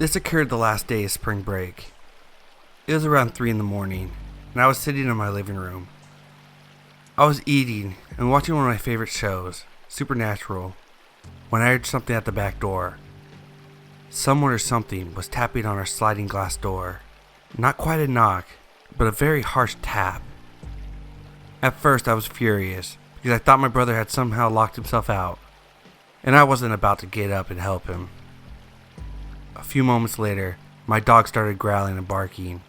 This occurred the last day of spring break. It was around 3 in the morning, and I was sitting in my living room. I was eating and watching one of my favorite shows, Supernatural, when I heard something at the back door. Someone or something was tapping on our sliding glass door. Not quite a knock, but a very harsh tap. At first I was furious, because I thought my brother had somehow locked himself out, and I wasn't about to get up and help him. A few moments later, my dog started growling and barking,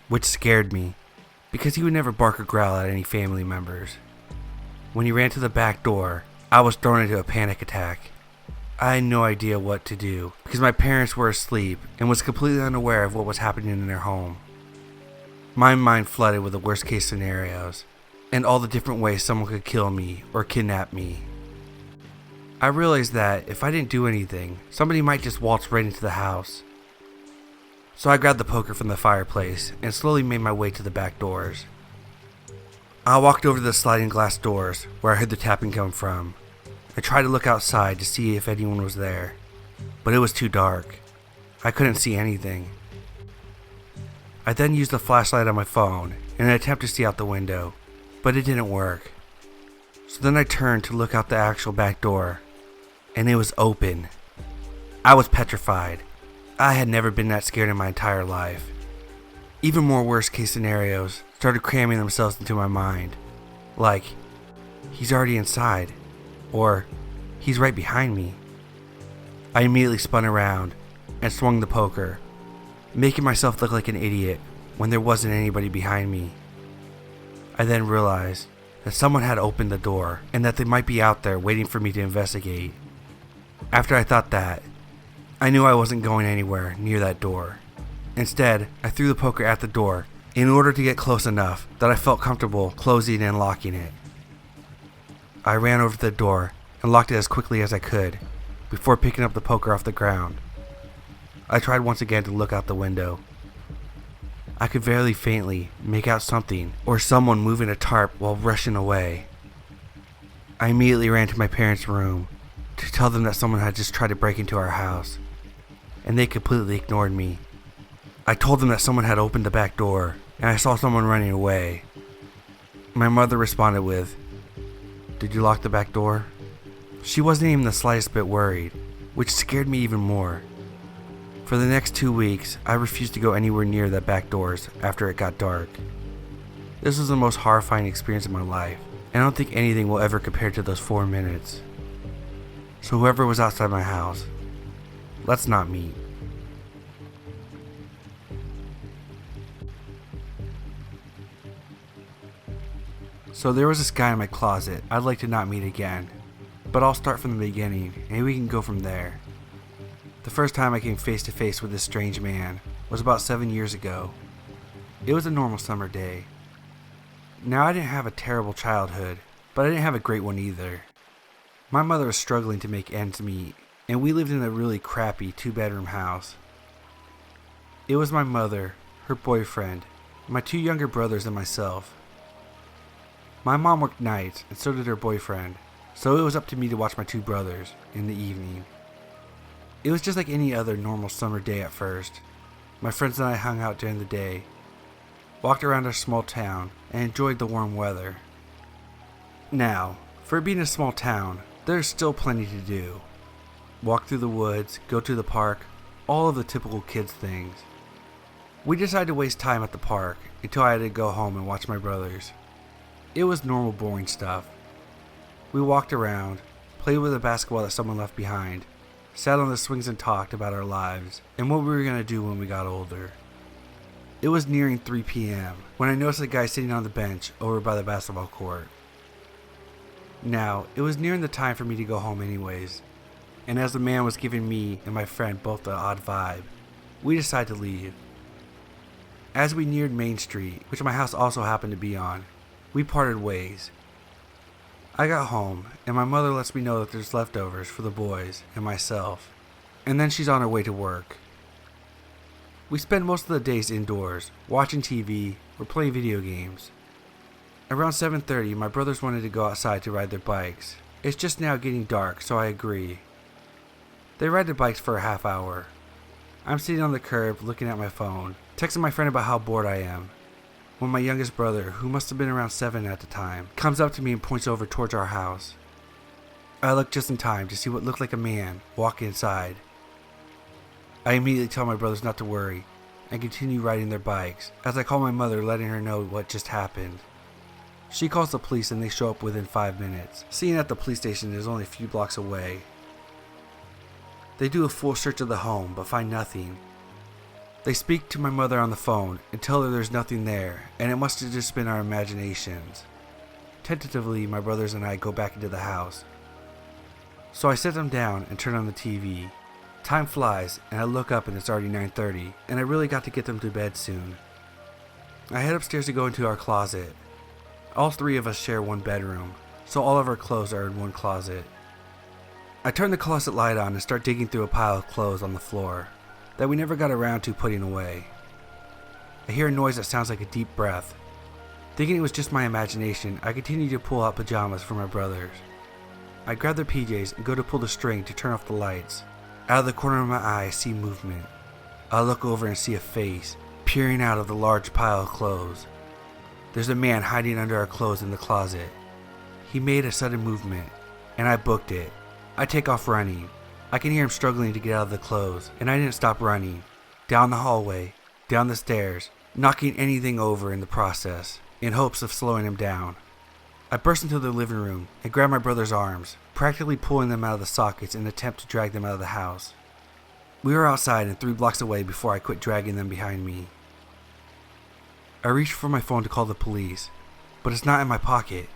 which scared me, because he would never bark or growl at any family members. When he ran to the back door, I was thrown into a panic attack. I had no idea what to do, because my parents were asleep and was completely unaware of what was happening in their home. My mind flooded with the worst case scenarios, and all the different ways someone could kill me or kidnap me. I realized that if I didn't do anything, somebody might just waltz right into the house. So I grabbed the poker from the fireplace and slowly made my way to the back doors. I walked over to the sliding glass doors where I heard the tapping come from. I tried to look outside to see if anyone was there, but it was too dark. I couldn't see anything. I then used the flashlight on my phone in an attempt to see out the window, but it didn't work. So then I turned to look out the actual back door, and it was open. I was petrified. I had never been that scared in my entire life. Even more worst case scenarios started cramming themselves into my mind. Like, he's already inside, or he's right behind me. I immediately spun around and swung the poker, making myself look like an idiot when there wasn't anybody behind me. I then realized that someone had opened the door and that they might be out there waiting for me to investigate. After I thought that, I knew I wasn't going anywhere near that door. Instead, I threw the poker at the door in order to get close enough that I felt comfortable closing and locking it. I ran over to the door and locked it as quickly as I could before picking up the poker off the ground. I tried once again to look out the window. I could very faintly make out something or someone moving a tarp while rushing away. I immediately ran to my parents' room to tell them that someone had just tried to break into our house, and they completely ignored me. I told them that someone had opened the back door and I saw someone running away. My mother responded with, "Did you lock the back door?" She wasn't even the slightest bit worried, which scared me even more. For the next 2 weeks, I refused to go anywhere near the back doors after it got dark. This was the most horrifying experience of my life, and I don't think anything will ever compare to those 4 minutes. So whoever was outside my house, let's not meet. So there was this guy in my closet I'd like to not meet again, but I'll start from the beginning and we can go from there. The first time I came face to face with this strange man was about 7 years ago. It was a normal summer day. Now, I didn't have a terrible childhood, but I didn't have a great one either. My mother was struggling to make ends meet, and we lived in a really crappy 2-bedroom house. It was my mother, her boyfriend, my 2 younger brothers, and myself. My mom worked nights, and so did her boyfriend, so it was up to me to watch my 2 brothers in the evening. It was just like any other normal summer day at first. My friends and I hung out during the day, walked around our small town, and enjoyed the warm weather. Now, for it being a small town, there's still plenty to do. Walk through the woods, go to the park, all of the typical kids things. We decided to waste time at the park until I had to go home and watch my brothers. It was normal boring stuff. We walked around, played with a basketball that someone left behind, sat on the swings and talked about our lives and what we were going to do when we got older. It was nearing 3 p.m. when I noticed a guy sitting on the bench over by the basketball court. Now, it was nearing the time for me to go home anyways, and as the man was giving me and my friend both the odd vibe, we decided to leave. As we neared Main Street, which my house also happened to be on, we parted ways. I got home, and my mother lets me know that there's leftovers for the boys and myself, and then she's on her way to work. We spend most of the days indoors, watching TV or playing video games. Around 7:30, my brothers wanted to go outside to ride their bikes. It's just now getting dark, so I agree. They ride their bikes for a half hour. I'm sitting on the curb looking at my phone, texting my friend about how bored I am, when my youngest brother, who must have been around 7 at the time, comes up to me and points over towards our house. I look just in time to see what looked like a man walk inside. I immediately tell my brothers not to worry and continue riding their bikes as I call my mother, letting her know what just happened. She calls the police and they show up within 5 minutes, seeing that the police station is only a few blocks away. They do a full search of the home but find nothing. They speak to my mother on the phone and tell her there's nothing there and it must have just been our imaginations. Tentatively, my brothers and I go back into the house. So I sit them down and turn on the TV. Time flies and I look up and it's already 9:30 and I really got to get them to bed soon. I head upstairs to go into our closet. All 3 of us share one bedroom, so all of our clothes are in one closet. I turn the closet light on and start digging through a pile of clothes on the floor that we never got around to putting away. I hear a noise that sounds like a deep breath. Thinking it was just my imagination, I continue to pull out pajamas for my brothers. I grab their PJs and go to pull the string to turn off the lights. Out of the corner of my eye, I see movement. I look over and see a face peering out of the large pile of clothes. There's a man hiding under our clothes in the closet. He made a sudden movement, and I booked it. I take off running. I can hear him struggling to get out of the clothes, and I didn't stop running. Down the hallway, down the stairs, knocking anything over in the process, in hopes of slowing him down. I burst into the living room and grab my brother's arms, practically pulling them out of the sockets in an attempt to drag them out of the house. We were outside and 3 blocks away before I quit dragging them behind me. I reached for my phone to call the police, but it's not in my pocket.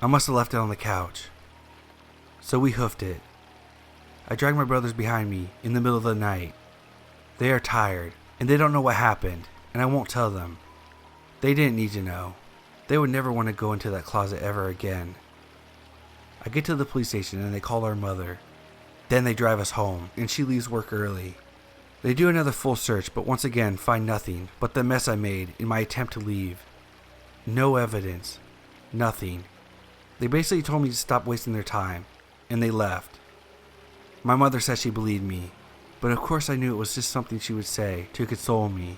I must have left it on the couch. So we hoofed it. I drag my brothers behind me in the middle of the night. They are tired, and they don't know what happened, and I won't tell them. They didn't need to know. They would never want to go into that closet ever again. I get to the police station and they call our mother. Then they drive us home, and she leaves work early. They do another full search, but once again find nothing but the mess I made in my attempt to leave. No evidence. Nothing. They basically told me to stop wasting their time, and they left. My mother said she believed me, but of course I knew it was just something she would say to console me.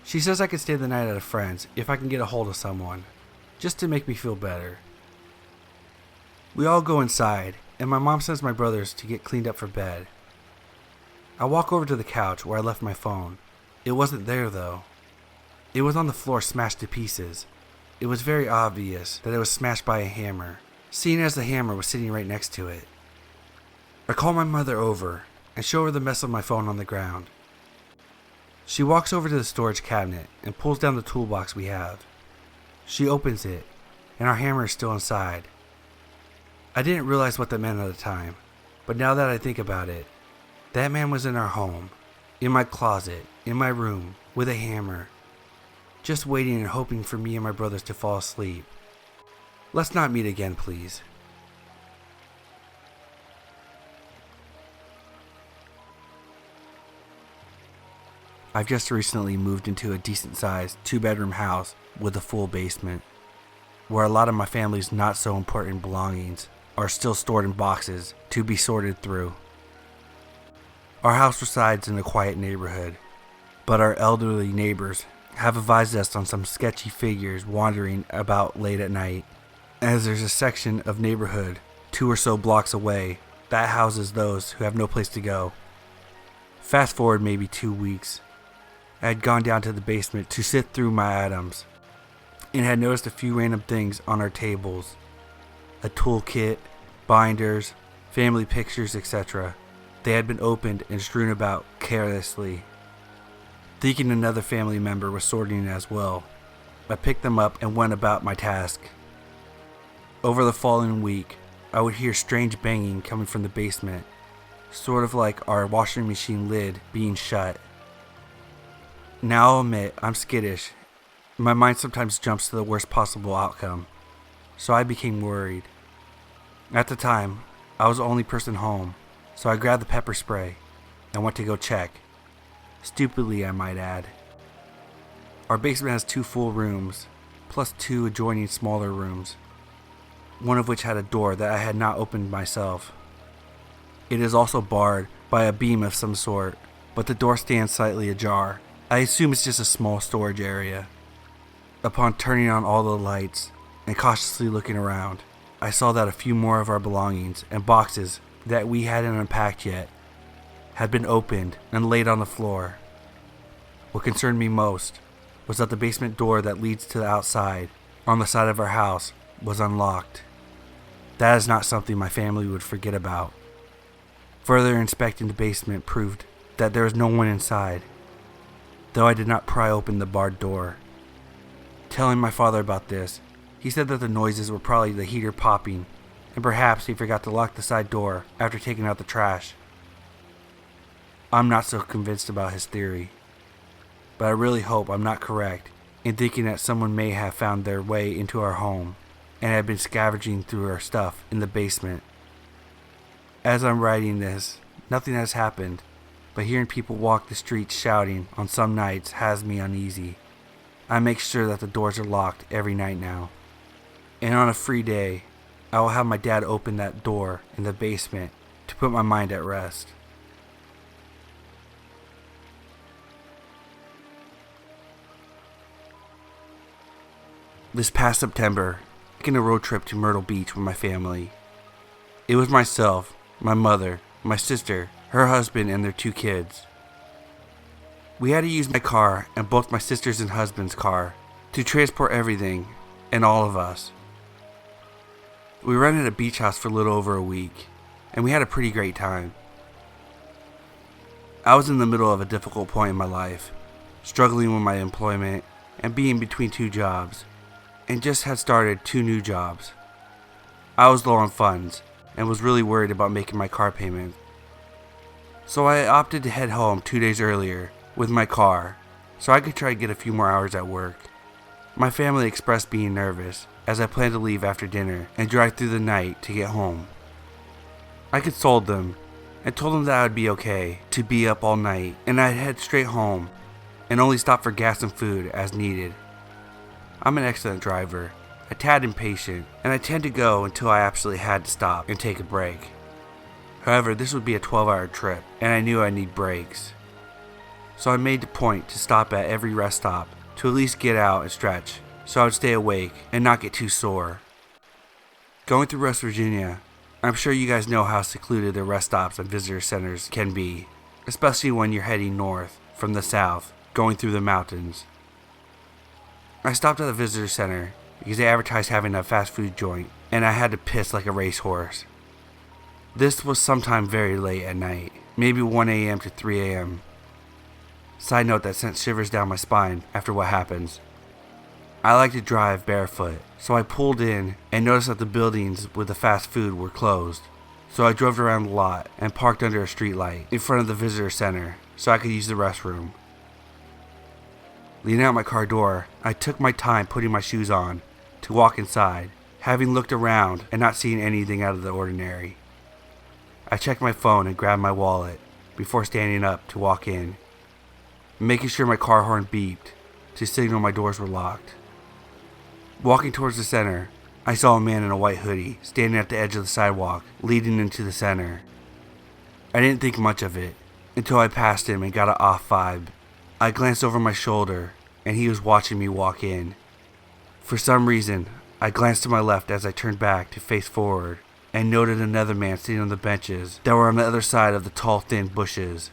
She says I could stay the night at a friend's if I can get a hold of someone, just to make me feel better. We all go inside, and my mom sends my brothers to get cleaned up for bed. I walk over to the couch where I left my phone. It wasn't there though. It was on the floor, smashed to pieces. It was very obvious that it was smashed by a hammer, seeing as the hammer was sitting right next to it. I call my mother over and show her the mess of my phone on the ground. She walks over to the storage cabinet and pulls down the toolbox we have. She opens it, and our hammer is still inside. I didn't realize what that meant at the time, but now that I think about it, that man was in our home, in my closet, in my room, with a hammer, just waiting and hoping for me and my brothers to fall asleep. Let's not meet again, please. I've just recently moved into a decent-sized 2-bedroom house with a full basement, where a lot of my family's not so important belongings are still stored in boxes to be sorted through. Our house resides in a quiet neighborhood, but our elderly neighbors have advised us on some sketchy figures wandering about late at night, as there's a section of neighborhood 2 or so blocks away that houses those who have no place to go. Fast forward maybe 2 weeks. I had gone down to the basement to sift through my items and had noticed a few random things on our tables. A toolkit, binders, family pictures, etc. They had been opened and strewn about carelessly. Thinking another family member was sorting as well, I picked them up and went about my task. Over the following week, I would hear strange banging coming from the basement, sort of like our washing machine lid being shut. Now I'll admit, I'm skittish. My mind sometimes jumps to the worst possible outcome, so I became worried. At the time, I was the only person home, so I grabbed the pepper spray and went to go check. Stupidly, I might add. Our basement has 2 full rooms, plus 2 adjoining smaller rooms, one of which had a door that I had not opened myself. It is also barred by a beam of some sort, but the door stands slightly ajar. I assume it's just a small storage area. Upon turning on all the lights and cautiously looking around, I saw that a few more of our belongings and boxes that we hadn't unpacked yet had been opened and laid on the floor. What concerned me most was that the basement door that leads to the outside on the side of our house was unlocked. That is not something my family would forget about. Further inspecting the basement proved that there was no one inside, though I did not pry open the barred door. Telling my father about this, he said that the noises were probably the heater popping, and perhaps he forgot to lock the side door after taking out the trash. I'm not so convinced about his theory, but I really hope I'm not correct in thinking that someone may have found their way into our home and had been scavenging through our stuff in the basement. As I'm writing this, nothing has happened, but hearing people walk the streets shouting on some nights has me uneasy. I make sure that the doors are locked every night now. And on a free day, I will have my dad open that door in the basement to put my mind at rest. This past September, taking a road trip to Myrtle Beach with my family. It was myself, my mother, my sister, her husband, and their 2 kids. We had to use my car and both my sister's and husband's car to transport everything and all of us. We rented a beach house for a little over a week, and we had a pretty great time. I was in the middle of a difficult point in my life, struggling with my employment and being between 2 jobs, and just had started 2 new jobs. I was low on funds and was really worried about making my car payment. So I opted to head home 2 days earlier with my car so I could try to get a few more hours at work. My family expressed being nervous as I planned to leave after dinner and drive through the night to get home. I consoled them and told them that I would be okay to be up all night and I'd head straight home and only stop for gas and food as needed. I'm an excellent driver, a tad impatient, and I tend to go until I absolutely had to stop and take a break. However, this would be a 12-hour trip, and I knew I'd need breaks. So I made the point to stop at every rest stop to at least get out and stretch, so I would stay awake and not get too sore. Going through West Virginia, I'm sure you guys know how secluded the rest stops and visitor centers can be, especially when you're heading north from the south, going through the mountains. I stopped at the visitor center because they advertised having a fast food joint, and I had to piss like a racehorse. This was sometime very late at night, maybe 1 a.m. to 3 a.m. Side note that sent shivers down my spine after what happens. I like to drive barefoot, so I pulled in and noticed that the buildings with the fast food were closed. So I drove around the lot and parked under a streetlight in front of the visitor center so I could use the restroom. Leaning out my car door, I took my time putting my shoes on to walk inside, having looked around and not seeing anything out of the ordinary. I checked my phone and grabbed my wallet before standing up to walk in, making sure my car horn beeped to signal my doors were locked. Walking towards the center, I saw a man in a white hoodie standing at the edge of the sidewalk leading into the center. I didn't think much of it until I passed him and got an off vibe. I glanced over my shoulder and he was watching me walk in. For some reason, I glanced to my left as I turned back to face forward and noted another man sitting on the benches that were on the other side of the tall, thin bushes.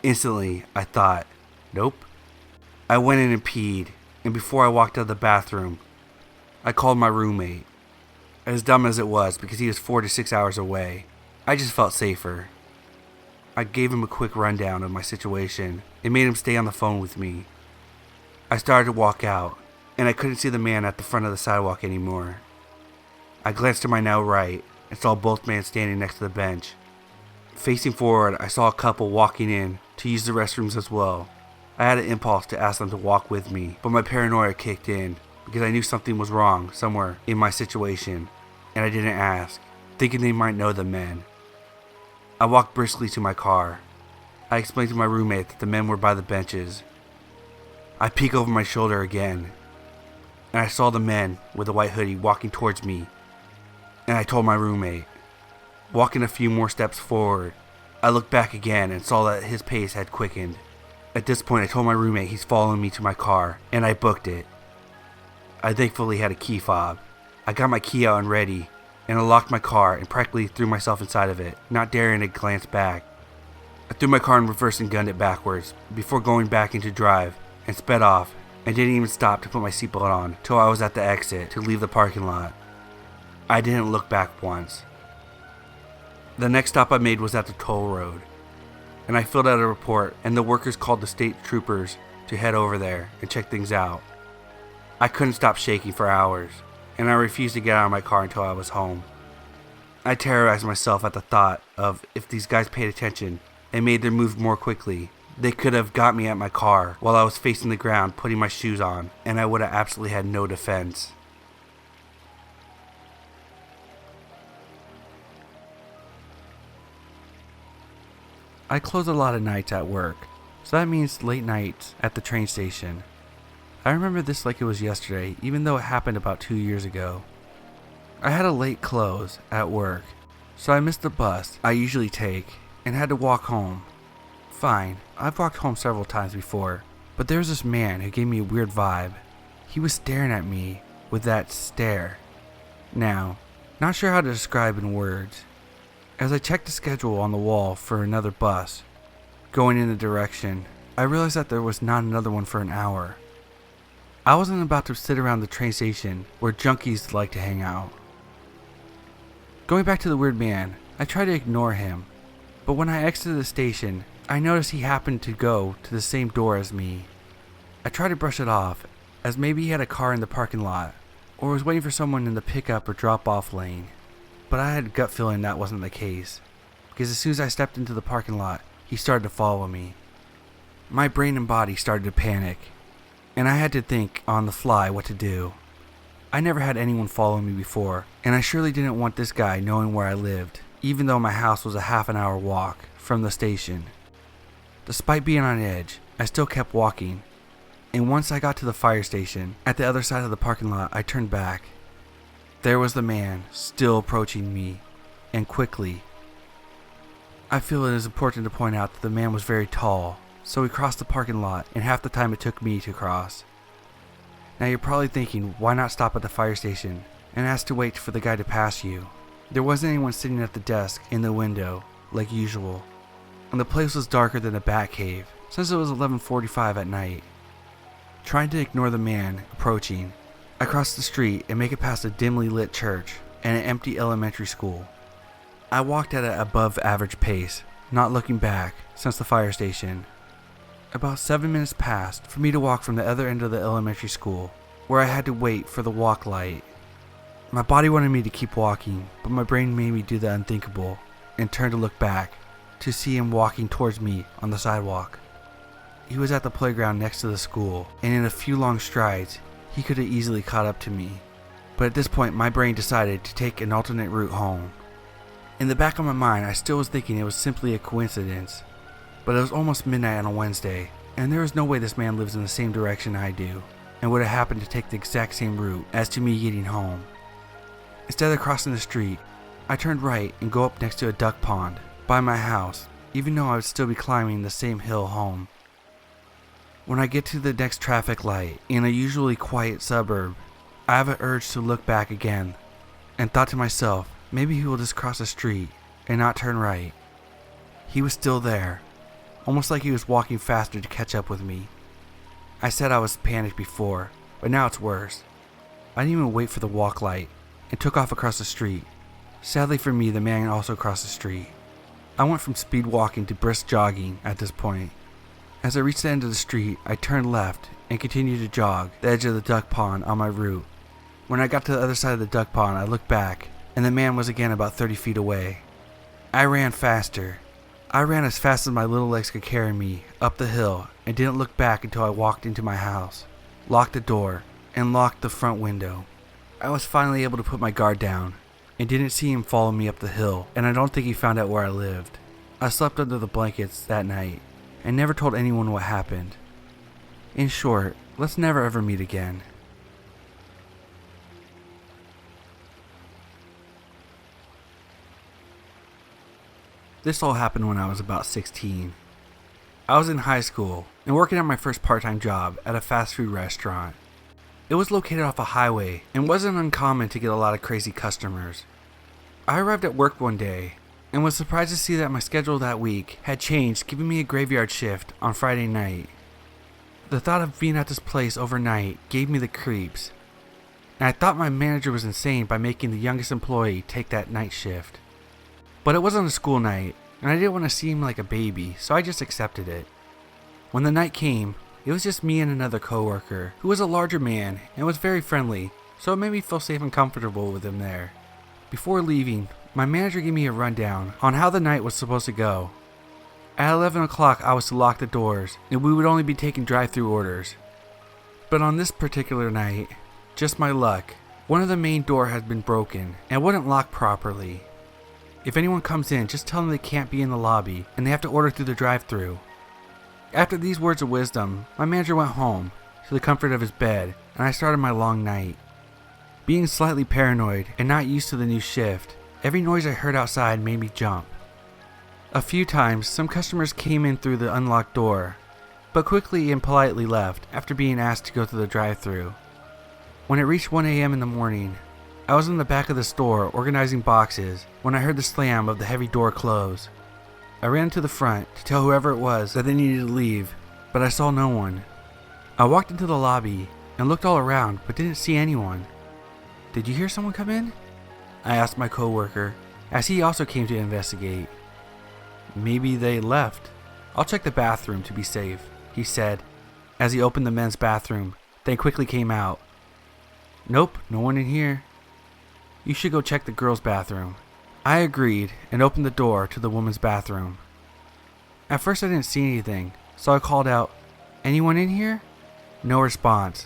Instantly, I thought, nope. I went in and peed, and before I walked out of the bathroom, I called my roommate. As dumb as it was because he was 4 to 6 hours away, I just felt safer. I gave him a quick rundown of my situation and made him stay on the phone with me. I started to walk out, and I couldn't see the man at the front of the sidewalk anymore. I glanced to my now right and saw both men standing next to the bench. Facing forward, I saw a couple walking in to use the restrooms as well. I had an impulse to ask them to walk with me, but my paranoia kicked in because I knew something was wrong somewhere in my situation, and I didn't ask, thinking they might know the men. I walked briskly to my car. I explained to my roommate that the men were by the benches. I peeked over my shoulder again, and I saw the men with the white hoodie walking towards me, and I told my roommate. Walking a few more steps forward, I looked back again and saw that his pace had quickened. At this point, I told my roommate he's following me to my car, and I booked it. I thankfully had a key fob. I got my key out and ready, and unlocked my car and practically threw myself inside of it, not daring to glance back. I threw my car in reverse and gunned it backwards, before going back into drive, and sped off, and didn't even stop to put my seatbelt on till I was at the exit to leave the parking lot. I didn't look back once. The next stop I made was at the toll road, and I filled out a report, and the workers called the state troopers to head over there and check things out. I couldn't stop shaking for hours, and I refused to get out of my car until I was home. I terrorized myself at the thought of if these guys paid attention and made their move more quickly, they could have got me at my car while I was facing the ground putting my shoes on, and I would have absolutely had no defense. I close a lot of nights at work, so that means late nights at the train station. I remember this like it was yesterday, even though it happened about 2 years ago. I had a late close at work, so I missed the bus I usually take and had to walk home. Fine, I've walked home several times before, but there was this man who gave me a weird vibe. He was staring at me with that stare. Now, not sure how to describe in words. As I checked the schedule on the wall for another bus going in the direction, I realized that there was not another one for an hour. I wasn't about to sit around the train station where junkies like to hang out. Going back to the weird man, I tried to ignore him, but when I exited the station, I noticed he happened to go to the same door as me. I tried to brush it off, as maybe he had a car in the parking lot, or was waiting for someone in the pickup or drop-off lane. But I had a gut feeling that wasn't the case, because as soon as I stepped into the parking lot, he started to follow me. My brain and body started to panic, and I had to think on the fly what to do. I never had anyone follow me before, and I surely didn't want this guy knowing where I lived, even though my house was a half an hour walk from the station. Despite being on edge, I still kept walking, and once I got to the fire station, at the other side of the parking lot, I turned back. There was the man, still approaching me, and quickly. I feel it is important to point out that the man was very tall, so we crossed the parking lot in half the time it took me to cross. Now you're probably thinking, why not stop at the fire station and ask to wait for the guy to pass you? There wasn't anyone sitting at the desk in the window, like usual, and the place was darker than a bat cave, since it was 11:45 at night. Trying to ignore the man approaching, I crossed the street and make it past a dimly lit church and an empty elementary school. I walked at an above average pace, not looking back since the fire station. About 7 minutes passed for me to walk from the other end of the elementary school, where I had to wait for the walk light. My body wanted me to keep walking, but my brain made me do the unthinkable and turn to look back to see him walking towards me on the sidewalk. He was at the playground next to the school, and in a few long strides, he could have easily caught up to me. But at this point, my brain decided to take an alternate route home. In the back of my mind, I still was thinking it was simply a coincidence, but it was almost midnight on a Wednesday, and there was no way this man lives in the same direction I do, and would have happened to take the exact same route as to me getting home. Instead of crossing the street, I turned right and go up next to a duck pond by my house, even though I would still be climbing the same hill home. When I get to the next traffic light in a usually quiet suburb, I have an urge to look back again, and thought to myself, maybe he will just cross the street and not turn right. He was still there, almost like he was walking faster to catch up with me. I said I was panicked before, but now it's worse. I didn't even wait for the walk light and took off across the street. Sadly for me, the man also crossed the street. I went from speed walking to brisk jogging at this point. As I reached the end of the street, I turned left and continued to jog the edge of the duck pond on my route. When I got to the other side of the duck pond, I looked back, and the man was again about 30 feet away. I ran faster. I ran as fast as my little legs could carry me up the hill and didn't look back until I walked into my house, locked the door, and locked the front window. I was finally able to put my guard down and didn't see him follow me up the hill, and I don't think he found out where I lived. I slept under the blankets that night and never told anyone what happened. In short, let's never ever meet again. This all happened when I was about 16. I was in high school and working at my first part-time job at a fast food restaurant. It was located off a highway and wasn't uncommon to get a lot of crazy customers. I arrived at work one day and was surprised to see that my schedule that week had changed, giving me a graveyard shift on Friday night. The thought of being at this place overnight gave me the creeps, and I thought my manager was insane by making the youngest employee take that night shift. But it wasn't a school night, and I didn't want to seem like a baby, so I just accepted it. When the night came, it was just me and another coworker, who was a larger man and was very friendly, so it made me feel safe and comfortable with him there. Before leaving, my manager gave me a rundown on how the night was supposed to go. At 11 o'clock, I was to lock the doors, and we would only be taking drive-thru orders. But on this particular night, just my luck, one of the main door had been broken and wouldn't lock properly. If anyone comes in, just tell them they can't be in the lobby and they have to order through the drive-thru. After these words of wisdom, my manager went home to the comfort of his bed, and I started my long night. Being slightly paranoid and not used to the new shift, every noise I heard outside made me jump. A few times, some customers came in through the unlocked door, but quickly and politely left after being asked to go through the drive-thru. When it reached 1 a.m. in the morning, I was in the back of the store organizing boxes when I heard the slam of the heavy door close. I ran to the front to tell whoever it was that they needed to leave, but I saw no one. I walked into the lobby and looked all around but didn't see anyone. "Did you hear someone come in?" I asked my coworker, as he also came to investigate. "Maybe they left. I'll check the bathroom to be safe," he said, as he opened the men's bathroom, then quickly came out. "Nope, no one in here." "You should go check the girls' bathroom." I agreed and opened the door to the women's bathroom. At first I didn't see anything, so I called out, "Anyone in here?" No response.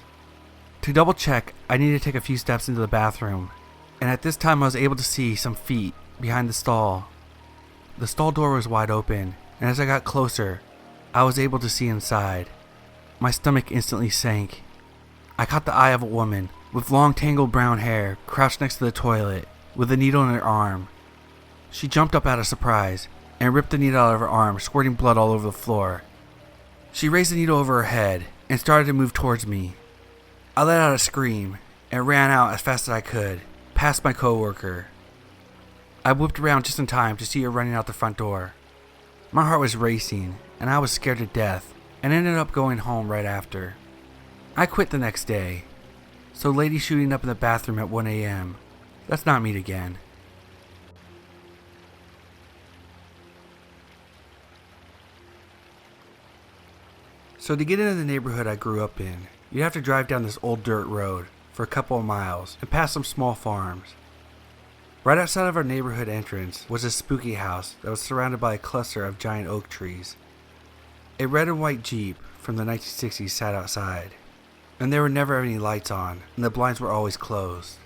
To double check, I needed to take a few steps into the bathroom, and at this time I was able to see some feet behind the stall. The stall door was wide open, and as I got closer, I was able to see inside. My stomach instantly sank. I caught the eye of a woman with long tangled brown hair crouched next to the toilet with a needle in her arm. She jumped up out of surprise and ripped the needle out of her arm, squirting blood all over the floor. She raised the needle over her head and started to move towards me. I let out a scream and ran out as fast as I could, past my coworker. I whipped around just in time to see her running out the front door. My heart was racing and I was scared to death and ended up going home right after. I quit the next day. So ladies shooting up in the bathroom at 1 a.m., let's not meet again. So to get into the neighborhood I grew up in, you'd have to drive down this old dirt road for a couple of miles and past some small farms. Right outside of our neighborhood entrance was a spooky house that was surrounded by a cluster of giant oak trees. A red and white Jeep from the 1960s sat outside, and there were never any lights on, and the blinds were always closed.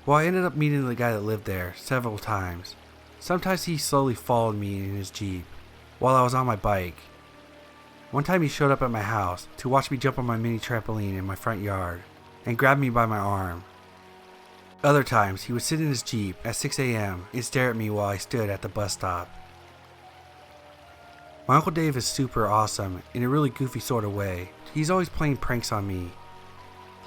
Well, I ended up meeting the guy that lived there several times. Sometimes he slowly followed me in his Jeep while I was on my bike. One time he showed up at my house to watch me jump on my mini trampoline in my front yard and grabbed me by my arm. Other times he would sit in his Jeep at 6 a.m. and stare at me while I stood at the bus stop. My Uncle Dave is super awesome in a really goofy sort of way. He's always playing pranks on me.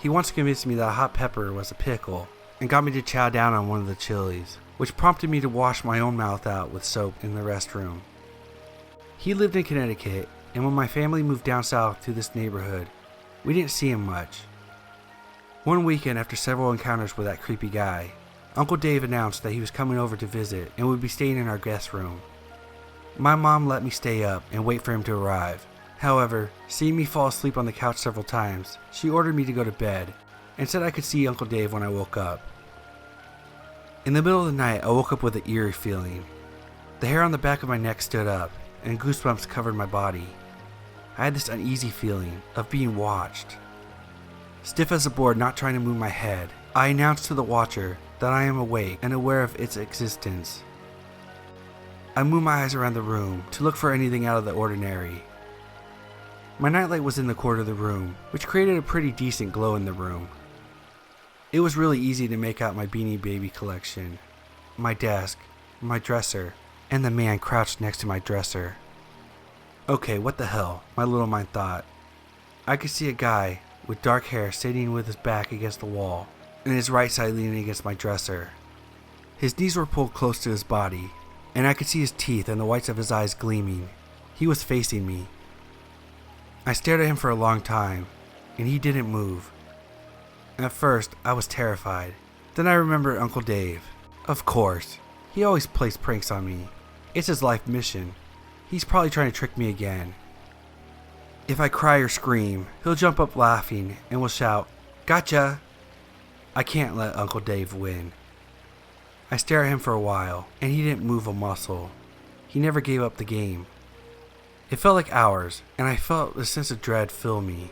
He once convinced me that a hot pepper was a pickle and got me to chow down on one of the chilies, which prompted me to wash my own mouth out with soap in the restroom. He lived in Connecticut, and when my family moved down south to this neighborhood, we didn't see him much. One weekend, after several encounters with that creepy guy, Uncle Dave announced that he was coming over to visit and would be staying in our guest room. My mom let me stay up and wait for him to arrive. However, seeing me fall asleep on the couch several times, she ordered me to go to bed and said I could see Uncle Dave when I woke up. In the middle of the night, I woke up with an eerie feeling. The hair on the back of my neck stood up, and goosebumps covered my body. I had this uneasy feeling of being watched. Stiff as a board, not trying to move my head, I announced to the watcher that I am awake and aware of its existence. I moved my eyes around the room to look for anything out of the ordinary. My nightlight was in the corner of the room, which created a pretty decent glow in the room. It was really easy to make out my Beanie Baby collection, my desk, my dresser, and the man crouched next to my dresser. Okay, what the hell, my little mind thought. I could see a guy with dark hair sitting with his back against the wall, and his right side leaning against my dresser. His knees were pulled close to his body, and I could see his teeth and the whites of his eyes gleaming. He was facing me. I stared at him for a long time, and he didn't move. At first, I was terrified. Then I remembered Uncle Dave. Of course, he always plays pranks on me. It's his life mission. He's probably trying to trick me again. If I cry or scream, he'll jump up laughing and will shout, "Gotcha!" I can't let Uncle Dave win. I stared at him for a while, and he didn't move a muscle. He never gave up the game. It felt like hours, and I felt a sense of dread fill me.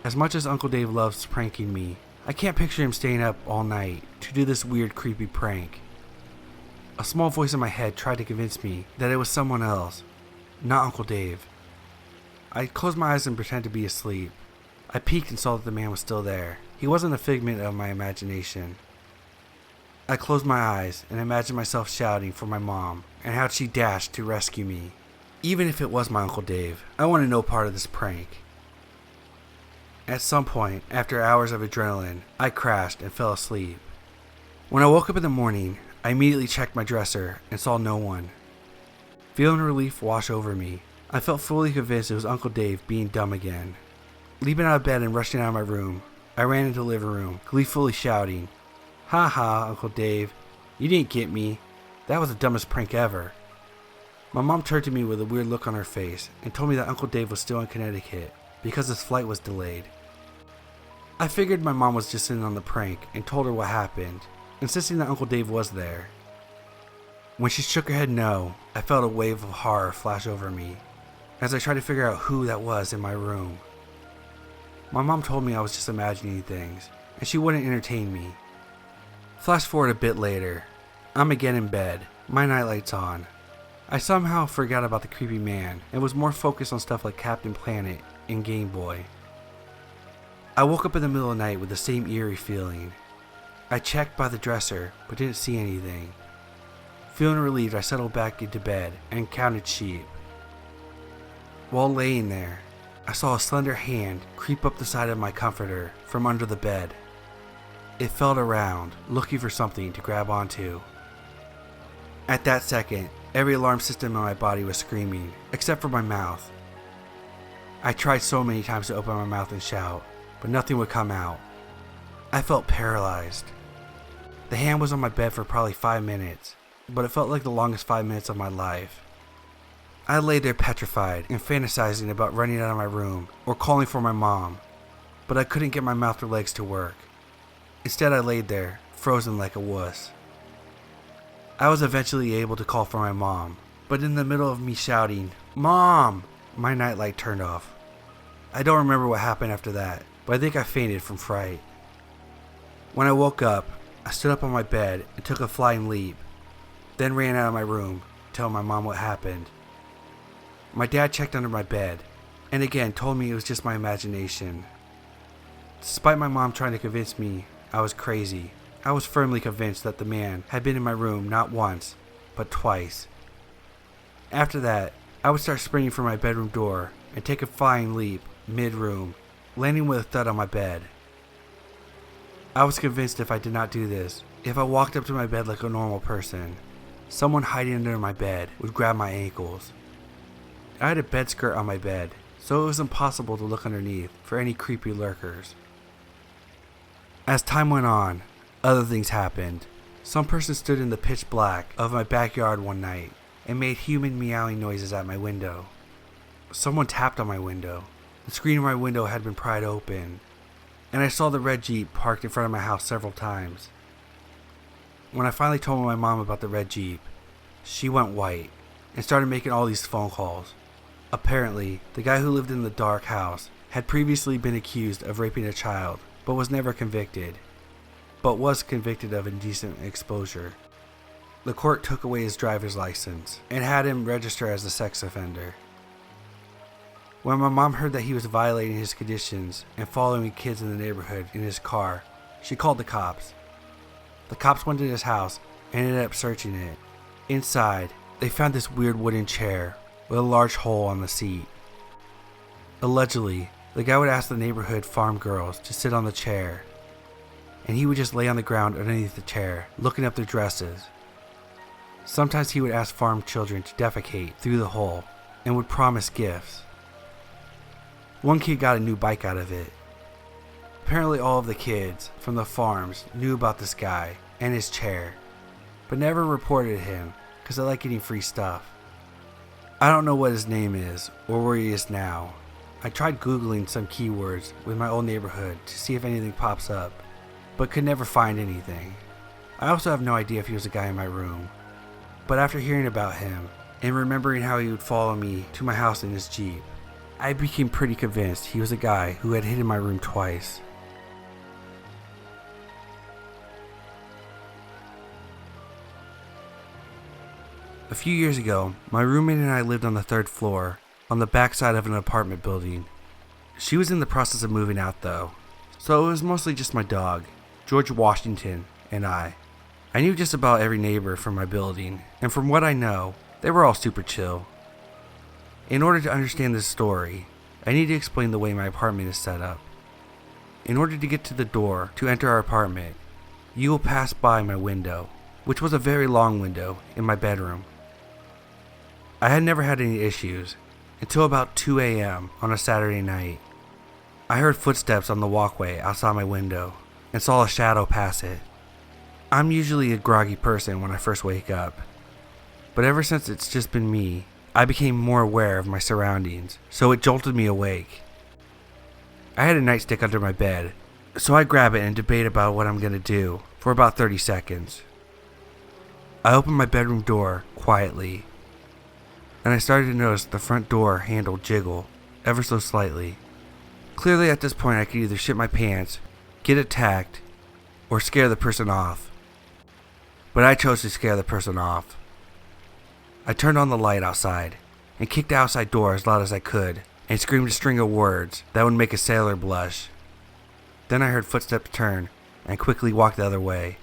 As much as Uncle Dave loves pranking me, I can't picture him staying up all night to do this weird, creepy prank. A small voice in my head tried to convince me that it was someone else, not Uncle Dave. I closed my eyes and pretended to be asleep. I peeked and saw that the man was still there. He wasn't a figment of my imagination. I closed my eyes and imagined myself shouting for my mom and how she dashed to rescue me. Even if it was my Uncle Dave, I wanted no part of this prank. At some point, after hours of adrenaline, I crashed and fell asleep. When I woke up in the morning, I immediately checked my dresser and saw no one. Feeling relief wash over me, I felt fully convinced it was Uncle Dave being dumb again. Leaping out of bed and rushing out of my room, I ran into the living room, gleefully shouting, "Ha ha, Uncle Dave, you didn't get me. That was the dumbest prank ever." My mom turned to me with a weird look on her face and told me that Uncle Dave was still in Connecticut because his flight was delayed. I figured my mom was just in on the prank and told her what happened, insisting that Uncle Dave was there. When she shook her head no, I felt a wave of horror flash over me as I tried to figure out who that was in my room. My mom told me I was just imagining things and she wouldn't entertain me. Flash forward a bit later. I'm again in bed, my nightlight's on. I somehow forgot about the creepy man and was more focused on stuff like Captain Planet and Game Boy. I woke up in the middle of the night with the same eerie feeling. I checked by the dresser but didn't see anything. Feeling relieved, I settled back into bed and counted sheep. While laying there, I saw a slender hand creep up the side of my comforter from under the bed. It felt around, looking for something to grab onto. At that second, every alarm system in my body was screaming, except for my mouth. I tried so many times to open my mouth and shout, but nothing would come out. I felt paralyzed. The hand was on my bed for probably 5 minutes, but it felt like the longest 5 minutes of my life. I lay there petrified and fantasizing about running out of my room or calling for my mom, but I couldn't get my mouth or legs to work. Instead, I laid there, frozen like a wuss. I was eventually able to call for my mom, but in the middle of me shouting, "Mom!" my nightlight turned off. I don't remember what happened after that, but I think I fainted from fright. When I woke up, I stood up on my bed and took a flying leap, then ran out of my room to tell my mom what happened. My dad checked under my bed, and again told me it was just my imagination. Despite my mom trying to convince me I was crazy, I was firmly convinced that the man had been in my room not once, but twice. After that, I would start sprinting for my bedroom door and take a flying leap mid-room, landing with a thud on my bed. I was convinced if I did not do this, if I walked up to my bed like a normal person, someone hiding under my bed would grab my ankles. I had a bed skirt on my bed, so it was impossible to look underneath for any creepy lurkers. As time went on, other things happened. Some person stood in the pitch black of my backyard one night and made human meowing noises at my window. Someone tapped on my window. The screen of my window had been pried open, and I saw the red Jeep parked in front of my house several times. When I finally told my mom about the red Jeep, she went white and started making all these phone calls. Apparently, the guy who lived in the dark house had previously been accused of raping a child, but was never convicted, but was convicted of indecent exposure. The court took away his driver's license and had him register as a sex offender. When my mom heard that he was violating his conditions and following kids in the neighborhood in his car, she called the cops. The cops went to his house and ended up searching it. Inside, they found this weird wooden chair with a large hole on the seat. Allegedly, the guy would ask the neighborhood farm girls to sit on the chair, and he would just lay on the ground underneath the chair, looking up their dresses. Sometimes he would ask farm children to defecate through the hole and would promise gifts. One kid got a new bike out of it. Apparently all of the kids from the farms knew about this guy and his chair, but never reported him because they like getting free stuff. I don't know what his name is or where he is now. I tried Googling some keywords with my old neighborhood to see if anything pops up, but could never find anything. I also have no idea if he was a guy in my room. But after hearing about him and remembering how he would follow me to my house in his Jeep, I became pretty convinced he was a guy who had hid in my room twice. A few years ago, my roommate and I lived on the 3rd floor, on the backside of an apartment building. She was in the process of moving out though, so it was mostly just my dog, George Washington, and I. I knew just about every neighbor from my building, and from what I know, they were all super chill. In order to understand this story, I need to explain the way my apartment is set up. In order to get to the door to enter our apartment, you will pass by my window, which was a very long window in my bedroom. I had never had any issues until about 2 a.m. on a Saturday night. I heard footsteps on the walkway outside my window and saw a shadow pass it. I'm usually a groggy person when I first wake up, but ever since it's just been me, I became more aware of my surroundings, so it jolted me awake. I had a nightstick under my bed, so I grab it and debate about what I'm gonna do for about 30 seconds. I opened my bedroom door quietly, and I started to notice the front door handle jiggle ever so slightly. Clearly at this point I could either shit my pants, get attacked, or scare the person off. But I chose to scare the person off. I turned on the light outside and kicked the outside door as loud as I could and screamed a string of words that would make a sailor blush. Then I heard footsteps turn and quickly walked the other way.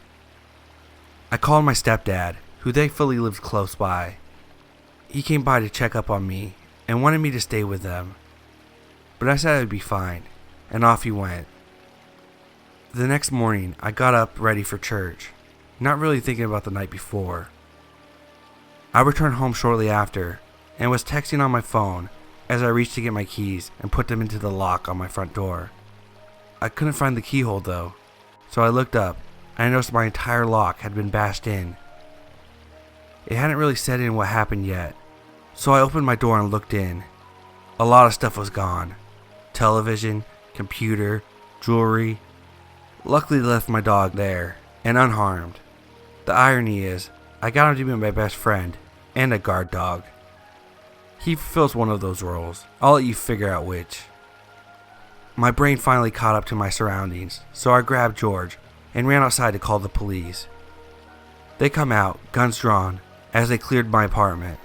I called my stepdad, who thankfully lived close by. He came by to check up on me and wanted me to stay with them, but I said I would be fine, and off he went. The next morning, I got up ready for church, not really thinking about the night before. I returned home shortly after and was texting on my phone as I reached to get my keys and put them into the lock on my front door. I couldn't find the keyhole though, so I looked up and I noticed my entire lock had been bashed in. It hadn't really set in what happened yet, so I opened my door and looked in. A lot of stuff was gone. Television, computer, jewelry. Luckily they left my dog there, and unharmed. The irony is, I got him to be my best friend, and a guard dog. He fulfills one of those roles. I'll let you figure out which. My brain finally caught up to my surroundings, so I grabbed George and ran outside to call the police. They come out, guns drawn, as they cleared my apartment.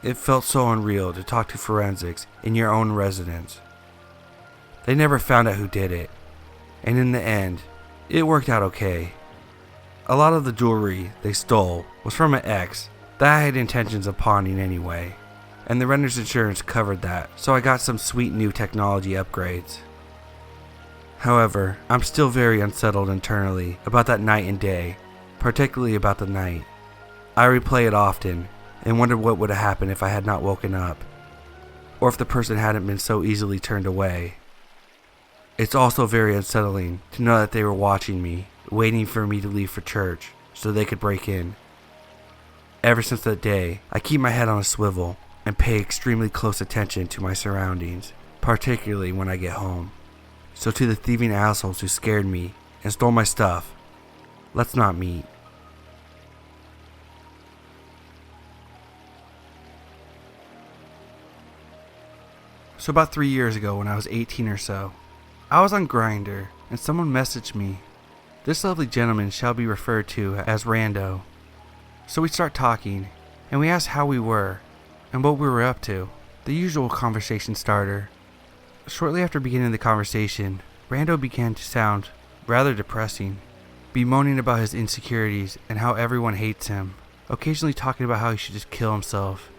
It felt so unreal to talk to forensics in your own residence. They never found out who did it, and in the end, it worked out okay. A lot of the jewelry they stole was from an ex that I had intentions of pawning anyway, and the renter's insurance covered that, so I got some sweet new technology upgrades. However, I'm still very unsettled internally about that night and day, particularly about the night. I replay it often and wonder what would have happened if I had not woken up, or if the person hadn't been so easily turned away. It's also very unsettling to know that they were watching me, waiting for me to leave for church so they could break in. Ever since that day, I keep my head on a swivel and pay extremely close attention to my surroundings, particularly when I get home. So to the thieving assholes who scared me and stole my stuff, let's not meet. So about 3 years ago when I was 18 or so, I was on Grindr and someone messaged me. This lovely gentleman shall be referred to as Rando. So we start talking and we ask how we were and what we were up to, the usual conversation starter. Shortly after beginning the conversation, Rando began to sound rather depressing, bemoaning about his insecurities and how everyone hates him. occasionally talking about how he should just kill himself.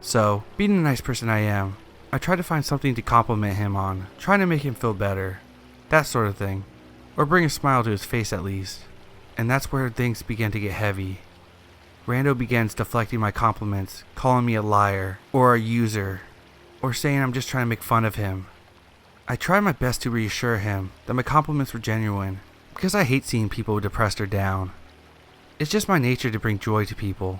So, being the nice person I am, I try to find something to compliment him on, trying to make him feel better, that sort of thing, or bring a smile to his face at least. And that's where things began to get heavy. Rando begins deflecting my compliments, calling me a liar, or a user, or saying I'm just trying to make fun of him. I try my best to reassure him that my compliments were genuine, because I hate seeing people depressed or down. It's just my nature to bring joy to people.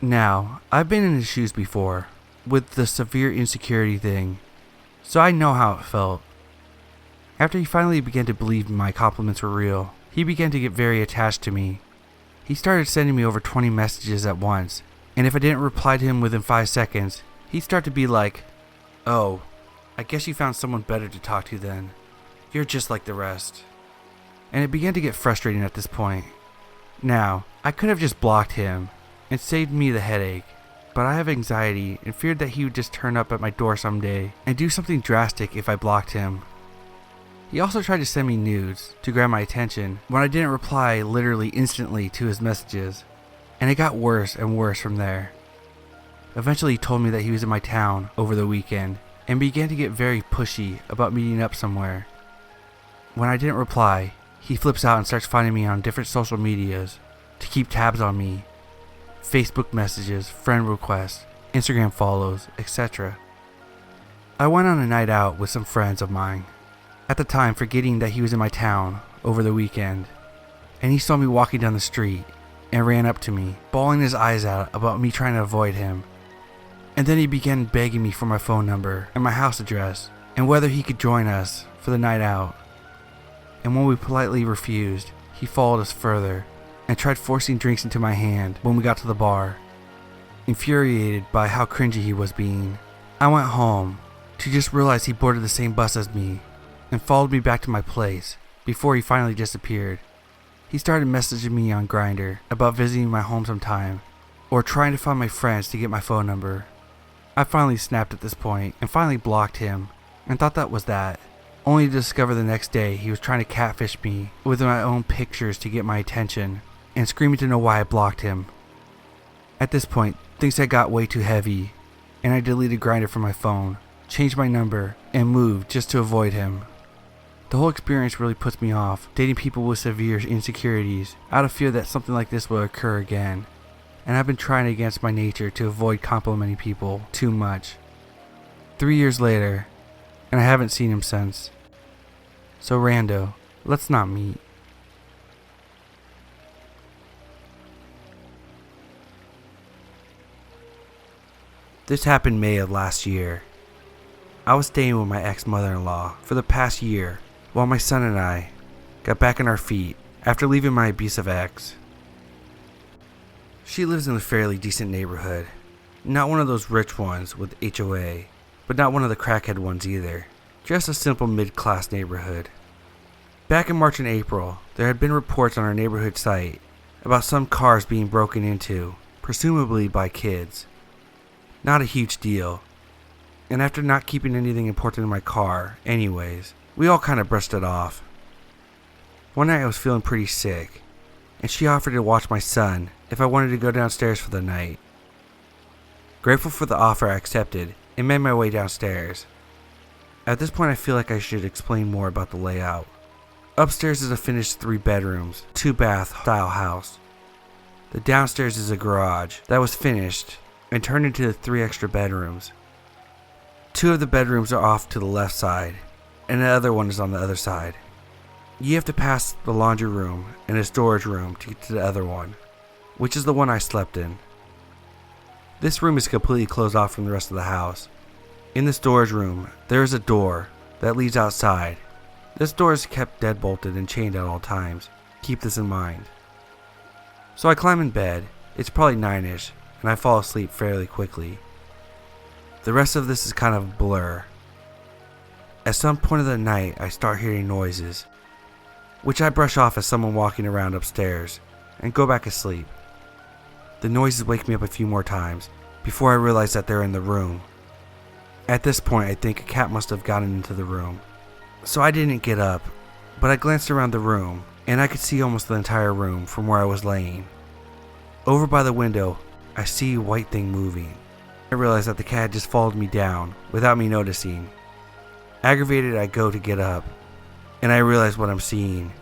Now, I've been in his shoes before, with the severe insecurity thing, so I know how it felt. After he finally began to believe my compliments were real, he began to get very attached to me. He started sending me over 20 messages at once, and if I didn't reply to him within 5 seconds, he'd start to be like, "Oh, I guess you found someone better to talk to then. You're just like the rest." And it began to get frustrating at this point. Now, I could have just blocked him and saved me the headache, but I have anxiety and feared that he would just turn up at my door someday and do something drastic if I blocked him. He also tried to send me nudes to grab my attention when I didn't reply literally instantly to his messages, and it got worse and worse from there. Eventually he told me that he was in my town over the weekend and began to get very pushy about meeting up somewhere. When I didn't reply, he flips out and starts finding me on different social medias to keep tabs on me. Facebook messages, friend requests, Instagram follows, etc. I went on a night out with some friends of mine, at the time forgetting that he was in my town over the weekend, and he saw me walking down the street and ran up to me, bawling his eyes out about me trying to avoid him. And then he began begging me for my phone number and my house address and whether he could join us for the night out. And when we politely refused, he followed us further and tried forcing drinks into my hand when we got to the bar. Infuriated by how cringy he was being, I went home to just realize he boarded the same bus as me and followed me back to my place before he finally disappeared. He started messaging me on Grindr about visiting my home sometime or trying to find my friends to get my phone number. I finally snapped at this point and finally blocked him and thought that was that, only to discover the next day he was trying to catfish me with my own pictures to get my attention and screaming to know why I blocked him. At this point, things had got way too heavy and I deleted Grindr from my phone, changed my number, and moved just to avoid him. The whole experience really puts me off dating people with severe insecurities out of fear that something like this will occur again, and I've been trying against my nature to avoid complimenting people too much. 3 years later, and I haven't seen him since. So Rando, let's not meet. This happened May of last year. I was staying with my ex-mother-in-law for the past year while my son and I got back on our feet after leaving my abusive ex. She lives in a fairly decent neighborhood, not one of those rich ones with HOA, but not one of the crackhead ones either, just a simple mid-class neighborhood. Back in March and April, there had been reports on our neighborhood site about some cars being broken into, presumably by kids. Not a huge deal, and after not keeping anything important in my car anyways, we all kind of brushed it off. One night I was feeling pretty sick, and she offered to watch my son if I wanted to go downstairs for the night. Grateful for the offer, I accepted and made my way downstairs. At this point I feel like I should explain more about the layout. Upstairs is a finished 3 bedrooms, 2 bath style house. The downstairs is a garage that was finished and turned into 3 extra bedrooms. 2 of the bedrooms are off to the left side, and the other one is on the other side. You have to pass the laundry room and a storage room to get to the other one, which is the one I slept in. This room is completely closed off from the rest of the house. In the storage room, there is a door that leads outside. This door is kept deadbolted and chained at all times. Keep this in mind. So I climb in bed, it's probably 9ish, and I fall asleep fairly quickly. The rest of this is kind of a blur. At some point of the night, I start hearing noises, which I brush off as someone walking around upstairs, and go back asleep. The noises wake me up a few more times, before I realize that they're in the room. At this point, I think a cat must have gotten into the room. So I didn't get up, but I glanced around the room, and I could see almost the entire room from where I was laying. Over by the window, I see a white thing moving. I realize that the cat just followed me down without me noticing. Aggravated, I go to get up, and I realize what I'm seeing.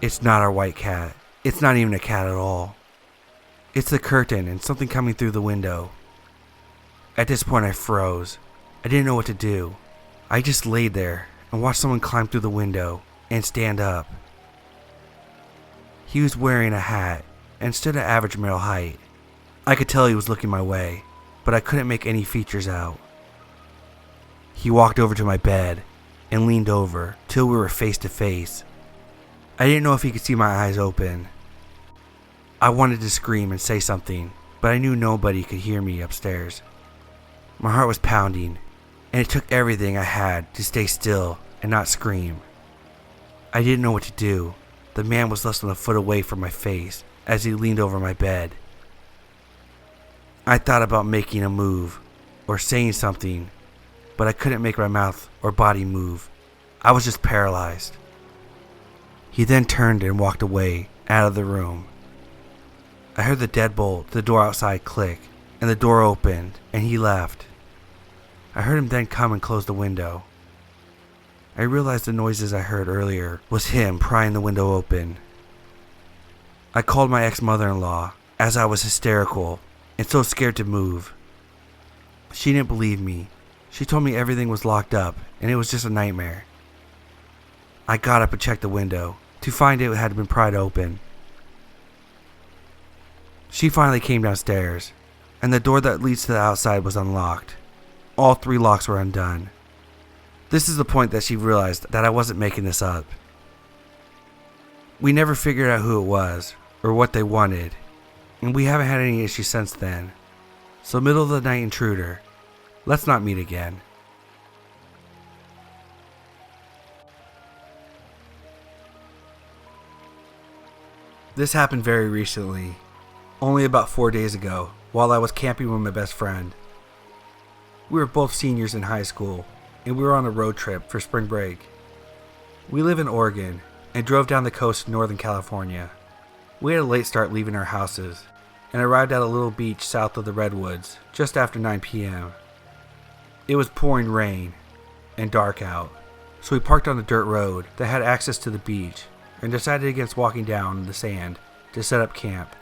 It's not our white cat. It's not even a cat at all. It's the curtain and something coming through the window. At this point, I froze. I didn't know what to do. I just laid there and watched someone climb through the window and stand up. He was wearing a hat and stood at average male height. I could tell he was looking my way, but I couldn't make any features out. He walked over to my bed and leaned over till we were face to face. I didn't know if he could see my eyes open. I wanted to scream and say something, but I knew nobody could hear me upstairs. My heart was pounding, and it took everything I had to stay still and not scream. I didn't know what to do. The man was less than a foot away from my face as he leaned over my bed. I thought about making a move or saying something, but I couldn't make my mouth or body move. I was just paralyzed. He then turned and walked away out of the room. I heard the deadbolt to the door outside click, and the door opened, and he left. I heard him then come and close the window. I realized the noises I heard earlier was him prying the window open. I called my ex-mother-in-law as I was hysterical and so scared to move. She didn't believe me. She told me everything was locked up and it was just a nightmare. I got up and checked the window to find it had been pried open. She finally came downstairs, and the door that leads to the outside was unlocked. All 3 locks were undone. This is the point that she realized that I wasn't making this up. We never figured out who it was or what they wanted, and we haven't had any issues since then. So middle of the night intruder, let's not meet again. This happened very recently, only about 4 days ago, while I was camping with my best friend. We were both seniors in high school, and we were on a road trip for spring break. We live in Oregon, and drove down the coast to Northern California. We had a late start leaving our houses, and arrived at a little beach south of the Redwoods just after 9 p.m. It was pouring rain, and dark out, so we parked on a dirt road that had access to the beach, and decided against walking down in the sand to set up camp.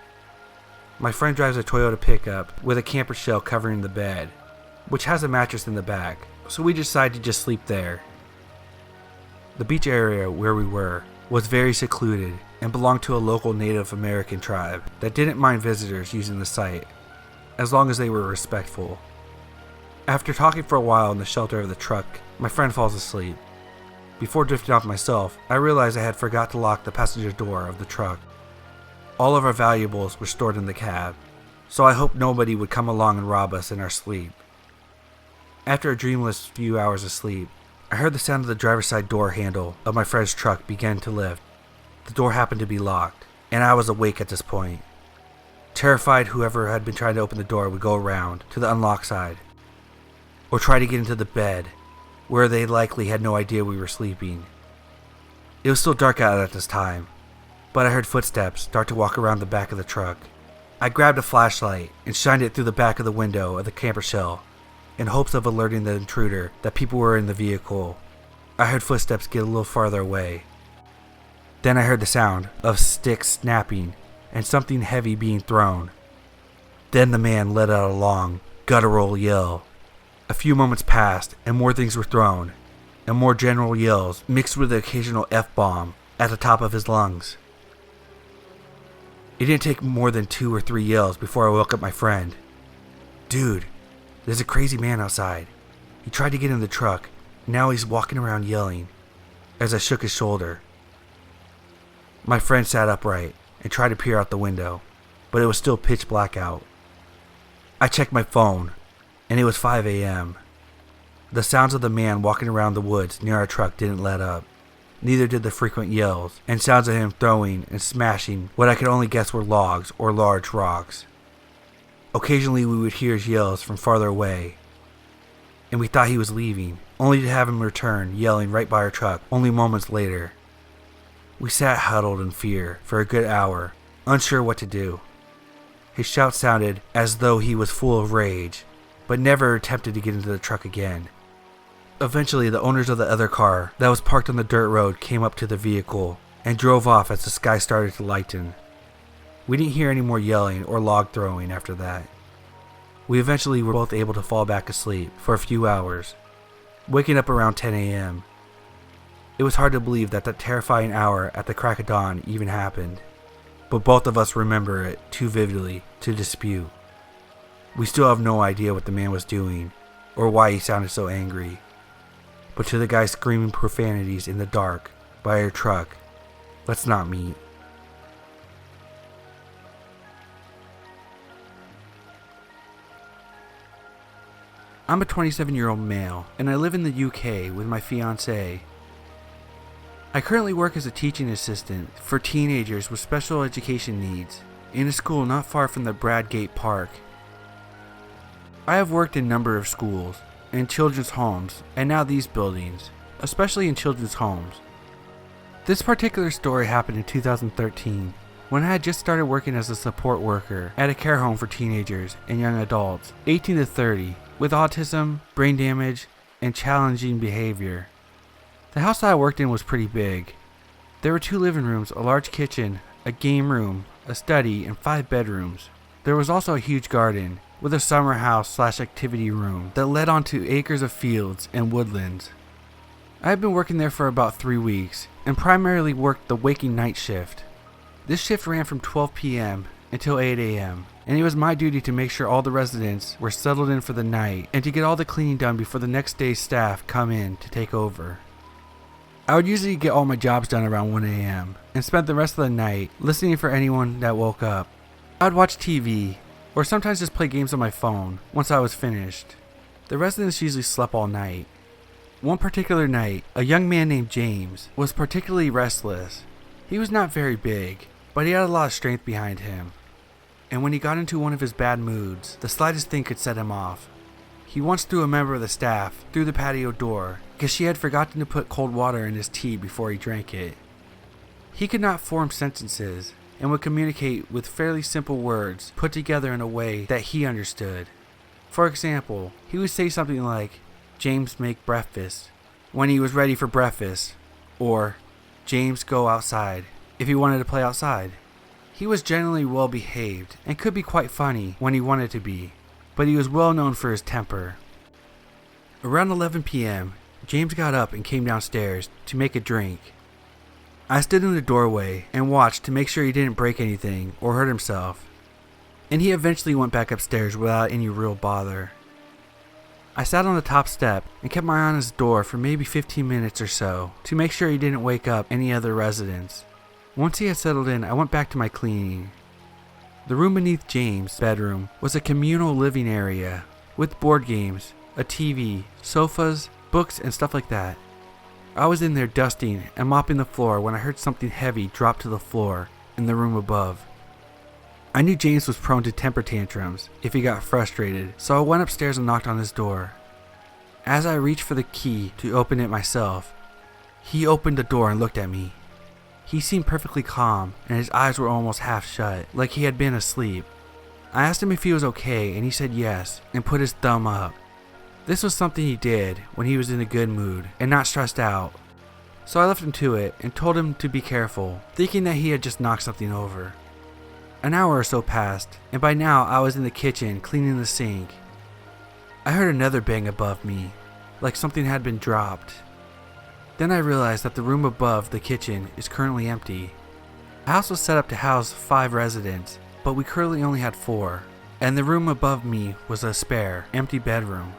My friend drives a Toyota pickup with a camper shell covering the bed, which has a mattress in the back, so we decided to just sleep there. The beach area where we were was very secluded and belonged to a local Native American tribe that didn't mind visitors using the site, as long as they were respectful. After talking for a while in the shelter of the truck, my friend falls asleep. Before drifting off myself, I realized I had forgot to lock the passenger door of the truck. All of our valuables were stored in the cab, so I hoped nobody would come along and rob us in our sleep. After a dreamless few hours of sleep, I heard the sound of the driver's side door handle of my friend's truck begin to lift. The door happened to be locked, and I was awake at this point. Terrified whoever had been trying to open the door would go around to the unlocked side, or try to get into the bed, where they likely had no idea we were sleeping. It was still dark out at this time, but I heard footsteps start to walk around the back of the truck. I grabbed a flashlight and shined it through the back of the window of the camper shell, in hopes of alerting the intruder that people were in the vehicle. I heard footsteps get a little farther away. Then I heard the sound of sticks snapping and something heavy being thrown. Then the man let out a long, guttural yell. A few moments passed and more things were thrown, and more general yells mixed with the occasional F-bomb at the top of his lungs. It didn't take more than 2 or 3 yells before I woke up my friend. "Dude, there's a crazy man outside. He tried to get in the truck, and now he's walking around yelling," as I shook his shoulder. My friend sat upright and tried to peer out the window, but it was still pitch black out. I checked my phone, and it was 5 a.m. The sounds of the man walking around the woods near our truck didn't let up. Neither did the frequent yells and sounds of him throwing and smashing what I could only guess were logs or large rocks. Occasionally we would hear his yells from farther away, and we thought he was leaving, only to have him return yelling right by our truck only moments later. We sat huddled in fear for a good hour, unsure what to do. His shout sounded as though he was full of rage, but never attempted to get into the truck again. Eventually, the owners of the other car that was parked on the dirt road came up to the vehicle and drove off as the sky started to lighten. We didn't hear any more yelling or log throwing after that. We eventually were both able to fall back asleep for a few hours, waking up around 10 a.m. It was hard to believe that terrifying hour at the crack of dawn even happened, but both of us remember it too vividly to dispute. We still have no idea what the man was doing or why he sounded so angry, but to the guy screaming profanities in the dark by our truck, let's not meet. I'm a 27-year-old male, and I live in the UK with my fiancée. I currently work as a teaching assistant for teenagers with special education needs in a school not far from the Bradgate Park. I have worked in a number of schools, and children's homes, and now these buildings, especially in children's homes. This particular story happened in 2013, when I had just started working as a support worker at a care home for teenagers and young adults, 18 to 30, with autism, brain damage, and challenging behavior. The house that I worked in was pretty big. There were 2 living rooms, a large kitchen, a game room, a study, and 5 bedrooms. There was also a huge garden, with a summer house/activity room that led onto acres of fields and woodlands. I had been working there for about 3 weeks, and primarily worked the waking night shift. This shift ran from 12 p.m. until 8 a.m., and it was my duty to make sure all the residents were settled in for the night and to get all the cleaning done before the next day's staff come in to take over. I would usually get all my jobs done around 1 a.m. and spend the rest of the night listening for anyone that woke up. I would watch TV, or sometimes just play games on my phone once I was finished. The residents usually slept all night. One particular night, a young man named James was particularly restless. He was not very big, but he had a lot of strength behind him. And when he got into one of his bad moods, the slightest thing could set him off. He once threw a member of the staff through the patio door because she had forgotten to put cold water in his tea before he drank it. He could not form sentences and would communicate with fairly simple words put together in a way that he understood. For example, he would say something like, "James make breakfast," when he was ready for breakfast, or "James go outside," if he wanted to play outside. He was generally well behaved and could be quite funny when he wanted to be, but he was well known for his temper. Around 11 p.m., James got up and came downstairs to make a drink. I stood in the doorway and watched to make sure he didn't break anything or hurt himself, and he eventually went back upstairs without any real bother. I sat on the top step and kept my eye on his door for maybe 15 minutes or so to make sure he didn't wake up any other residents. Once he had settled in, I went back to my cleaning. The room beneath James' bedroom was a communal living area with board games, a TV, sofas, books, and stuff like that. I was in there dusting and mopping the floor when I heard something heavy drop to the floor in the room above. I knew James was prone to temper tantrums if he got frustrated, so I went upstairs and knocked on his door. As I reached for the key to open it myself, he opened the door and looked at me. He seemed perfectly calm, and his eyes were almost half shut, like he had been asleep. I asked him if he was okay, and he said yes, and put his thumb up. This was something he did when he was in a good mood and not stressed out. So I left him to it and told him to be careful, thinking that he had just knocked something over. An hour or so passed, and by now I was in the kitchen cleaning the sink. I heard another bang above me, like something had been dropped. Then I realized that the room above the kitchen is currently empty. The house was set up to house 5 residents, but we currently only had 4, and the room above me was a spare, empty bedroom.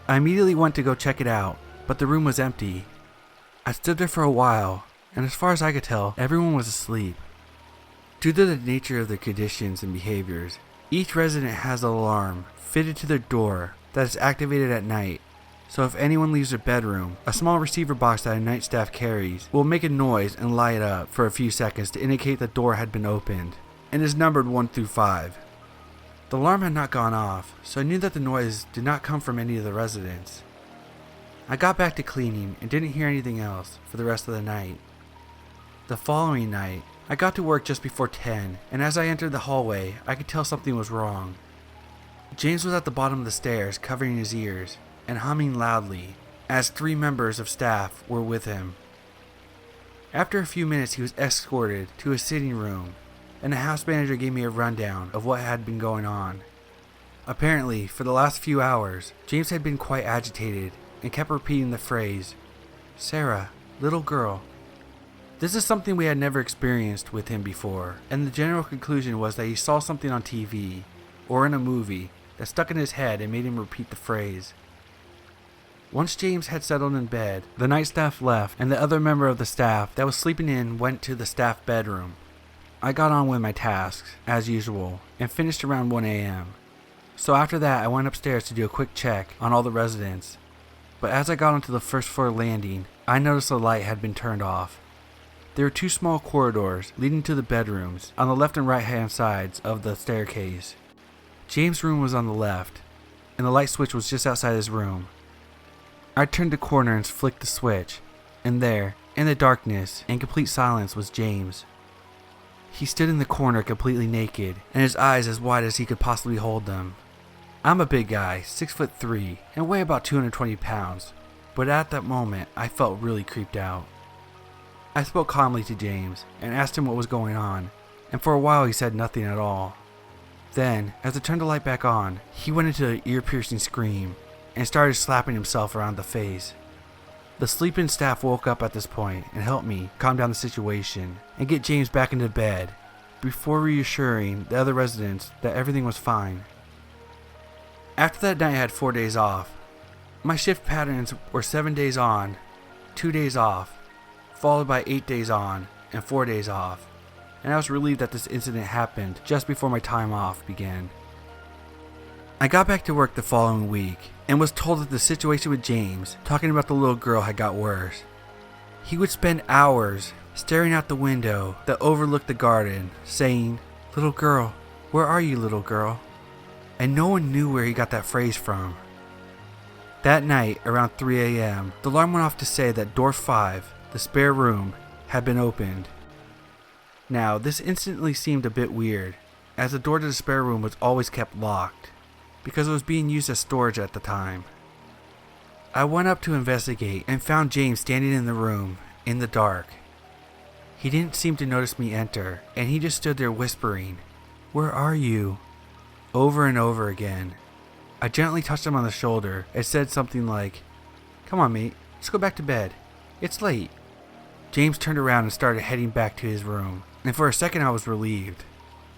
I immediately went to go check it out, but the room was empty. I stood there for a while, and as far as I could tell, everyone was asleep. Due to the nature of their conditions and behaviors, each resident has an alarm fitted to their door that is activated at night. So if anyone leaves their bedroom, a small receiver box that a night staff carries will make a noise and light up for a few seconds to indicate the door had been opened, and is numbered 1 through 5. The alarm had not gone off, so I knew that the noise did not come from any of the residents. I got back to cleaning and didn't hear anything else for the rest of the night. The following night, I got to work just before 10, and as I entered the hallway, I could tell something was wrong. James was at the bottom of the stairs, covering his ears and humming loudly, as 3 members of staff were with him. After a few minutes, he was escorted to his sitting room, and the house manager gave me a rundown of what had been going on. Apparently, for the last few hours, James had been quite agitated and kept repeating the phrase, "Sarah, little girl." This is something we had never experienced with him before, and the general conclusion was that he saw something on TV or in a movie that stuck in his head and made him repeat the phrase. Once James had settled in bed, the night staff left, and the other member of the staff that was sleeping in went to the staff bedroom. I got on with my tasks, as usual, and finished around 1 a.m. So after that, I went upstairs to do a quick check on all the residents. But as I got onto the first floor landing, I noticed the light had been turned off. There were 2 small corridors leading to the bedrooms on the left and right hand sides of the staircase. James' room was on the left, and the light switch was just outside his room. I turned the corner and flicked the switch, and there, in the darkness and complete silence, was James. He stood in the corner completely naked, and his eyes as wide as he could possibly hold them. I'm a big guy, 6'3", and weigh about 220 pounds, but at that moment I felt really creeped out. I spoke calmly to James and asked him what was going on, and for a while he said nothing at all. Then, as I turned the light back on, he went into an ear-piercing scream and started slapping himself around the face. The sleeping staff woke up at this point and helped me calm down the situation and get James back into bed before reassuring the other residents that everything was fine. After that night, I had 4 days off. My shift patterns were 7 days on, 2 days off, followed by 8 days on and 4 days off, and I was relieved that this incident happened just before my time off began. I got back to work the following week and was told that the situation with James, talking about the little girl, had got worse. He would spend hours staring out the window that overlooked the garden, saying, "Little girl, where are you, little girl?" And no one knew where he got that phrase from. That night, around 3 a.m., the alarm went off to say that door 5, the spare room, had been opened. Now, this instantly seemed a bit weird, as the door to the spare room was always kept locked, because it was being used as storage at the time. I went up to investigate and found James standing in the room, in the dark. He didn't seem to notice me enter, and he just stood there whispering, "Where are you?" over and over again. I gently touched him on the shoulder and said something like, "Come on, mate, let's go back to bed. It's late." James turned around and started heading back to his room, and for a second I was relieved.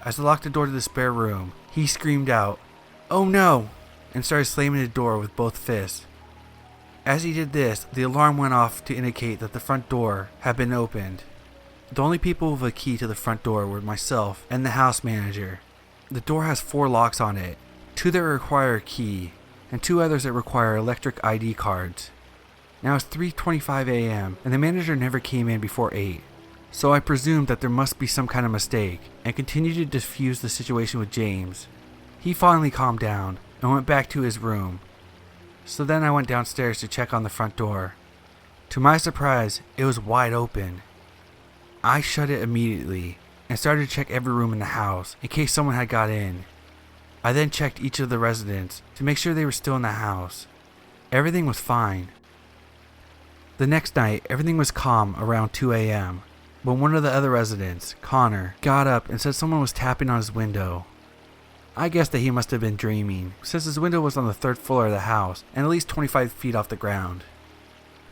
As I locked the door to the spare room, he screamed out, "Oh no!" and started slamming the door with both fists. As he did this, the alarm went off to indicate that the front door had been opened. The only people with a key to the front door were myself and the house manager. The door has 4 locks on it, 2 that require a key, and 2 others that require electric ID cards. Now it's 3:25 a.m. and the manager never came in before 8, so I presumed that there must be some kind of mistake and continued to diffuse the situation with James. He finally calmed down and went back to his room. So then I went downstairs to check on the front door. To my surprise, it was wide open. I shut it immediately and started to check every room in the house in case someone had got in. I then checked each of the residents to make sure they were still in the house. Everything was fine. The next night, everything was calm around 2 a.m. when one of the other residents, Connor, got up and said someone was tapping on his window. I guessed that he must have been dreaming, since his window was on the 3rd floor of the house and at least 25 feet off the ground.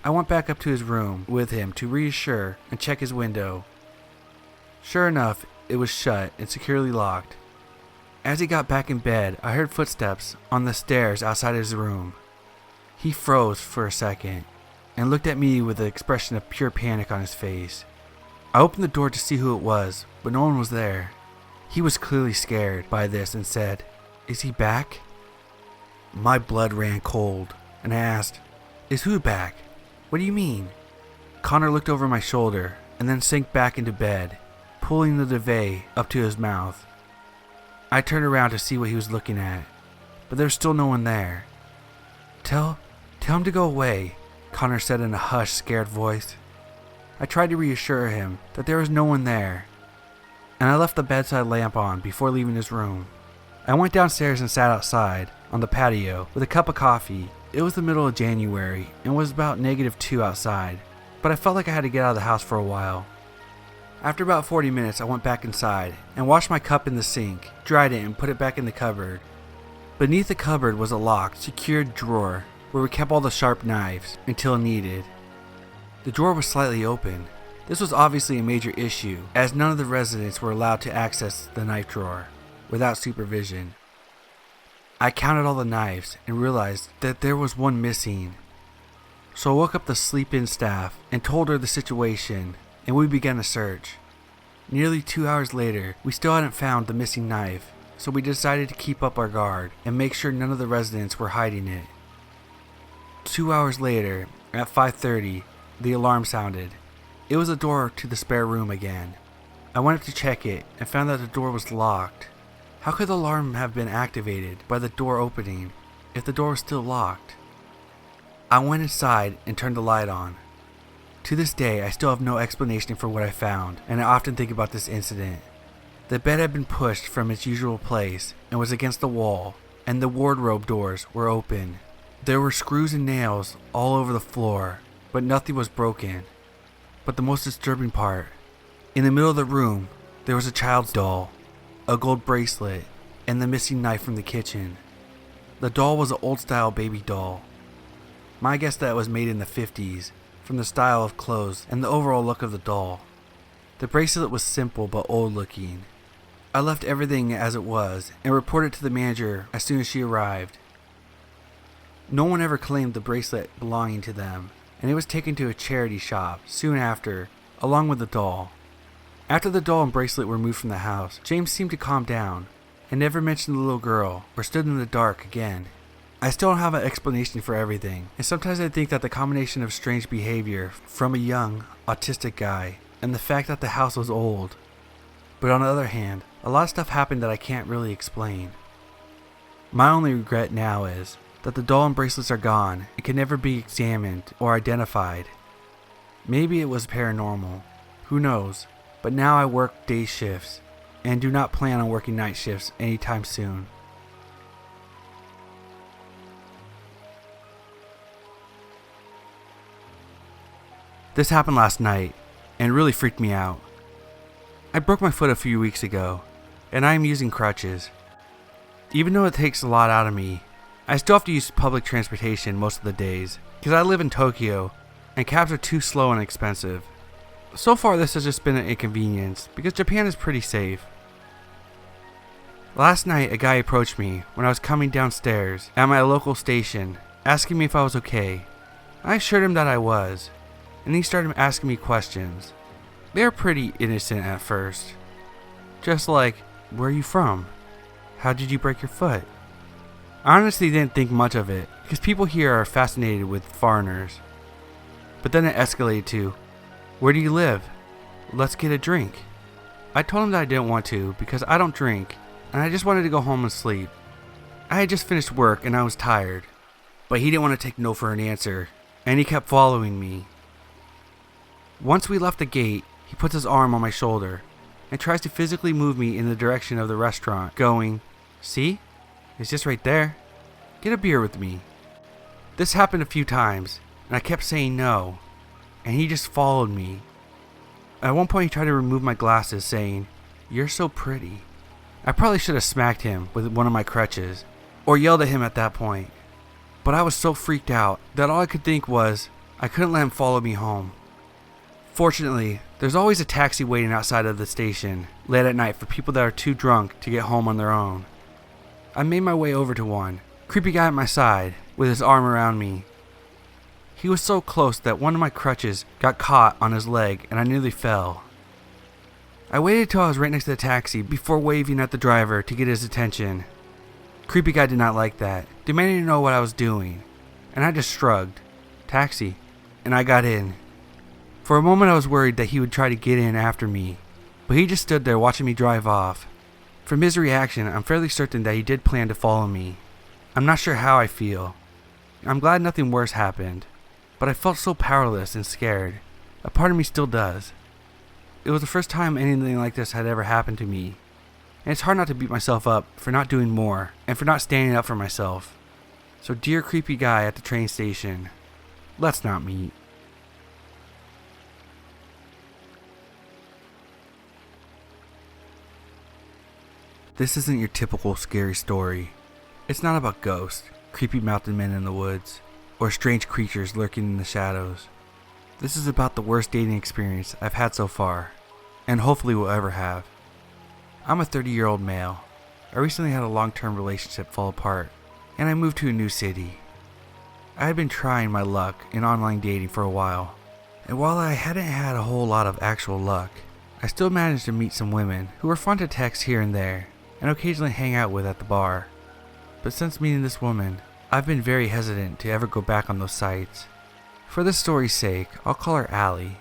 I went back up to his room with him to reassure and check his window. Sure enough, it was shut and securely locked. As he got back in bed, I heard footsteps on the stairs outside his room. He froze for a second and looked at me with an expression of pure panic on his face. I opened the door to see who it was, but no one was there. He was clearly scared by this and said, "Is he back?" My blood ran cold, and I asked, "Is who back? What do you mean?" Connor looked over my shoulder and then sank back into bed, pulling the duvet up to his mouth. I turned around to see what he was looking at, but there was still no one there. Tell him to go away," Connor said in a hushed, scared voice. I tried to reassure him that there was no one there, and I left the bedside lamp on before leaving his room. I went downstairs and sat outside on the patio with a cup of coffee. It was the middle of January and was about -2 outside, but I felt like I had to get out of the house for a while. After about 40 minutes, I went back inside and washed my cup in the sink, dried it, and put it back in the cupboard. Beneath the cupboard was a locked, secured drawer where we kept all the sharp knives until needed. The drawer was slightly open. This was obviously a major issue, as none of the residents were allowed to access the knife drawer without supervision. I counted all the knives and realized that there was one missing. So I woke up the sleep-in staff and told her the situation, and we began a search. Nearly 2 hours later, we still hadn't found the missing knife, so we decided to keep up our guard and make sure none of the residents were hiding it. 2 hours later, at 5:30, the alarm sounded. It was the door to the spare room again. I went up to check it and found that the door was locked. How could the alarm have been activated by the door opening if the door was still locked? I went inside and turned the light on. To this day, I still have no explanation for what I found, and I often think about this incident. The bed had been pushed from its usual place and was against the wall, and the wardrobe doors were open. There were screws and nails all over the floor, but nothing was broken. But the most disturbing part, in the middle of the room, there was a child's doll, a gold bracelet, and the missing knife from the kitchen. The doll was an old-style baby doll. My guess that it was made in the 50s, from the style of clothes and the overall look of the doll. The bracelet was simple but old looking. I left everything as it was and reported to the manager as soon as she arrived. No one ever claimed the bracelet belonging to them, and it was taken to a charity shop soon after, along with the doll. After the doll and bracelet were moved from the house, James seemed to calm down and never mentioned the little girl or stood in the dark again. I still don't have an explanation for everything, and sometimes I think that the combination of strange behavior from a young, autistic guy and the fact that the house was old. But on the other hand, a lot of stuff happened that I can't really explain. My only regret now is that the doll and bracelets are gone and can never be examined or identified. Maybe it was paranormal, who knows, but now I work day shifts and do not plan on working night shifts anytime soon. This happened last night, and it really freaked me out. I broke my foot a few weeks ago, and I am using crutches. Even though it takes a lot out of me, I still have to use public transportation most of the days, because I live in Tokyo, and cabs are too slow and expensive. So far this has just been an inconvenience, because Japan is pretty safe. Last night a guy approached me when I was coming downstairs at my local station, asking me if I was okay. I assured him that I was, and he started asking me questions. They were pretty innocent at first. Just like, where are you from? How did you break your foot? I honestly didn't think much of it, because people here are fascinated with foreigners. But then it escalated to, where do you live? Let's get a drink. I told him that I didn't want to because I don't drink, and I just wanted to go home and sleep. I had just finished work and I was tired, but he didn't want to take no for an answer, and he kept following me. Once we left the gate, he puts his arm on my shoulder and tries to physically move me in the direction of the restaurant, going, see? It's just right there. Get a beer with me. This happened a few times, and I kept saying no, and he just followed me. At one point he tried to remove my glasses, saying, you're so pretty. I probably should have smacked him with one of my crutches, or yelled at him at that point. But I was so freaked out that all I could think was, I couldn't let him follow me home. Fortunately, there's always a taxi waiting outside of the station late at night for people that are too drunk to get home on their own. I made my way over to one, creepy guy at my side with his arm around me. He was so close that one of my crutches got caught on his leg and I nearly fell. I waited till I was right next to the taxi before waving at the driver to get his attention. Creepy guy did not like that, demanding to know what I was doing, and I just shrugged. Taxi. And I got in. For a moment I was worried that he would try to get in after me, but he just stood there watching me drive off. From his reaction, I'm fairly certain that he did plan to follow me. I'm not sure how I feel. I'm glad nothing worse happened, but I felt so powerless and scared. A part of me still does. It was the first time anything like this had ever happened to me. And it's hard not to beat myself up for not doing more and for not standing up for myself. So dear creepy guy at the train station, let's not meet. This isn't your typical scary story. It's not about ghosts, creepy mountain men in the woods, or strange creatures lurking in the shadows. This is about the worst dating experience I've had so far, and hopefully will ever have. I'm a 30-year-old male. I recently had a long-term relationship fall apart, and I moved to a new city. I had been trying my luck in online dating for a while, and while I hadn't had a whole lot of actual luck, I still managed to meet some women who were fun to text here and there, and occasionally hang out with at the bar. But since meeting this woman, I've been very hesitant to ever go back on those sites. For this story's sake, I'll call her Allie.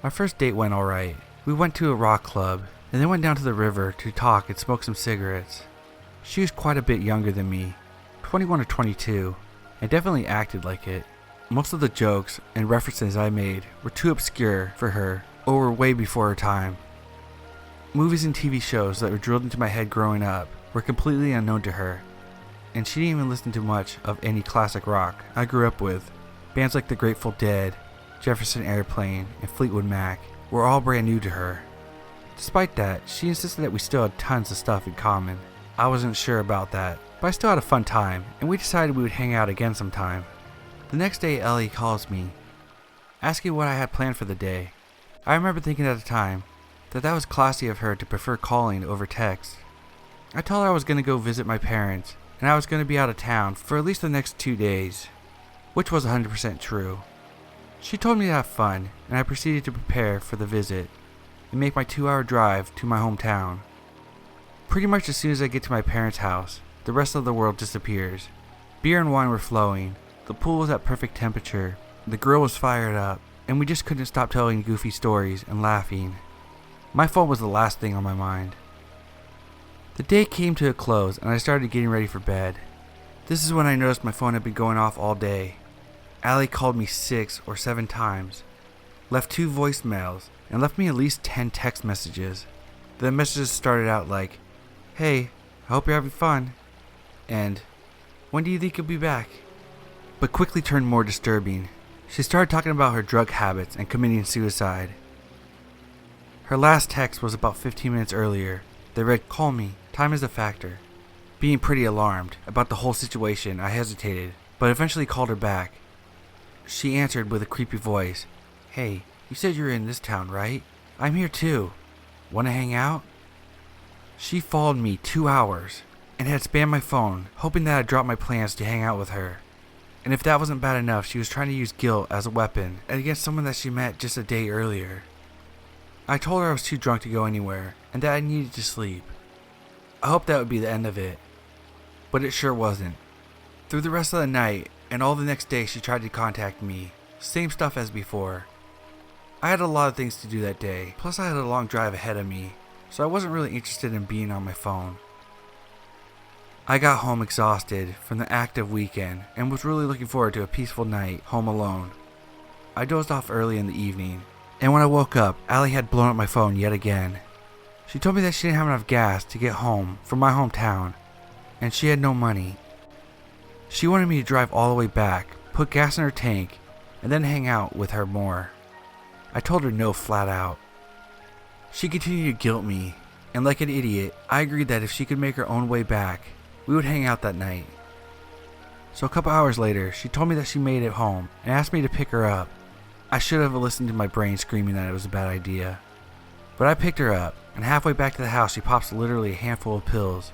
Our first date went alright. We went to a rock club, and then went down to the river to talk and smoke some cigarettes. She was quite a bit younger than me, 21 or 22, and definitely acted like it. Most of the jokes and references I made were too obscure for her, or were way before her time. Movies and TV shows that were drilled into my head growing up were completely unknown to her, and she didn't even listen to much of any classic rock I grew up with. Bands like the Grateful Dead, Jefferson Airplane, and Fleetwood Mac were all brand new to her. Despite that, she insisted that we still had tons of stuff in common. I wasn't sure about that, but I still had a fun time, and we decided we would hang out again sometime. The next day, Ellie calls me, asking what I had planned for the day. I remember thinking at the time that was classy of her to prefer calling over text. I told her I was going to go visit my parents, and I was going to be out of town for at least the next 2 days, which was 100% true. She told me to have fun, and I proceeded to prepare for the visit and make my 2-hour drive to my hometown. Pretty much as soon as I get to my parents' house, the rest of the world disappears. Beer and wine were flowing, the pool was at perfect temperature, the grill was fired up, and we just couldn't stop telling goofy stories and laughing. My phone was the last thing on my mind. The day came to a close and I started getting ready for bed. This is when I noticed my phone had been going off all day. Allie called me 6 or 7 times, left 2 voicemails, and left me at least 10 text messages. The messages started out like, "Hey, I hope you're having fun," and "When do you think you'll be back?" But quickly turned more disturbing. She started talking about her drug habits and committing suicide. Her last text was about 15 minutes earlier. They read, "Call me, time is a factor." Being pretty alarmed about the whole situation, I hesitated, but eventually called her back. She answered with a creepy voice, "Hey, you said you're in this town, right? I'm here too. Want to hang out?" She followed me 2 hours and had spammed my phone, hoping that I'd drop my plans to hang out with her. And if that wasn't bad enough, she was trying to use guilt as a weapon against someone that she met just a day earlier. I told her I was too drunk to go anywhere and that I needed to sleep. I hoped that would be the end of it, but it sure wasn't. Through the rest of the night and all the next day, she tried to contact me. Same stuff as before. I had a lot of things to do that day, plus I had a long drive ahead of me, so I wasn't really interested in being on my phone. I got home exhausted from the active weekend and was really looking forward to a peaceful night home alone. I dozed off early in the evening, and when I woke up, Allie had blown up my phone yet again. She told me that she didn't have enough gas to get home from my hometown, and she had no money. She wanted me to drive all the way back, put gas in her tank, and then hang out with her more. I told her no flat out. She continued to guilt me, and like an idiot, I agreed that if she could make her own way back, we would hang out that night. So a couple hours later, she told me that she made it home and asked me to pick her up. I should have listened to my brain screaming that it was a bad idea. But I picked her up, and halfway back to the house she pops literally a handful of pills.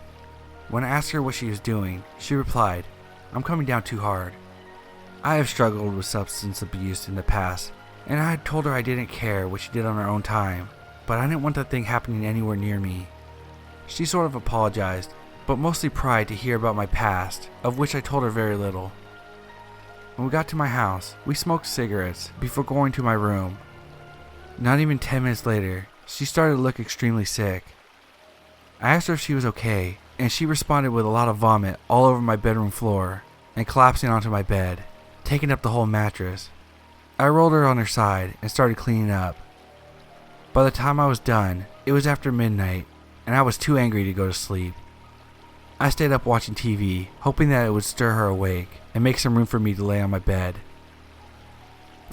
When I asked her what she was doing, she replied, "I'm coming down too hard." I have struggled with substance abuse in the past, and I had told her I didn't care what she did on her own time, but I didn't want that thing happening anywhere near me. She sort of apologized, but mostly pried to hear about my past, of which I told her very little. When we got to my house, we smoked cigarettes before going to my room. Not even 10 minutes later, she started to look extremely sick. I asked her if she was okay, and she responded with a lot of vomit all over my bedroom floor and collapsing onto my bed, taking up the whole mattress. I rolled her on her side and started cleaning up. By the time I was done, it was after midnight, and I was too angry to go to sleep. I stayed up watching TV, hoping that it would stir her awake and make some room for me to lay on my bed.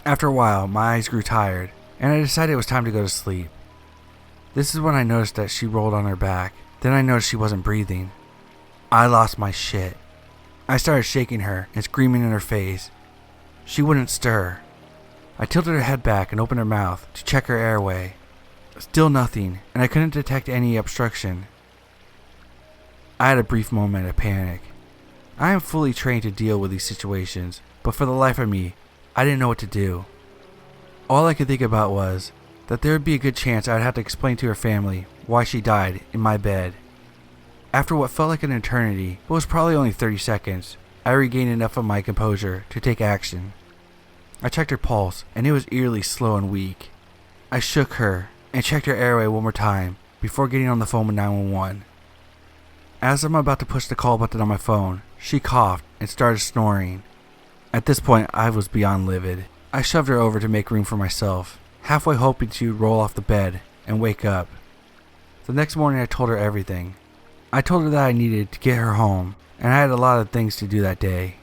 After a while, my eyes grew tired, and I decided it was time to go to sleep. This is when I noticed that she rolled on her back. Then I noticed she wasn't breathing. I lost my shit. I started shaking her and screaming in her face. She wouldn't stir. I tilted her head back and opened her mouth to check her airway. Still nothing, and I couldn't detect any obstruction. I had a brief moment of panic. I am fully trained to deal with these situations, but for the life of me, I didn't know what to do. All I could think about was that there would be a good chance I would have to explain to her family why she died in my bed. After what felt like an eternity, but was probably only 30 seconds, I regained enough of my composure to take action. I checked her pulse, and it was eerily slow and weak. I shook her and checked her airway one more time before getting on the phone with 911. As I'm about to push the call button on my phone, she coughed and started snoring. At this point, I was beyond livid. I shoved her over to make room for myself, halfway hoping she would roll off the bed and wake up. The next morning I told her everything. I told her that I needed to get her home, and I had a lot of things to do that day.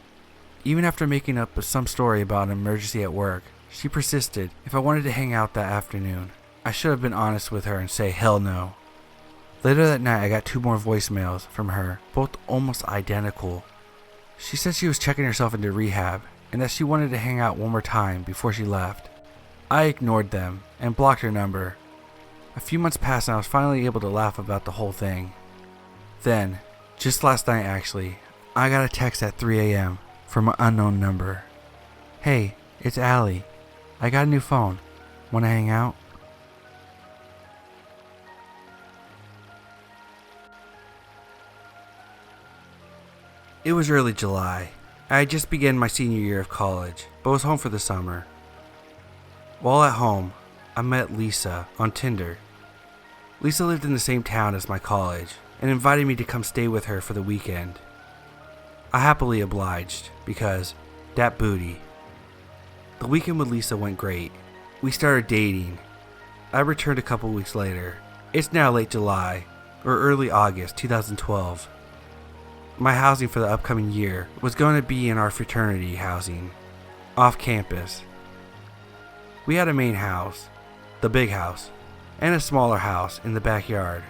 Even after making up some story about an emergency at work, she persisted if I wanted to hang out that afternoon. I should have been honest with her and say hell no. Later that night I got 2 more voicemails from her, both almost identical. She said she was checking herself into rehab and that she wanted to hang out one more time before she left. I ignored them and blocked her number. A few months passed and I was finally able to laugh about the whole thing. Then, just last night actually, I got a text at 3 a.m. from an unknown number. "Hey, it's Allie. I got a new phone. Wanna hang out?" It was early July. I had just begun my senior year of college, but was home for the summer. While at home, I met Lisa on Tinder. Lisa lived in the same town as my college and invited me to come stay with her for the weekend. I happily obliged because that booty. The weekend with Lisa went great. We started dating. I returned a couple weeks later. It's now late July or early August 2012. My housing for the upcoming year was going to be in our fraternity housing, off campus. We had a main house, the big house, and a smaller house in the backyard,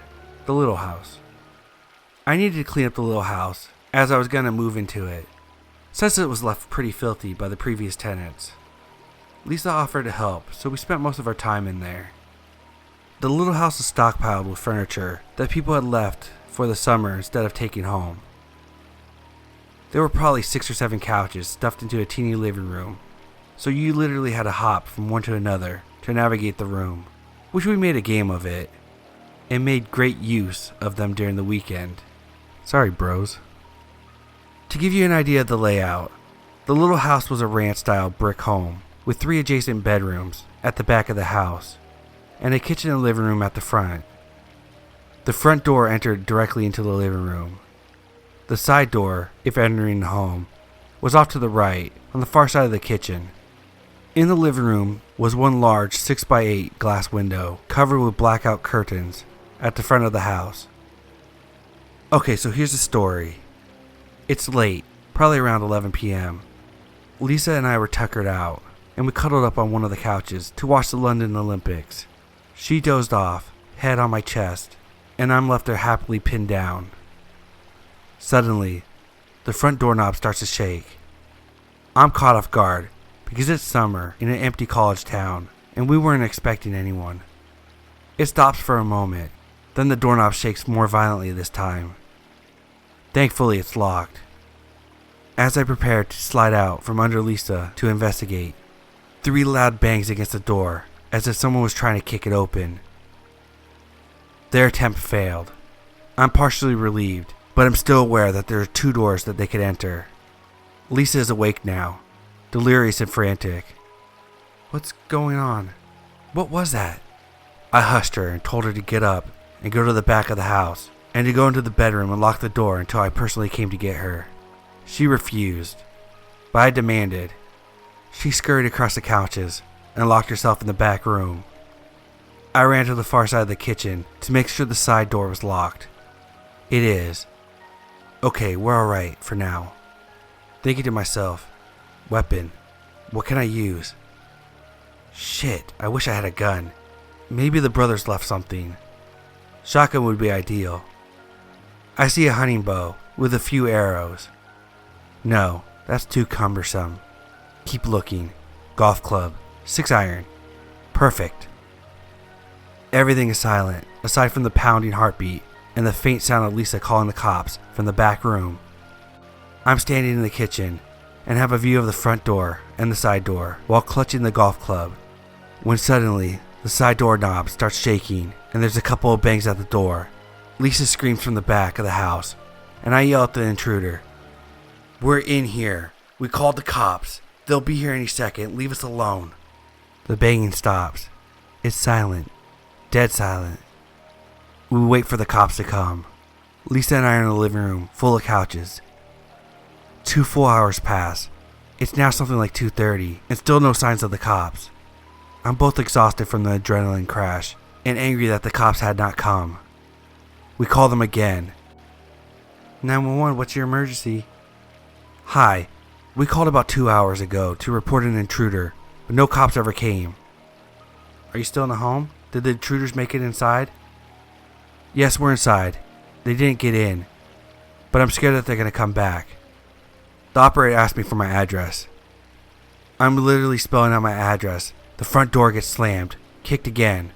the little house. I needed to clean up the little house as I was going to move into it, since it was left pretty filthy by the previous tenants. Lisa offered to help, so we spent most of our time in there. The little house was stockpiled with furniture that people had left for the summer instead of taking home. There were probably 6 or 7 couches stuffed into a teeny living room, so you literally had to hop from one to another to navigate the room, which we made a game of it, and made great use of them during the weekend. Sorry, bros. To give you an idea of the layout, the little house was a ranch-style brick home with 3 adjacent bedrooms at the back of the house, and a kitchen and living room at the front. The front door entered directly into the living room. The side door, if entering the home, was off to the right, on the far side of the kitchen. In the living room was one large 6x8 glass window covered with blackout curtains at the front of the house. Okay, so here's the story. It's late, probably around 11 p.m. Lisa and I were tuckered out, and we cuddled up on one of the couches to watch the London Olympics. She dozed off, head on my chest, and I'm left there happily pinned down. Suddenly, the front doorknob starts to shake. I'm caught off guard because it's summer in an empty college town and we weren't expecting anyone. It stops for a moment, then the doorknob shakes more violently this time. Thankfully, it's locked. As I prepared to slide out from under Lisa to investigate, 3 loud bangs against the door as if someone was trying to kick it open. Their attempt failed. I'm partially relieved, but I'm still aware that there are 2 doors that they could enter. Lisa is awake now, delirious and frantic. What's going on? What was that? I hushed her and told her to get up and go to the back of the house and to go into the bedroom and lock the door until I personally came to get her. She refused, but I demanded. She scurried across the couches and locked herself in the back room. I ran to the far side of the kitchen to make sure the side door was locked. It is. Okay, we're alright for now. Thinking to myself, weapon, what can I use? Shit, I wish I had a gun. Maybe the brothers left something. Shotgun would be ideal. I see a hunting bow with a few arrows. No, that's too cumbersome. Keep looking. Golf club. 6-iron. Perfect. Everything is silent, aside from the pounding heartbeat and the faint sound of Lisa calling the cops from the back room. I'm standing in the kitchen and have a view of the front door and the side door while clutching the golf club, when suddenly the side door knob starts shaking and there's a couple of bangs at the door. Lisa screams from the back of the house and I yell at the intruder. We're in here. We called the cops. They'll be here any second. Leave us alone. The banging stops. It's silent. Dead silent. We wait for the cops to come. Lisa and I are in the living room, full of couches. 2 full hours pass. It's now something like 2:30, and still no signs of the cops. I'm both exhausted from the adrenaline crash, and angry that the cops had not come. We call them again. 911, what's your emergency? Hi. We called about 2 hours ago to report an intruder, but no cops ever came. Are you still in the home? Did the intruders make it inside? Yes, we're inside. They didn't get in, but I'm scared that they're going to come back. The operator asked me for my address. I'm literally spelling out my address. The front door gets slammed, kicked again.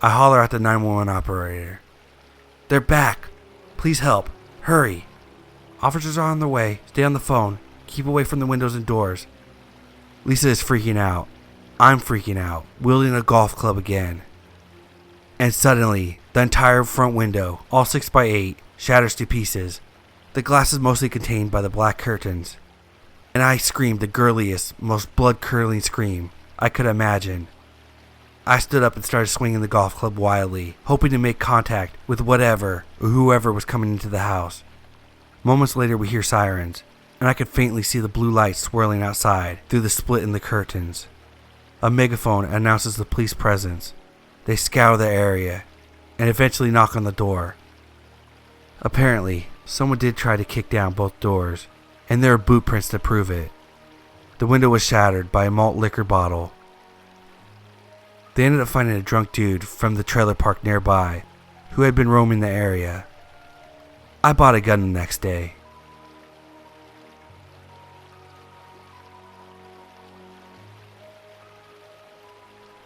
I holler at the 911 operator. They're back. Please help. Hurry. Officers are on their way. Stay on the phone. Keep away from the windows and doors. Lisa is freaking out. I'm freaking out, wielding a golf club again. And suddenly, the entire front window, all 6x8, shatters to pieces. The glass is mostly contained by the black curtains. And I screamed the girliest, most blood-curdling scream I could imagine. I stood up and started swinging the golf club wildly, hoping to make contact with whatever or whoever was coming into the house. Moments later we hear sirens, and I could faintly see the blue lights swirling outside through the split in the curtains. A megaphone announces the police presence. They scour the area, and eventually knock on the door. Apparently, someone did try to kick down both doors, and there are boot prints to prove it. The window was shattered by a malt liquor bottle. They ended up finding a drunk dude from the trailer park nearby, who had been roaming the area. I bought a gun the next day.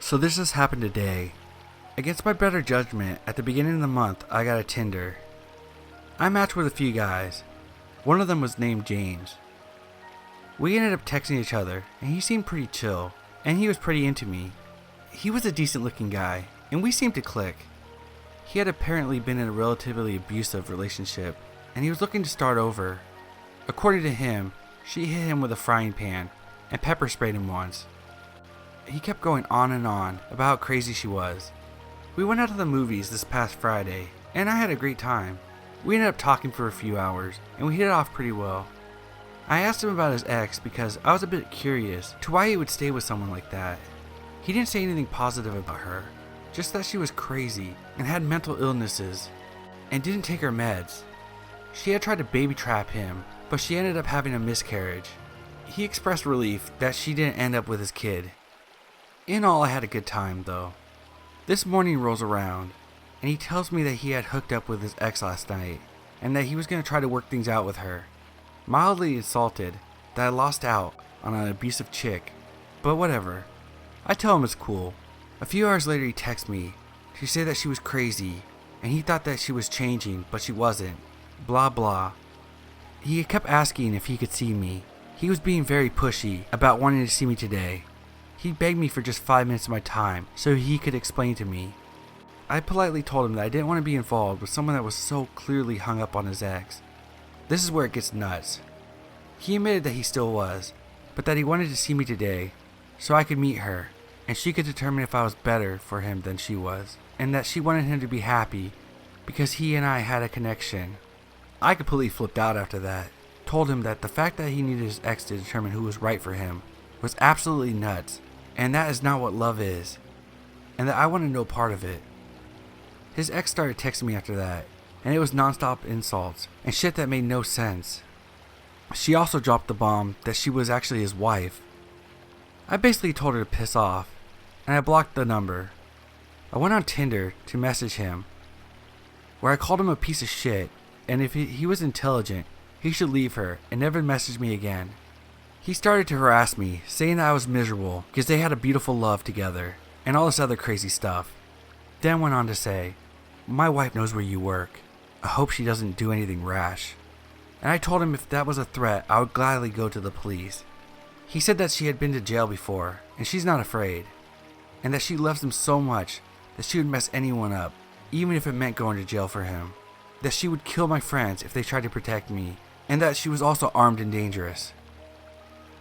So this has happened today. Against my better judgment, at the beginning of the month, I got a Tinder. I matched with a few guys. One of them was named James. We ended up texting each other, and he seemed pretty chill, and he was pretty into me. He was a decent looking guy, and we seemed to click. He had apparently been in a relatively abusive relationship, and he was looking to start over. According to him, she hit him with a frying pan, and pepper sprayed him once. He kept going on and on about how crazy she was. We went out to the movies this past Friday, and I had a great time. We ended up talking for a few hours, and we hit it off pretty well. I asked him about his ex because I was a bit curious to why he would stay with someone like that. He didn't say anything positive about her, just that she was crazy and had mental illnesses, and didn't take her meds. She had tried to baby trap him, but she ended up having a miscarriage. He expressed relief that she didn't end up with his kid. In all, I had a good time though. This morning rolls around, and he tells me that he had hooked up with his ex last night, and that he was going to try to work things out with her. Mildly insulted that I lost out on an abusive chick, but whatever. I tell him it's cool. A few hours later he texts me to say that she was crazy, and he thought that she was changing, but she wasn't. Blah blah. He kept asking if he could see me. He was being very pushy about wanting to see me today. He begged me for just 5 minutes of my time so he could explain to me. I politely told him that I didn't want to be involved with someone that was so clearly hung up on his ex. This is where it gets nuts. He admitted that he still was, but that he wanted to see me today so I could meet her, and she could determine if I was better for him than she was, and that she wanted him to be happy because he and I had a connection. I completely flipped out after that. Told him that the fact that he needed his ex to determine who was right for him was absolutely nuts, and that is not what love is. and that I wanted no part of it. His ex started texting me after that, and it was nonstop insults and shit that made no sense. She also dropped the bomb that she was actually his wife. I basically told her to piss off, and I blocked the number. I went on Tinder to message him, where I called him a piece of shit, and if he was intelligent, he should leave her and never message me again. He started to harass me, saying that I was miserable because they had a beautiful love together, and all this other crazy stuff. Then went on to say, "My wife knows where you work. I hope she doesn't do anything rash." And I told him if that was a threat, I would gladly go to the police. He said that she had been to jail before, and she's not afraid, and that she loves him so much that she would mess anyone up, even if it meant going to jail for him. That she would kill my friends if they tried to protect me, and that she was also armed and dangerous.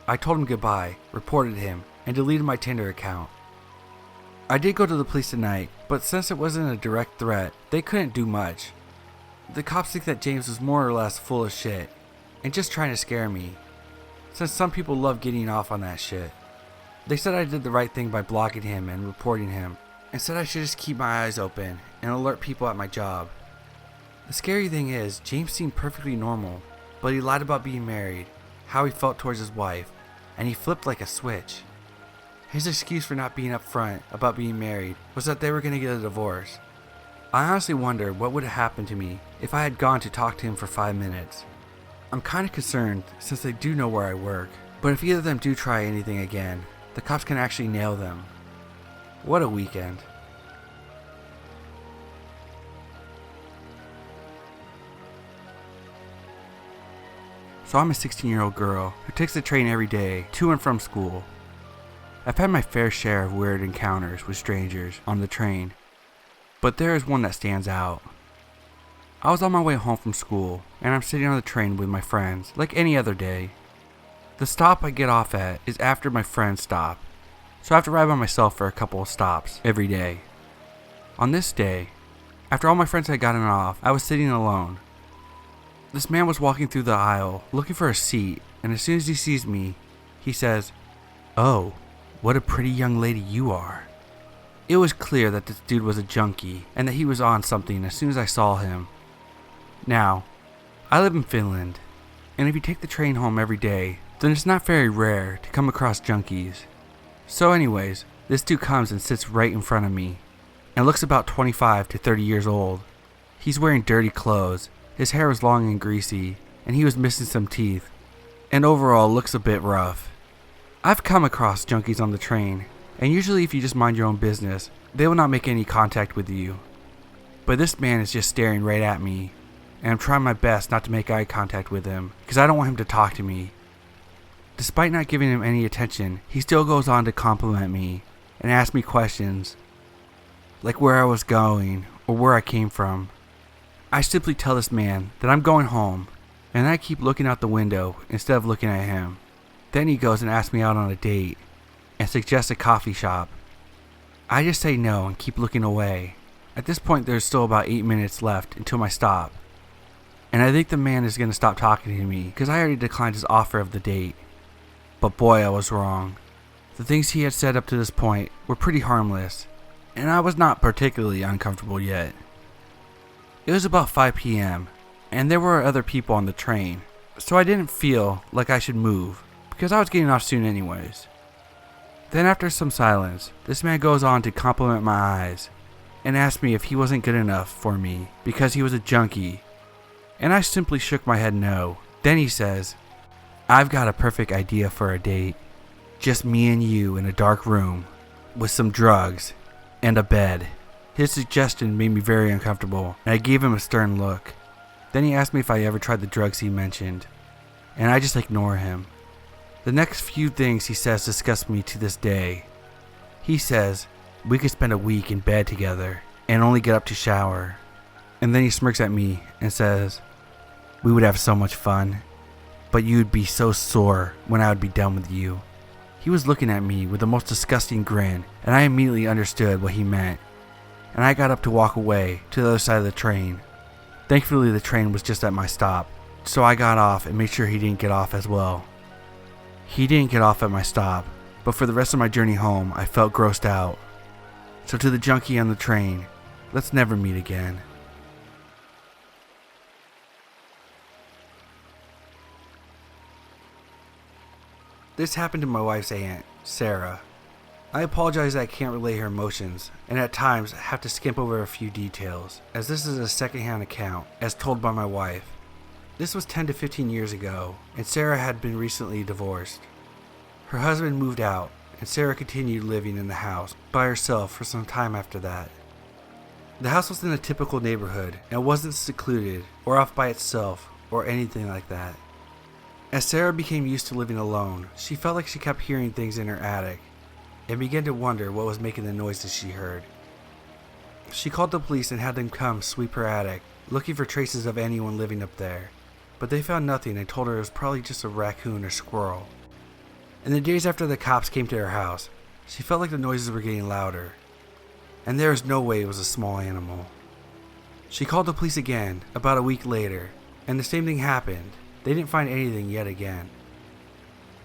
I told him goodbye, reported him, and deleted my Tinder account. I did go to the police tonight, but since it wasn't a direct threat, they couldn't do much. The cops think that James was more or less full of shit, and just trying to scare me, since some people love getting off on that shit. They said I did the right thing by blocking him and reporting him, and said I should just keep my eyes open and alert people at my job. The scary thing is, James seemed perfectly normal, but he lied about being married, how he felt towards his wife, and he flipped like a switch. His excuse for not being upfront about being married was that they were going to get a divorce. I honestly wonder what would have happened to me if I had gone to talk to him for 5 minutes. I'm kind of concerned since they do know where I work, but if either of them do try anything again, the cops can actually nail them. What a weekend. So I'm a 16-year-old girl who takes the train every day to and from school. I've had my fair share of weird encounters with strangers on the train, but there is one that stands out. I was on my way home from school, and I'm sitting on the train with my friends like any other day. The stop I get off at is after my friend's stop, so I have to ride by myself for a couple of stops every day. On this day, after all my friends had gotten off, I was sitting alone. This man was walking through the aisle looking for a seat, and as soon as he sees me, he says, "Oh, what a pretty young lady you are." It was clear that this dude was a junkie and that he was on something as soon as I saw him. Now, I live in Finland, and if you take the train home every day, then it's not very rare to come across junkies. So anyways, this dude comes and sits right in front of me, and looks about 25 to 30 years old. He's wearing dirty clothes, his hair was long and greasy, and he was missing some teeth, and overall looks a bit rough. I've come across junkies on the train, and usually if you just mind your own business, they will not make any contact with you. But this man is just staring right at me, and I'm trying my best not to make eye contact with him, because I don't want him to talk to me. Despite not giving him any attention, he still goes on to compliment me, and ask me questions, like where I was going, or where I came from. I simply tell this man that I'm going home, and I keep looking out the window instead of looking at him. Then he goes and asks me out on a date, and suggests a coffee shop. I just say no and keep looking away. At this point there's still about 8 minutes left until my stop, and I think the man is going to stop talking to me because I already declined his offer of the date. But boy, I was wrong. The things he had said up to this point were pretty harmless, and I was not particularly uncomfortable yet. It was about 5 p.m., and there were other people on the train, so I didn't feel like I should move, because I was getting off soon anyways. Then after some silence, this man goes on to compliment my eyes, and asked me if he wasn't good enough for me because he was a junkie, and I simply shook my head no. Then he says, "I've got a perfect idea for a date. Just me and you in a dark room, with some drugs, and a bed." His suggestion made me very uncomfortable, and I gave him a stern look. Then he asked me if I ever tried the drugs he mentioned, and I just ignore him. The next few things he says disgust me to this day. He says we could spend a week in bed together and only get up to shower. And then he smirks at me and says we would have so much fun, but you'd be so sore when I would be done with you. He was looking at me with the most disgusting grin, and I immediately understood what he meant. And I got up to walk away to the other side of the train. Thankfully the train was just at my stop, so I got off and made sure he didn't get off as well. He didn't get off at my stop, but for the rest of my journey home I felt grossed out. So to the junkie on the train, let's never meet again. This happened to my wife's aunt, Sarah. I apologize that I can't relay her emotions, and at times have to skip over a few details, as this is a secondhand account, as told by my wife. This was 10 to 15 years ago, and Sarah had been recently divorced. Her husband moved out, and Sarah continued living in the house by herself for some time after that. The house was in a typical neighborhood, and wasn't secluded, or off by itself, or anything like that. As Sarah became used to living alone, she felt like she kept hearing things in her attic, and began to wonder what was making the noises she heard. She called the police and had them come sweep her attic, looking for traces of anyone living up there, but they found nothing and told her it was probably just a raccoon or squirrel. In the days after the cops came to her house, she felt like the noises were getting louder, and there was no way it was a small animal. She called the police again about a week later, and the same thing happened. They didn't find anything yet again.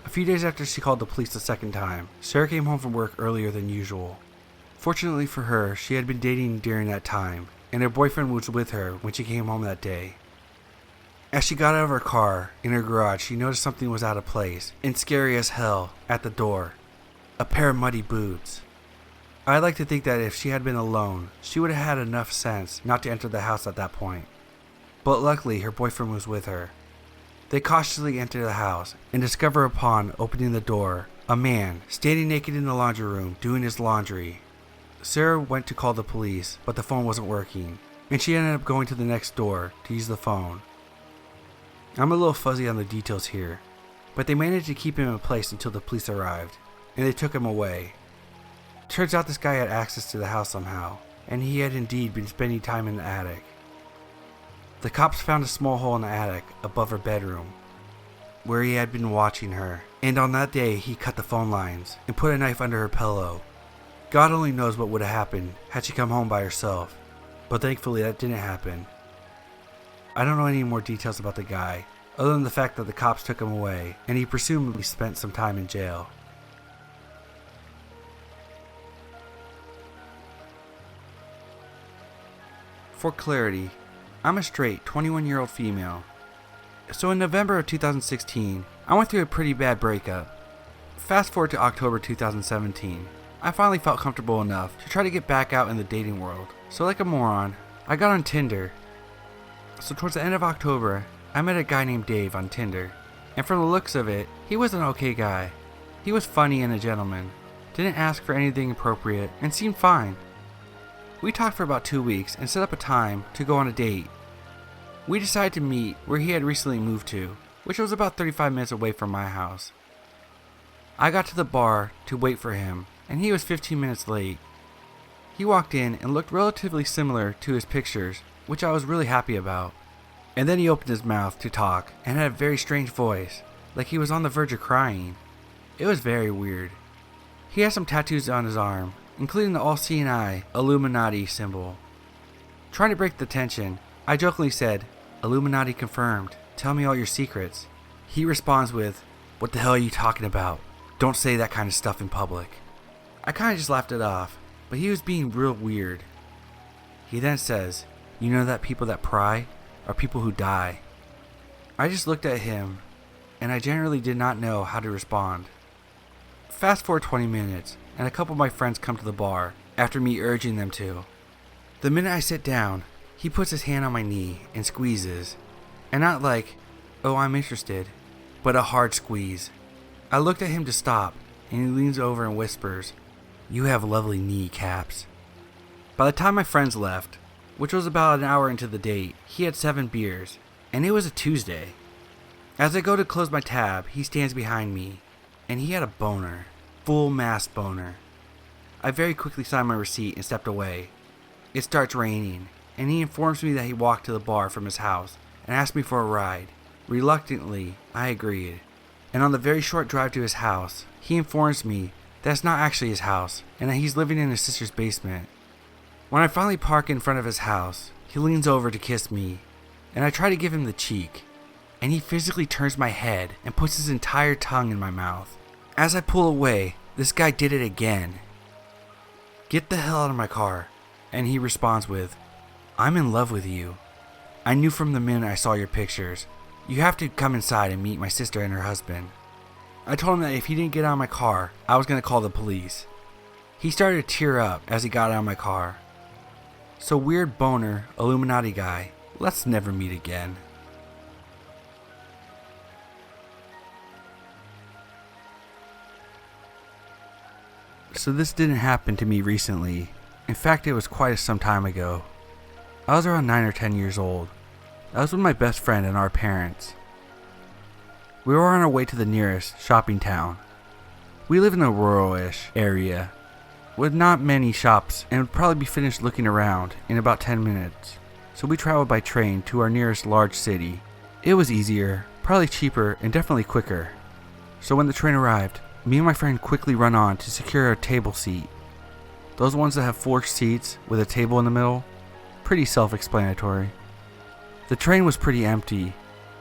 A few days after she called the police the second time, Sarah came home from work earlier than usual. Fortunately for her, she had been dating during that time, and her boyfriend was with her when she came home that day. As she got out of her car, in her garage, she noticed something was out of place, and scary as hell, at the door. A pair of muddy boots. I like to think that if she had been alone, she would have had enough sense not to enter the house at that point. But luckily, her boyfriend was with her. They cautiously enter the house and discover upon opening the door, a man standing naked in the laundry room doing his laundry. Sarah went to call the police, but the phone wasn't working, and she ended up going to the next door to use the phone. I'm a little fuzzy on the details here, but they managed to keep him in place until the police arrived, and they took him away. Turns out this guy had access to the house somehow, and he had indeed been spending time in the attic. The cops found a small hole in the attic above her bedroom, where he had been watching her, and on that day he cut the phone lines and put a knife under her pillow. God only knows what would have happened had she come home by herself, but thankfully that didn't happen. I don't know any more details about the guy, other than the fact that the cops took him away, and he presumably spent some time in jail. For clarity, I'm a straight 21-year-old female. So in November of 2016, I went through a pretty bad breakup. Fast forward to October 2017, I finally felt comfortable enough to try to get back out in the dating world. So like a moron, I got on Tinder. So towards the end of October, I met a guy named Dave on Tinder, and from the looks of it, he was an okay guy. He was funny and a gentleman, didn't ask for anything appropriate, and seemed fine. We talked for about 2 weeks and set up a time to go on a date. We decided to meet where he had recently moved to, which was about 35 minutes away from my house. I got to the bar to wait for him, and he was 15 minutes late. He walked in and looked relatively similar to his pictures, which I was really happy about. And then he opened his mouth to talk and had a very strange voice, like he was on the verge of crying. It was very weird. He had some tattoos on his arm, including the all-seeing eye Illuminati symbol. Trying to break the tension, I jokingly said, "Illuminati confirmed, tell me all your secrets." He responds with, "What the hell are you talking about? Don't say that kind of stuff in public." I kind of just laughed it off, but he was being real weird. He then says, "You know that people that pry are people who die." I just looked at him, and I generally did not know how to respond. Fast forward 20 minutes, and a couple of my friends come to the bar, after me urging them to. The minute I sit down, he puts his hand on my knee and squeezes, and not like, "Oh, I'm interested," but a hard squeeze. I looked at him to stop, and he leans over and whispers, "You have lovely knee caps." By the time my friends left, which was about an hour into the date, he had 7 beers, and it was a Tuesday. As I go to close my tab, he stands behind me, and he had a boner. Full mass boner. I very quickly signed my receipt and stepped away. It starts raining, and he informs me that he walked to the bar from his house and asked me for a ride. Reluctantly, I agreed. And on the very short drive to his house, he informs me that it's not actually his house and that he's living in his sister's basement. When I finally park in front of his house, he leans over to kiss me, and I try to give him the cheek, and he physically turns my head and puts his entire tongue in my mouth. As I pull away, this guy did it again. "Get the hell out of my car." And he responds with, "I'm in love with you. I knew from the minute I saw your pictures. You have to come inside and meet my sister and her husband." I told him that if he didn't get out of my car, I was going to call the police. He started to tear up as he got out of my car. So weird boner, Illuminati guy, let's never meet again. So this didn't happen to me recently. In fact, it was quite some time ago. I was around 9 or 10 years old. I was with my best friend and our parents. We were on our way to the nearest shopping town. We live in a rural-ish area with not many shops and would probably be finished looking around in about 10 minutes. So we traveled by train to our nearest large city. It was easier, probably cheaper, and definitely quicker. So when the train arrived, me and my friend quickly run on to secure a table seat. Those ones that have 4 seats with a table in the middle, pretty self-explanatory. The train was pretty empty,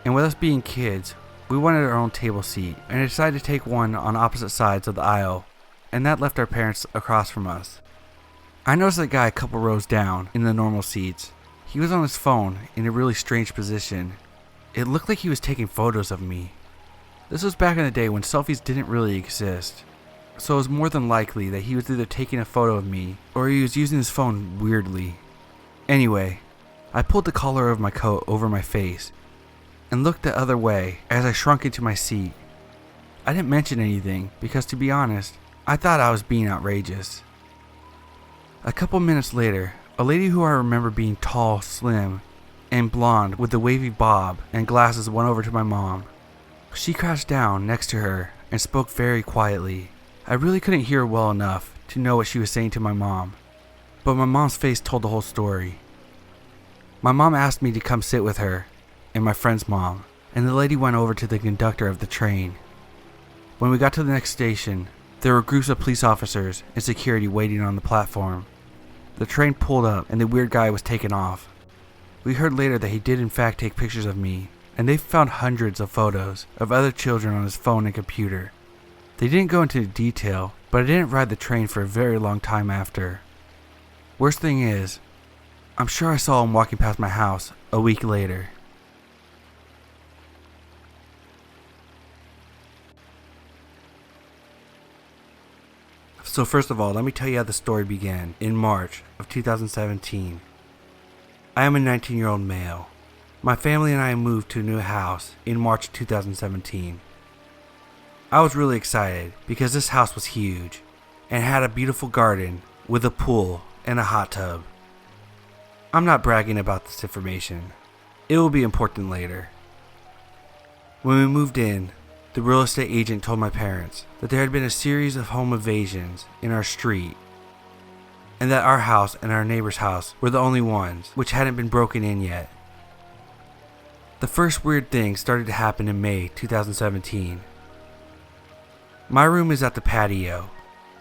and with us being kids, we wanted our own table seat, and I decided to take one on opposite sides of the aisle, and that left our parents across from us. I noticed that guy a couple rows down in the normal seats. He was on his phone in a really strange position. It looked like he was taking photos of me. This was back in the day when selfies didn't really exist, so it was more than likely that he was either taking a photo of me or he was using his phone weirdly. Anyway, I pulled the collar of my coat over my face and looked the other way as I shrunk into my seat. I didn't mention anything because, to be honest, I thought I was being outrageous. A couple minutes later, a lady who I remember being tall, slim, and blonde with a wavy bob and glasses went over to my mom. She crouched down next to her and spoke very quietly. I really couldn't hear well enough to know what she was saying to my mom, but my mom's face told the whole story. My mom asked me to come sit with her and my friend's mom, and the lady went over to the conductor of the train. When we got to the next station, there were groups of police officers and security waiting on the platform. The train pulled up and the weird guy was taken off. We heard later that he did in fact take pictures of me, and they found hundreds of photos of other children on his phone and computer. They didn't go into detail, but I didn't ride the train for a very long time after. Worst thing is, I'm sure I saw him walking past my house a week later. So first of all, let me tell you how the story began in March of 2017. I am a 19-year-old male. My family and I moved to a new house in March 2017. I was really excited because this house was huge and had a beautiful garden with a pool and a hot tub. I'm not bragging about this information. It will be important later. When we moved in, the real estate agent told my parents that there had been a series of home invasions in our street, and that our house and our neighbor's house were the only ones which hadn't been broken in yet. The first weird thing started to happen in May 2017. My room is at the patio,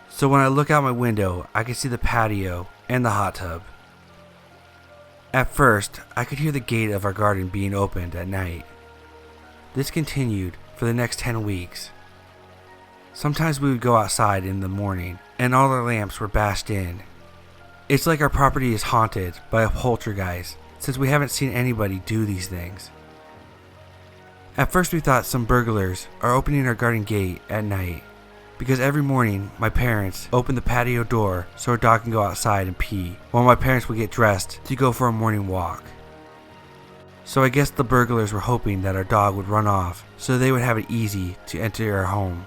so when I look out my window, I can see the patio and the hot tub. At first, I could hear the gate of our garden being opened at night. This continued for the next 10 weeks. Sometimes we would go outside in the morning and all our lamps were bashed in. It's like our property is haunted by a poltergeist, since we haven't seen anybody do these things. At first we thought some burglars are opening our garden gate at night, because every morning my parents open the patio door so our dog can go outside and pee, while my parents would get dressed to go for a morning walk. So I guess the burglars were hoping that our dog would run off so they would have it easy to enter our home.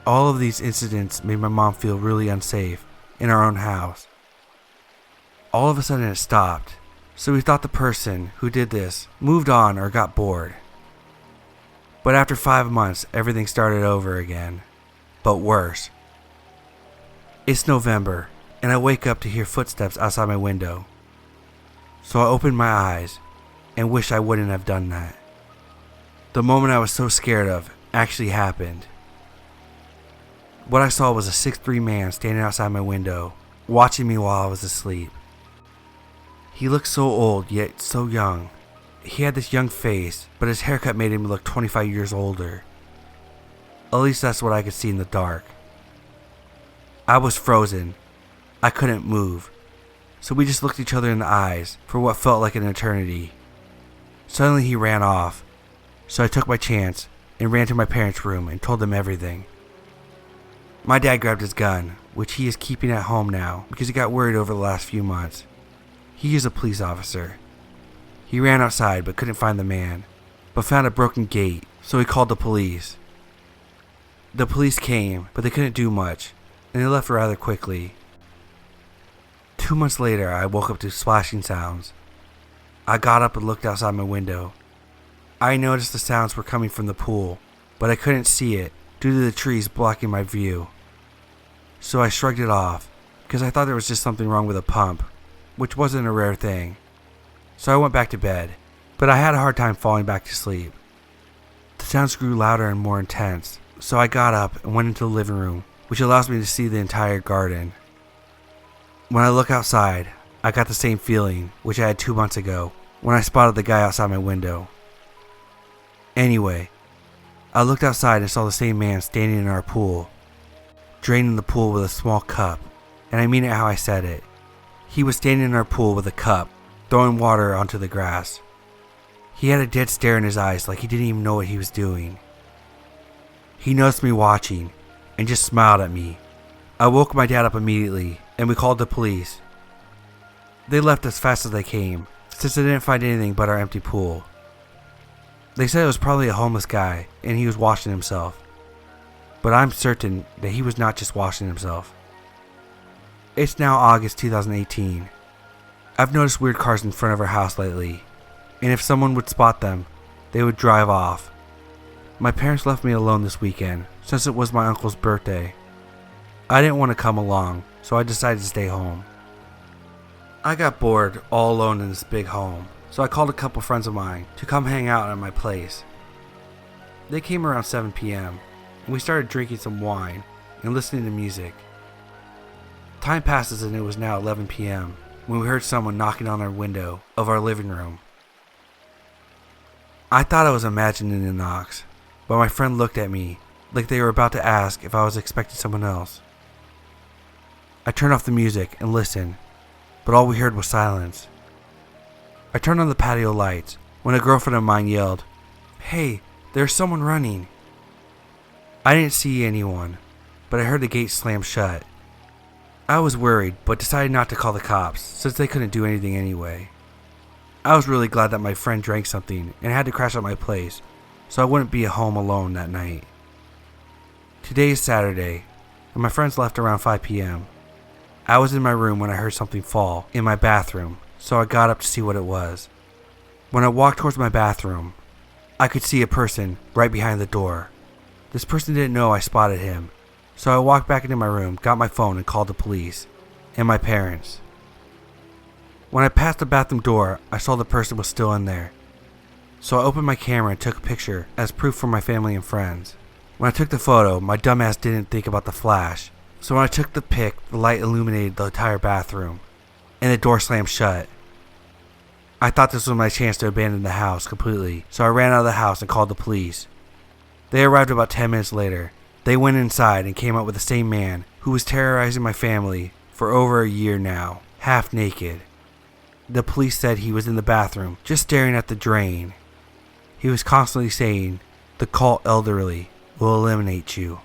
All of these incidents made my mom feel really unsafe in our own house. All of a sudden it stopped, so we thought the person who did this moved on or got bored. But after 5 months, everything started over again, but worse. It's November, and I wake up to hear footsteps outside my window. So I open my eyes and wish I wouldn't have done that. The moment I was so scared of actually happened. What I saw was a 6'3" man standing outside my window, watching me while I was asleep. He looked so old, yet so young. He had this young face, but his haircut made him look 25 years older. At least that's what I could see in the dark. I was frozen. I couldn't move. So we just looked each other in the eyes for what felt like an eternity. Suddenly he ran off. So I took my chance and ran to my parents' room and told them everything. My dad grabbed his gun, which he is keeping at home now because he got worried over the last few months. He is a police officer. He ran outside but couldn't find the man, but found a broken gate, so he called the police. The police came, but they couldn't do much, and they left rather quickly. 2 months later, I woke up to splashing sounds. I got up and looked outside my window. I noticed the sounds were coming from the pool, but I couldn't see it due to the trees blocking my view. So I shrugged it off, because I thought there was just something wrong with a pump, which wasn't a rare thing. So I went back to bed, but I had a hard time falling back to sleep. The sounds grew louder and more intense, so I got up and went into the living room, which allows me to see the entire garden. When I look outside, I got the same feeling, which I had 2 months ago, when I spotted the guy outside my window. Anyway, I looked outside and saw the same man standing in our pool, draining the pool with a small cup, and I mean it how I said it. He was standing in our pool with a cup, throwing water onto the grass. He had a dead stare in his eyes like he didn't even know what he was doing. He noticed me watching and just smiled at me. I woke my dad up immediately and we called the police. They left as fast as they came, since they didn't find anything but our empty pool. They said it was probably a homeless guy and he was washing himself. But I'm certain that he was not just washing himself. It's now August 2018. I've noticed weird cars in front of our house lately, and if someone would spot them, they would drive off. My parents left me alone this weekend since it was my uncle's birthday. I didn't want to come along, so I decided to stay home. I got bored all alone in this big home, so I called a couple friends of mine to come hang out at my place. They came around 7 p.m., and we started drinking some wine and listening to music. Time passes and it was now 11 p.m. when we heard someone knocking on our window of our living room. I thought I was imagining the knocks, but my friend looked at me like they were about to ask if I was expecting someone else. I turned off the music and listened, but all we heard was silence. I turned on the patio lights when a girlfriend of mine yelled, "Hey, there's someone running." I didn't see anyone, but I heard the gate slam shut. I was worried, but decided not to call the cops since they couldn't do anything anyway. I was really glad that my friend drank something and had to crash at my place, so I wouldn't be at home alone that night. Today is Saturday, and my friends left around 5 p.m. I was in my room when I heard something fall in my bathroom, so I got up to see what it was. When I walked towards my bathroom, I could see a person right behind the door. This person didn't know I spotted him, so I walked back into my room, got my phone, and called the police and my parents. When I passed the bathroom door, I saw the person was still in there. So I opened my camera and took a picture as proof for my family and friends. When I took the photo, my dumbass didn't think about the flash. So when I took the pic, the light illuminated the entire bathroom, and the door slammed shut. I thought this was my chance to abandon the house completely, so I ran out of the house and called the police. They arrived about 10 minutes later. They went inside and came out with the same man who was terrorizing my family for over a year now, half naked. The police said he was in the bathroom, just staring at the drain. He was constantly saying, "The cult elderly will eliminate you."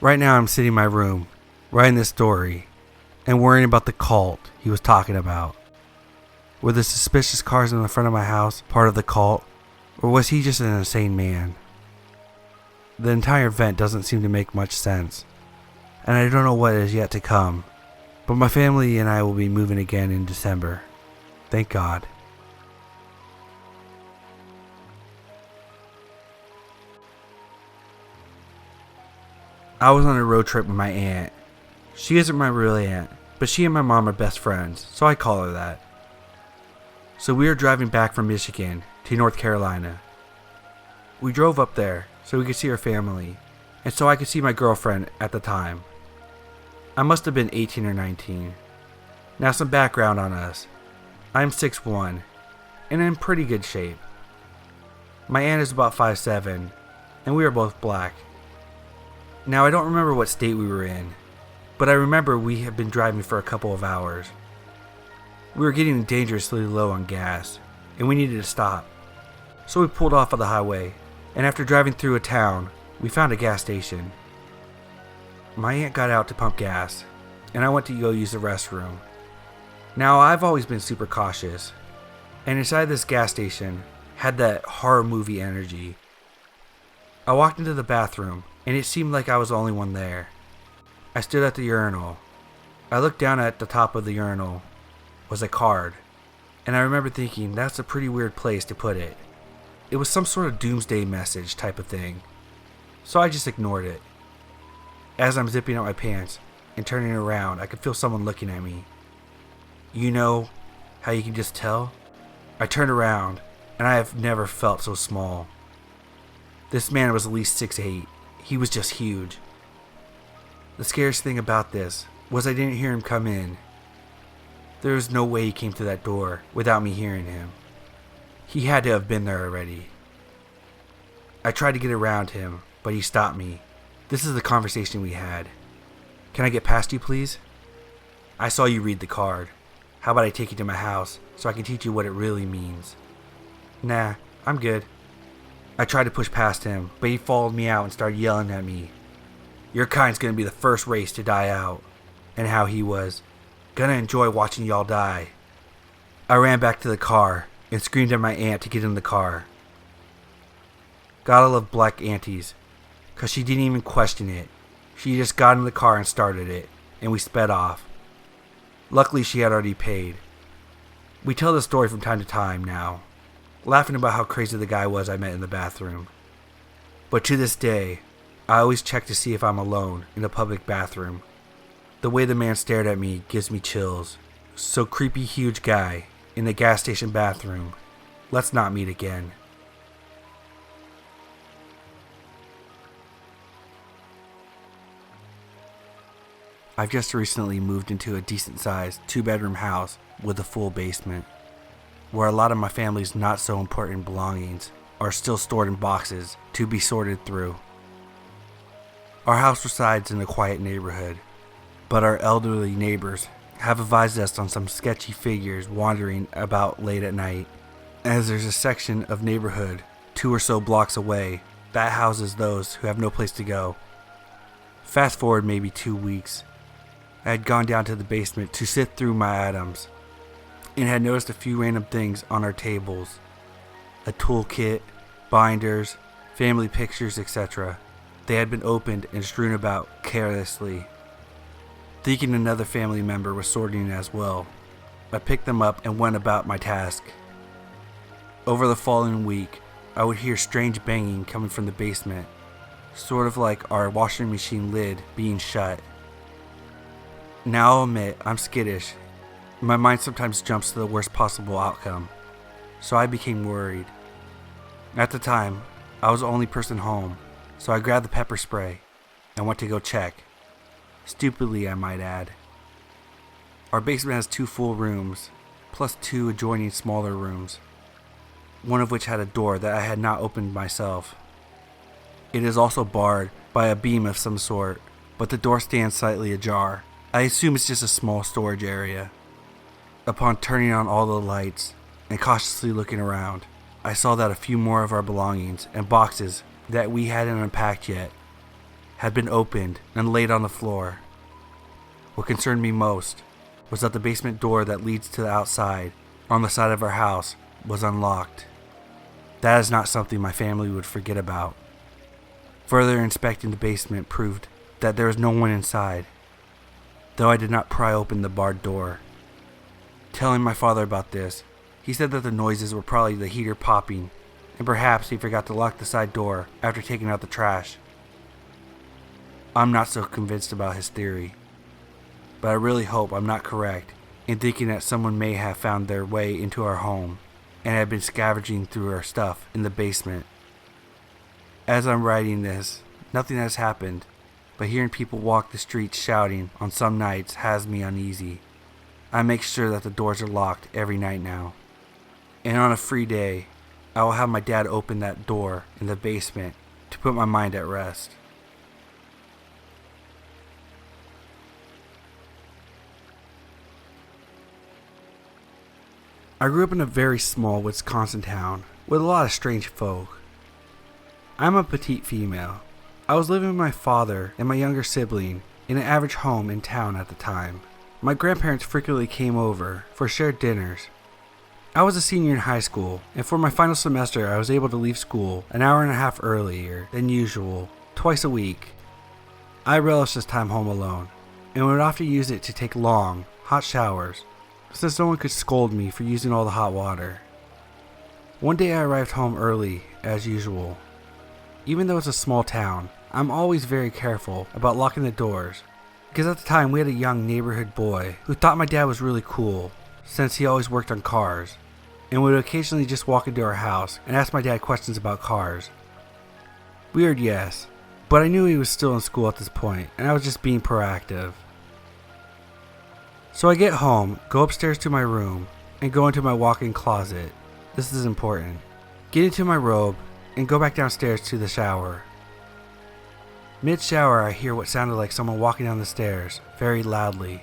Right now I'm sitting in my room, writing this story, and worrying about the cult he was talking about. Were the suspicious cars in the front of my house part of the cult, or was he just an insane man? The entire event doesn't seem to make much sense, and I don't know what is yet to come, but my family and I will be moving again in December. Thank God. I was on a road trip with my aunt. She isn't my real aunt, but she and my mom are best friends, so I call her that. So we were driving back from Michigan to North Carolina. We drove up there so we could see her family, and so I could see my girlfriend at the time. I must have been 18 or 19. Now some background on us. I'm 6'1", and in pretty good shape. My aunt is about 5'7", and we are both black. Now I don't remember what state we were in. but I remember we had been driving for a couple of hours. We were getting dangerously low on gas, and we needed to stop. So we pulled off of the highway, and after driving through a town, we found a gas station. My aunt got out to pump gas, and I went to go use the restroom. Now, I've always been super cautious, and inside this gas station had that horror movie energy. I walked into the bathroom, and it seemed like I was the only one there. I stood at the urinal. I looked down at the top of the urinal was a card, and I remember thinking that's a pretty weird place to put it. It was some sort of doomsday message type of thing, so I just ignored it. As I'm zipping up my pants and turning around, I could feel someone looking at me. You know how you can just tell? I turned around, and I have never felt so small. This man was at least 6'8". He was just huge. The scariest thing about this was I didn't hear him come in. There was no way he came through that door without me hearing him. He had to have been there already. I tried to get around him, but he stopped me. This is the conversation we had. Can I get past you, please? I saw you read the card. How about I take you to my house so I can teach you what it really means? Nah, I'm good. I tried to push past him, but he followed me out and started yelling at me. Your kind's gonna be the first race to die out. And how he was gonna enjoy watching y'all die. I ran back to the car and screamed at my aunt to get in the car. Gotta love black aunties, 'cause she didn't even question it. She just got in the car and started it, and we sped off. Luckily, she had already paid. We tell this story from time to time now, laughing about how crazy the guy was I met in the bathroom. But to this day, I always check to see if I'm alone in a public bathroom. The way the man stared at me gives me chills. So creepy huge guy in the gas station bathroom. Let's not meet again. I've just recently moved into a decent-sized 2-bedroom house with a full basement, where a lot of my family's not so important belongings are still stored in boxes to be sorted through. Our house resides in a quiet neighborhood, but our elderly neighbors have advised us on some sketchy figures wandering about late at night, as there's a section of neighborhood 2 or so blocks away that houses those who have no place to go. Fast forward maybe 2 weeks, I had gone down to the basement to sift through my items, and had noticed a few random things on our tables. A toolkit, binders, family pictures, etc. They had been opened and strewn about carelessly. Thinking another family member was sorting as well, I picked them up and went about my task. Over the following week, I would hear strange banging coming from the basement, sort of like our washing machine lid being shut. Now I'll admit, I'm skittish. My mind sometimes jumps to the worst possible outcome, so I became worried. At the time, I was the only person home, so I grabbed the pepper spray and went to go check. Stupidly, I might add. Our basement has 2 full rooms, plus 2 adjoining smaller rooms, one of which had a door that I had not opened myself. It is also barred by a beam of some sort, but the door stands slightly ajar. I assume it's just a small storage area. Upon turning on all the lights and cautiously looking around, I saw that a few more of our belongings and boxes that we hadn't unpacked yet had been opened and laid on the floor. What concerned me most was that the basement door that leads to the outside on the side of our house was unlocked. That is not something my family would forget about. Further inspecting the basement proved that there was no one inside, though I did not pry open the barred door. Telling my father about this, he said that the noises were probably the heater popping, and perhaps he forgot to lock the side door after taking out the trash. I'm not so convinced about his theory, but I really hope I'm not correct in thinking that someone may have found their way into our home and had been scavenging through our stuff in the basement. As I'm writing this, nothing has happened, but hearing people walk the streets shouting on some nights has me uneasy. I make sure that the doors are locked every night now. And on a free day, I will have my dad open that door in the basement to put my mind at rest. I grew up in a very small Wisconsin town with a lot of strange folk. I'm a petite female. I was living with my father and my younger sibling in an average home in town at the time. My grandparents frequently came over for shared dinners. I was a senior in high school, and for my final semester I was able to leave school an hour and a half earlier than usual, twice a week. I relished this time home alone, and would often use it to take long, hot showers, since no one could scold me for using all the hot water. One day I arrived home early, as usual. Even though it's a small town, I'm always very careful about locking the doors, because at the time we had a young neighborhood boy who thought my dad was really cool, since he always worked on cars, and would occasionally just walk into our house and ask my dad questions about cars. Weird, yes, but I knew he was still in school at this point, and I was just being proactive. So I get home, go upstairs to my room, and go into my walk-in closet. This is important. Get into my robe, and go back downstairs to the shower. Mid-shower, I hear what sounded like someone walking down the stairs, very loudly.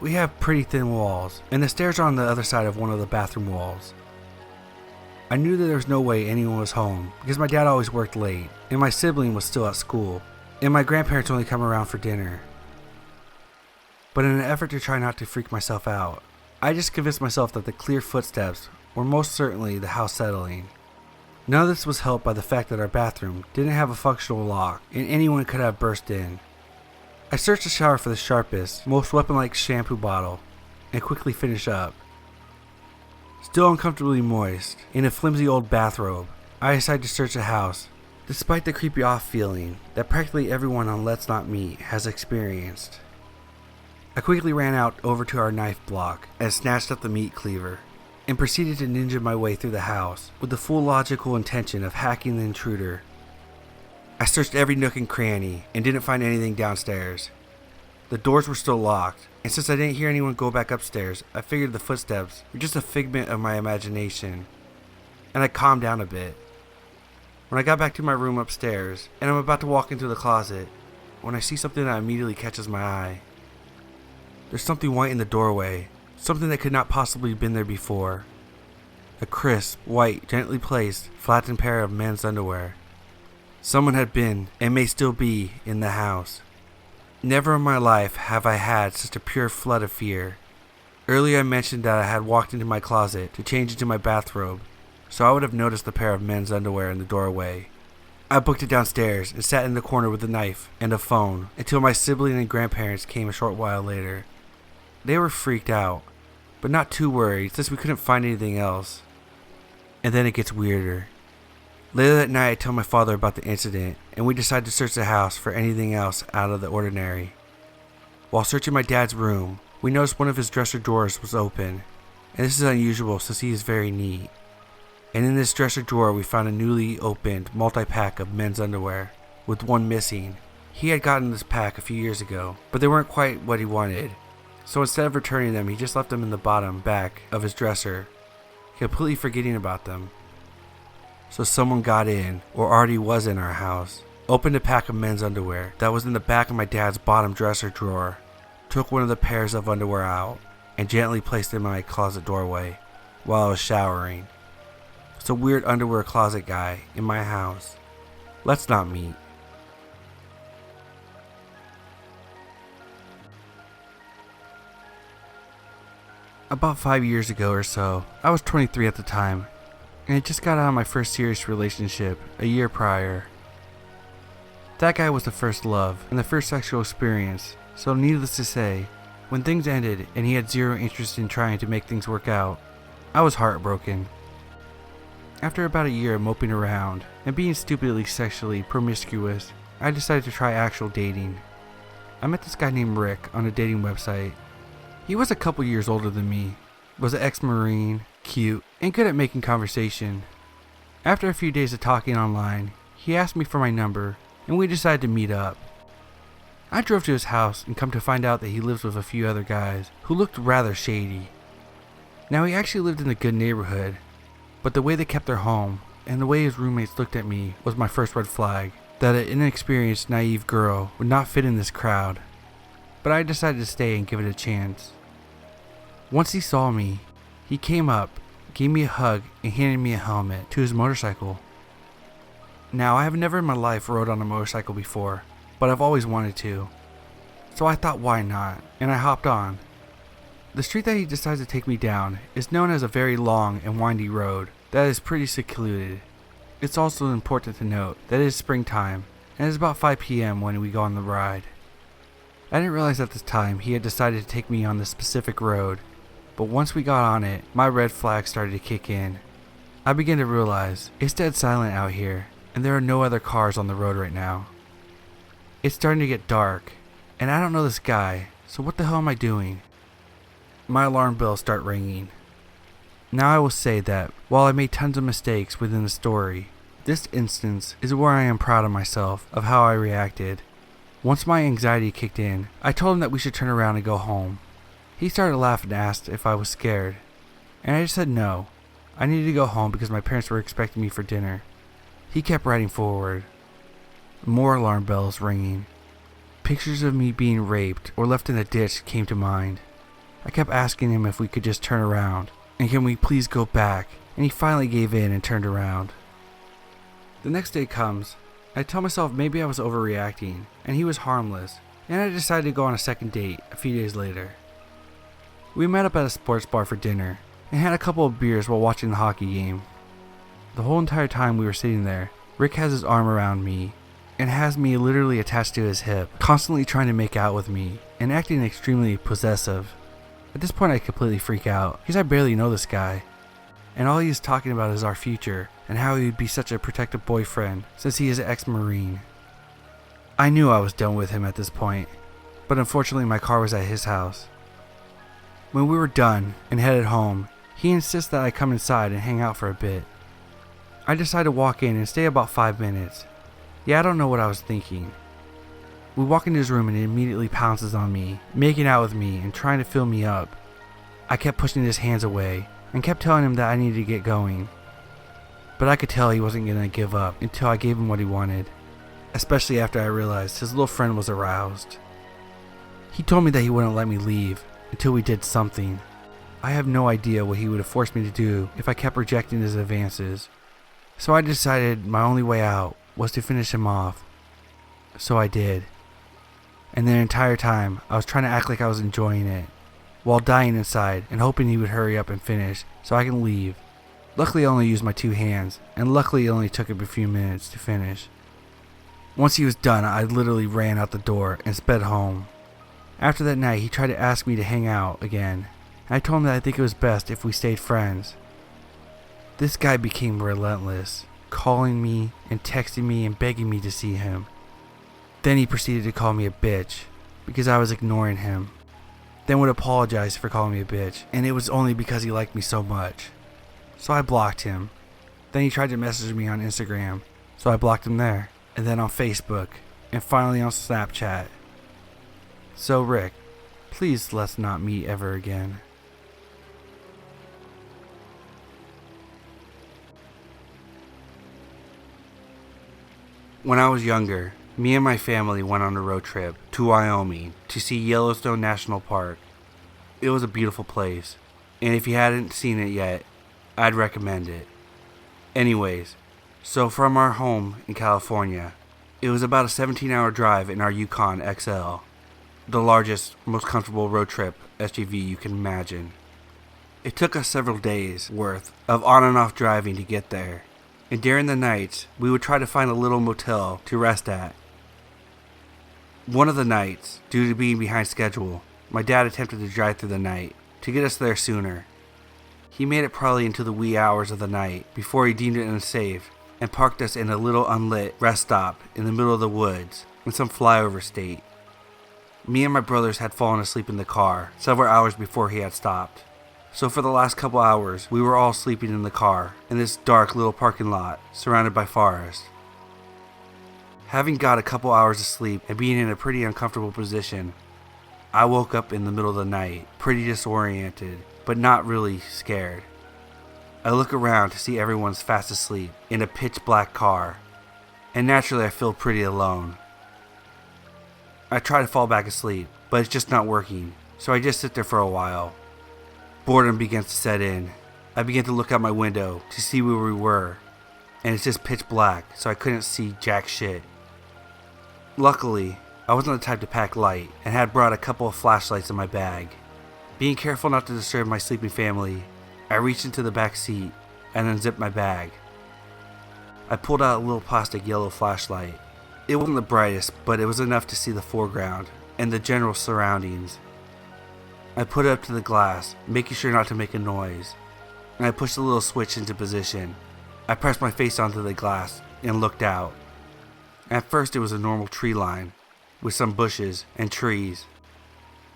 We have pretty thin walls, and the stairs are on the other side of one of the bathroom walls. I knew that there was no way anyone was home, because my dad always worked late, and my sibling was still at school, and my grandparents only come around for dinner. But in an effort to try not to freak myself out, I just convinced myself that the clear footsteps were most certainly the house settling. None of this was helped by the fact that our bathroom didn't have a functional lock and anyone could have burst in. I searched the shower for the sharpest, most weapon-like shampoo bottle and quickly finished up. Still uncomfortably moist, in a flimsy old bathrobe, I decided to search the house, despite the creepy off feeling that practically everyone on Let's Not Meet has experienced. I quickly ran out over to our knife block and snatched up the meat cleaver, and proceeded to ninja my way through the house with the full logical intention of hacking the intruder. I searched every nook and cranny and didn't find anything downstairs. The doors were still locked, and since I didn't hear anyone go back upstairs, I figured the footsteps were just a figment of my imagination, and I calmed down a bit. When I got back to my room upstairs, and I'm about to walk into the closet, when I see something that immediately catches my eye. There's something white in the doorway, something that could not possibly have been there before. A crisp, white, gently placed, flattened pair of men's underwear. Someone had been, and may still be, in the house. Never in my life have I had such a pure flood of fear. Earlier I mentioned that I had walked into my closet to change into my bathrobe, so I would have noticed the pair of men's underwear in the doorway. I booked it downstairs and sat in the corner with a knife and a phone until my sibling and grandparents came a short while later. They were freaked out, but not too worried since we couldn't find anything else. And then it gets weirder. Later that night I tell my father about the incident, and we decide to search the house for anything else out of the ordinary. While searching my dad's room, we noticed one of his dresser drawers was open, and this is unusual since he is very neat. And in this dresser drawer we found a newly opened multi-pack of men's underwear, with one missing. He had gotten this pack a few years ago, but they weren't quite what he wanted. So instead of returning them, he just left them in the bottom back of his dresser, completely forgetting about them. So someone got in, or already was in our house, opened a pack of men's underwear that was in the back of my dad's bottom dresser drawer, took one of the pairs of underwear out, and gently placed it in my closet doorway while I was showering. It's a weird underwear closet guy in my house. Let's not meet. About 5 years ago or so, I was 23 at the time, and I just got out of my first serious relationship a year prior. That guy was the first love and the first sexual experience, so needless to say, when things ended and he had zero interest in trying to make things work out, I was heartbroken. After about a year of moping around and being stupidly sexually promiscuous, I decided to try actual dating. I met this guy named Rick on a dating website. He was a couple years older than me, was an ex-Marine, cute, and good at making conversation. After a few days of talking online, he asked me for my number, and we decided to meet up. I drove to his house and come to find out that he lives with a few other guys who looked rather shady. Now he actually lived in a good neighborhood, but the way they kept their home and the way his roommates looked at me was my first red flag that an inexperienced, naive girl would not fit in this crowd. But I decided to stay and give it a chance. Once he saw me, he He came up, gave me a hug, and handed me a helmet to his motorcycle. Now, I have never in my life rode on a motorcycle before, but I've always wanted to. So I thought, why not? And I hopped on. The street that he decides to take me down is known as a very long and windy road that is pretty secluded. It's also important to note that it is springtime, and it's about 5 p.m. when we go on the ride. I didn't realize at this time he had decided to take me on this specific road, but once we got on it, my red flag started to kick in. I began to realize it's dead silent out here, and there are no other cars on the road right now. It's starting to get dark, and I don't know this guy, so what the hell am I doing? My alarm bells start ringing. Now I will say that while I made tons of mistakes within the story, this instance is where I am proud of myself of how I reacted. Once my anxiety kicked in, I told him that we should turn around and go home. He started laughing and asked if I was scared, and I just said no. I needed to go home because my parents were expecting me for dinner. He kept riding forward. More alarm bells ringing. Pictures of me being raped or left in a ditch came to mind. I kept asking him if we could just turn around, and can we please go back, and he finally gave in and turned around. The next day comes. I tell myself maybe I was overreacting, and he was harmless, and I decided to go on a second date a few days later. We met up at a sports bar for dinner, and had a couple of beers while watching the hockey game. The whole entire time we were sitting there, Rick has his arm around me, and has me literally attached to his hip, constantly trying to make out with me, and acting extremely possessive. At this point I completely freak out, because I barely know this guy, and all he is talking about is our future, and how he would be such a protective boyfriend, since he is an ex-Marine. I knew I was done with him at this point, but unfortunately my car was at his house. When we were done and headed home, he insists that I come inside and hang out for a bit. I decide to walk in and stay about 5 minutes. Yeah, I don't know what I was thinking. We walk into his room and he immediately pounces on me, making out with me and trying to fill me up. I kept pushing his hands away and kept telling him that I needed to get going. But I could tell he wasn't going to give up until I gave him what he wanted, especially after I realized his little friend was aroused. He told me that he wouldn't let me leave until we did something. I have no idea what he would have forced me to do if I kept rejecting his advances. So I decided my only way out was to finish him off. So I did. And the entire time, I was trying to act like I was enjoying it, while dying inside and hoping he would hurry up and finish so I can leave. Luckily I only used my 2 hands, and luckily it only took him a few minutes to finish. Once he was done, I literally ran out the door and sped home. After that night, he tried to ask me to hang out again, and I told him that I think it was best if we stayed friends. This guy became relentless, calling me and texting me and begging me to see him. Then he proceeded to call me a bitch because I was ignoring him. Then would apologize for calling me a bitch, and it was only because he liked me so much. So I blocked him. Then he tried to message me on Instagram, so I blocked him there, and then on Facebook, and finally on Snapchat. So Rick, please let's not meet ever again. When I was younger, me and my family went on a road trip to Wyoming to see Yellowstone National Park. It was a beautiful place, and if you hadn't seen it yet, I'd recommend it. Anyways, so from our home in California, it was about a 17-hour drive in our Yukon XL, the largest, most comfortable road trip SUV you can imagine. It took us several days worth of on and off driving to get there. And during the nights, we would try to find a little motel to rest at. One of the nights, due to being behind schedule, my dad attempted to drive through the night to get us there sooner. He made it probably into the wee hours of the night before he deemed it unsafe and parked us in a little unlit rest stop in the middle of the woods in some flyover state. Me and my brothers had fallen asleep in the car several hours before he had stopped. So for the last couple hours, we were all sleeping in the car in this dark little parking lot surrounded by forest. Having got a couple hours of sleep and being in a pretty uncomfortable position, I woke up in the middle of the night, pretty disoriented, but not really scared. I look around to see everyone's fast asleep in a pitch black car, and naturally I feel pretty alone. I try to fall back asleep, but it's just not working, so I just sit there for a while. Boredom begins to set in. I began to look out my window to see where we were, and it's just pitch black, so I couldn't see jack shit. Luckily, I wasn't the type to pack light and had brought a couple of flashlights in my bag. Being careful not to disturb my sleeping family, I reached into the back seat and unzipped my bag. I pulled out a little plastic yellow flashlight. It wasn't the brightest, but it was enough to see the foreground and the general surroundings. I put it up to the glass, making sure not to make a noise, and I pushed the little switch into position. I pressed my face onto the glass and looked out. At first it was a normal tree line, with some bushes and trees.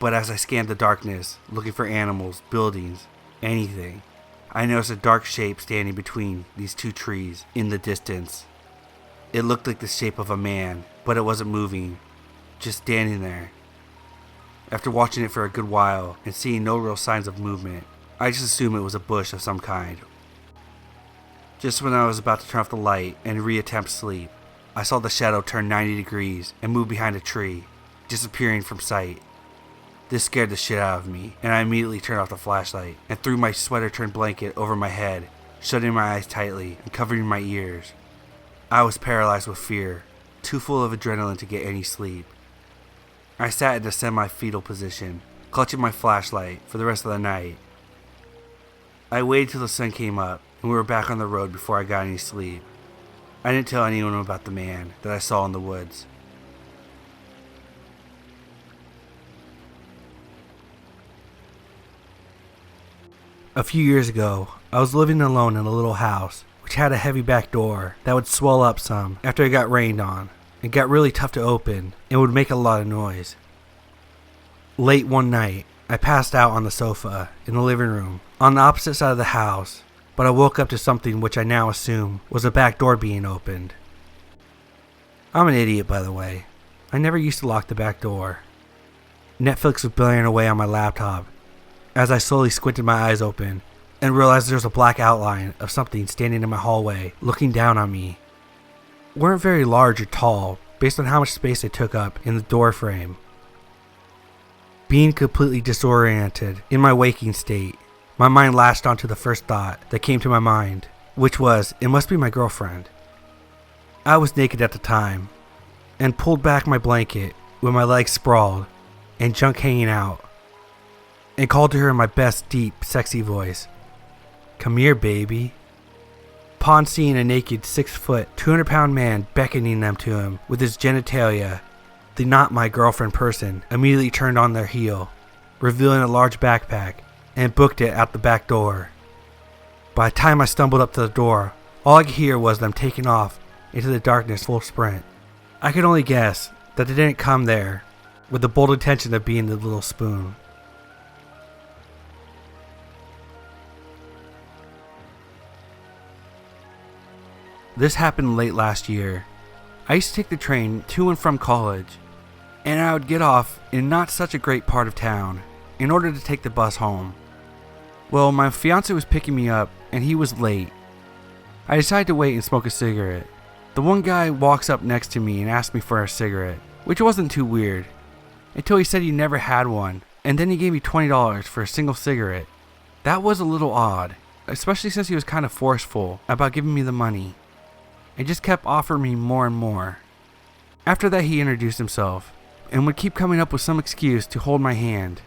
But as I scanned the darkness, looking for animals, buildings, anything, I noticed a dark shape standing between these two trees in the distance. It looked like the shape of a man, but it wasn't moving, just standing there. After watching it for a good while and seeing no real signs of movement, I just assumed it was a bush of some kind. Just when I was about to turn off the light and reattempt sleep, I saw the shadow turn 90 degrees and move behind a tree, disappearing from sight. This scared the shit out of me, and I immediately turned off the flashlight and threw my sweater-turned blanket over my head, shutting my eyes tightly and covering my ears. I was paralyzed with fear, too full of adrenaline to get any sleep. I sat in a semi-fetal position, clutching my flashlight for the rest of the night. I waited till the sun came up and we were back on the road before I got any sleep. I didn't tell anyone about the man that I saw in the woods. A few years ago, I was living alone in a little house, which had a heavy back door that would swell up some after it got rained on. It got really tough to open and would make a lot of noise. Late one night, I passed out on the sofa in the living room on the opposite side of the house, but I woke up to something which I now assume was a back door being opened. I'm an idiot, by the way. I never used to lock the back door. Netflix was blaring away on my laptop as I slowly squinted my eyes open and realized there was a black outline of something standing in my hallway looking down on me. Weren't very large or tall based on how much space they took up in the door frame. Being completely disoriented in my waking state, my mind latched onto the first thought that came to my mind, which was, it must be my girlfriend. I was naked at the time and pulled back my blanket with my legs sprawled and junk hanging out, and called to her in my best deep, sexy voice. "Come here, baby." Upon seeing a naked 6-foot, 200-pound man beckoning them to him with his genitalia, the not my girlfriend person immediately turned on their heel, revealing a large backpack, and booked it out the back door. By the time I stumbled up to the door, all I could hear was them taking off into the darkness full sprint. I could only guess that they didn't come there with the bold intention of being the little spoon. This happened late last year. I used to take the train to and from college, and I would get off in not such a great part of town in order to take the bus home. Well, my fiance was picking me up, and he was late. I decided to wait and smoke a cigarette. The one guy walks up next to me and asks me for a cigarette, which wasn't too weird, until he said he never had one, and then he gave me $20 for a single cigarette. That was a little odd, especially since he was kind of forceful about giving me the money, and just kept offering me more and more. After that, he introduced himself, and would keep coming up with some excuse to hold my hand.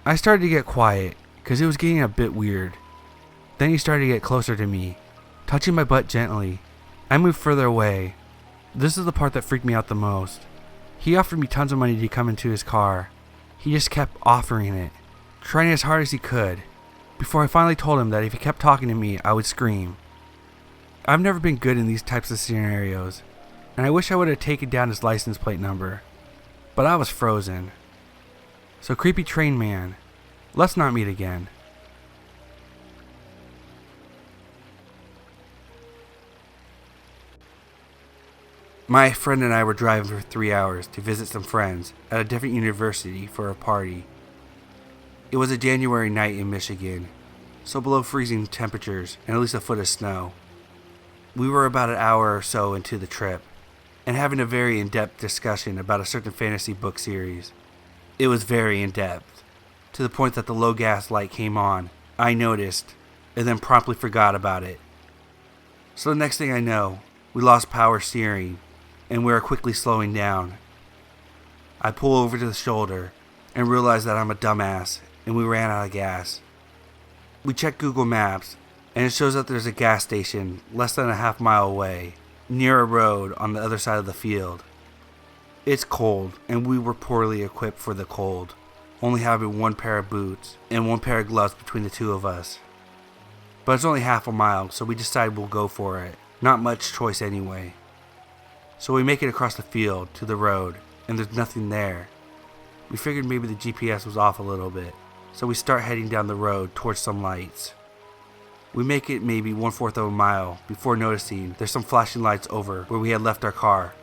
I started to get quiet, because it was getting a bit weird. Then he started to get closer to me, touching my butt gently. I moved further away. This is the part that freaked me out the most. He offered me tons of money to come into his car. He just kept offering it, trying as hard as he could, before I finally told him that if he kept talking to me, I would scream. I've never been good in these types of scenarios, and I wish I would have taken down his license plate number, but I was frozen. So creepy train man, let's not meet again. My friend and I were driving for 3 hours to visit some friends at a different university for a party. It was a January night in Michigan, so below freezing temperatures and at least a foot of snow. We were about an hour or so into the trip, and having a very in-depth discussion about a certain fantasy book series. It was very in-depth. to the point that the low gas light came on. I noticed, and then promptly forgot about it. So the next thing I know, we lost power steering, and we are quickly slowing down. I pull over to the shoulder, and realize that I'm a dumbass, and we ran out of gas. We check Google Maps, and it shows that there's a gas station less than a half-mile away, near a road on the other side of the field. It's cold, and we were poorly equipped for the cold, only having one pair of boots and one pair of gloves between the two of us. But it's only half a mile, so we decide we'll go for it. Not much choice anyway. So we make it across the field to the road, and there's nothing there. We figured maybe the GPS was off a little bit, so we start heading down the road towards some lights. We make it maybe 1/4 of a mile before noticing there's some flashing lights over where we had left our car.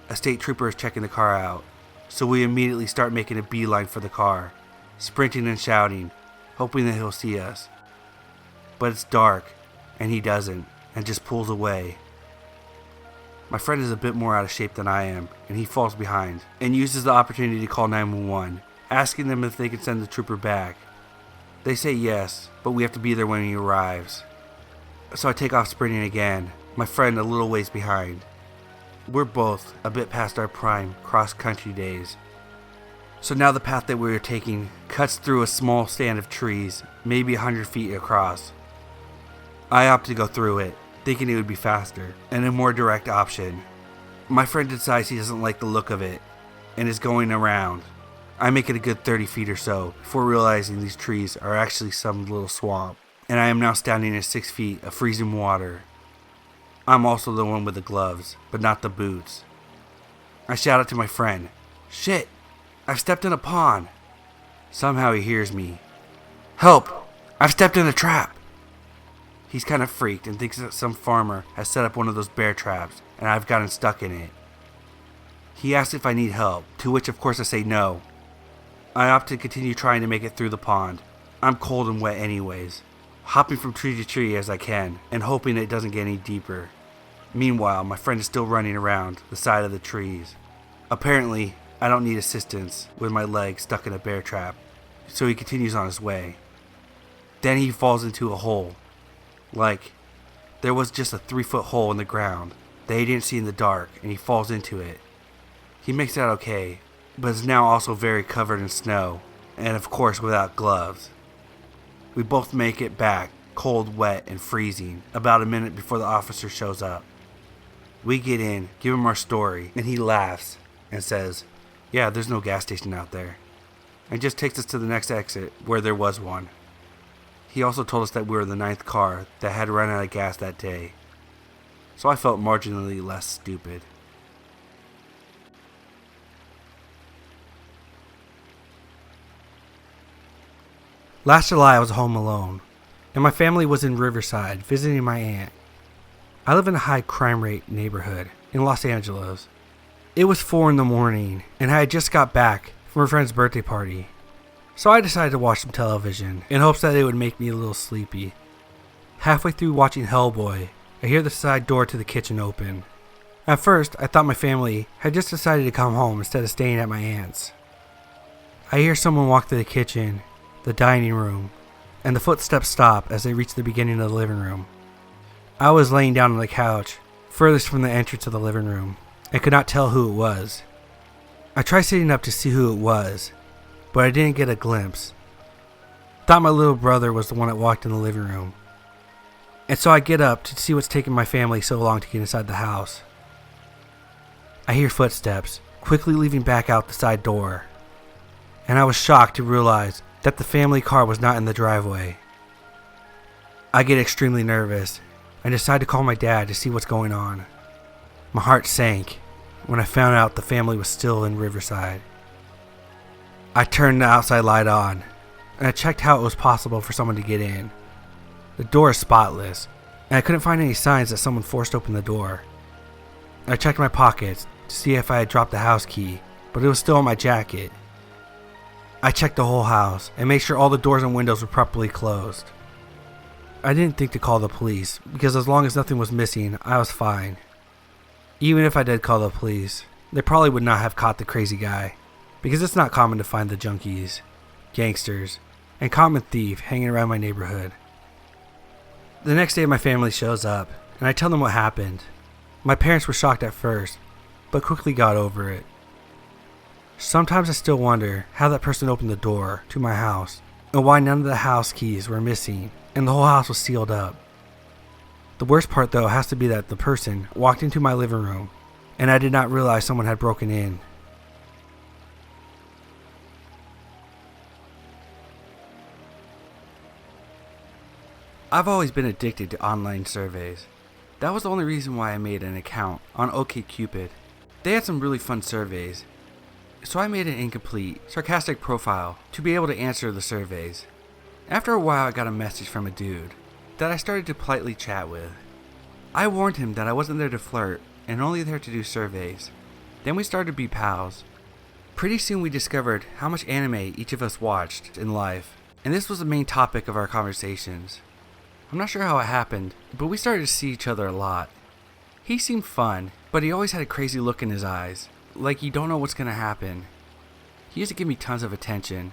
A state trooper is checking the car out, so we immediately start making a beeline for the car, sprinting and shouting, hoping that he'll see us. But it's dark, and he doesn't, and just pulls away. My friend is a bit more out of shape than I am, and he falls behind, and uses the opportunity to call 911, asking them if they can send the trooper back. They say yes, but we have to be there when he arrives. So I take off sprinting again, my friend a little ways behind. We're both a bit past our prime cross-country days. So now the path that we were taking cuts through a small stand of trees, maybe 100 feet across. I opt to go through it, thinking it would be faster and a more direct option. My friend decides he doesn't like the look of it and is going around. I make it a good 30 feet or so before realizing these trees are actually some little swamp, and I am now standing in 6 feet of freezing water. I'm also the one with the gloves, but not the boots. I shout out to my friend, "Shit, I've stepped in a pond." Somehow he hears me. "Help, I've stepped in a trap." He's kind of freaked and thinks that some farmer has set up one of those bear traps and I've gotten stuck in it. He asks if I need help, to which of course I say no. I opt to continue trying to make it through the pond. I'm cold and wet anyways, hopping from tree to tree as I can and hoping it doesn't get any deeper. Meanwhile, my friend is still running around the side of the trees. Apparently, I don't need assistance with my leg stuck in a bear trap, so he continues on his way. Then he falls into a hole. Like, there was just a 3-foot hole in the ground that he didn't see in the dark, and he falls into it. He makes it out okay, but is now also very covered in snow, and of course without gloves. We both make it back, cold, wet, and freezing, about a minute before the officer shows up. We get in, give him our story, and he laughs and says, "Yeah, there's no gas station out there," and just takes us to the next exit where there was one. He also told us that we were the 9th car that had run out of gas that day, so I felt marginally less stupid. Last July I was home alone, and my family was in Riverside visiting my aunt. I live in a high crime rate neighborhood in Los Angeles. It was 4 in the morning, and I had just got back from a friend's birthday party. So I decided to watch some television in hopes that it would make me a little sleepy. Halfway through watching Hellboy, I hear the side door to the kitchen open. At first, I thought my family had just decided to come home instead of staying at my aunt's. I hear someone walk to the kitchen, the dining room, and the footsteps stop as they reach the beginning of the living room. I was laying down on the couch, furthest from the entrance of the living room, and could not tell who it was. I tried sitting up to see who it was, but I didn't get a glimpse. Thought my little brother was the one that walked in the living room. And so I get up to see what's taking my family so long to get inside the house. I hear footsteps, quickly leaving back out the side door. And I was shocked to realize that the family car was not in the driveway. I get extremely nervous and decide to call my dad to see what's going on. My heart sank when I found out the family was still in Riverside. I turned the outside light on, and I checked how it was possible for someone to get in. The door is spotless, and I couldn't find any signs that someone forced open the door. I checked my pockets to see if I had dropped the house key, but it was still in my jacket. I checked the whole house and made sure all the doors and windows were properly closed. I didn't think to call the police, because as long as nothing was missing, I was fine. Even if I did call the police, they probably would not have caught the crazy guy, because it's not common to find the junkies. gangsters, and common thief hanging around my neighborhood. The next day my family shows up, and I tell them what happened. My parents were shocked at first, but quickly got over it. Sometimes I still wonder how that person opened the door to my house, and why none of the house keys were missing, and the whole house was sealed up. The worst part though has to be that the person walked into my living room, and I did not realize someone had broken in. I've always been addicted to online surveys. That was the only reason why I made an account on OkCupid. They had some really fun surveys, so I made an incomplete, sarcastic profile to be able to answer the surveys. After a while I got a message from a dude that I started to politely chat with. I warned him that I wasn't there to flirt and only there to do surveys. Then we started to be pals. Pretty soon we discovered how much anime each of us watched in life, and this was the main topic of our conversations. I'm not sure how it happened, but we started to see each other a lot. He seemed fun, but he always had a crazy look in his eyes, like you don't know what's gonna happen. He used to give me tons of attention.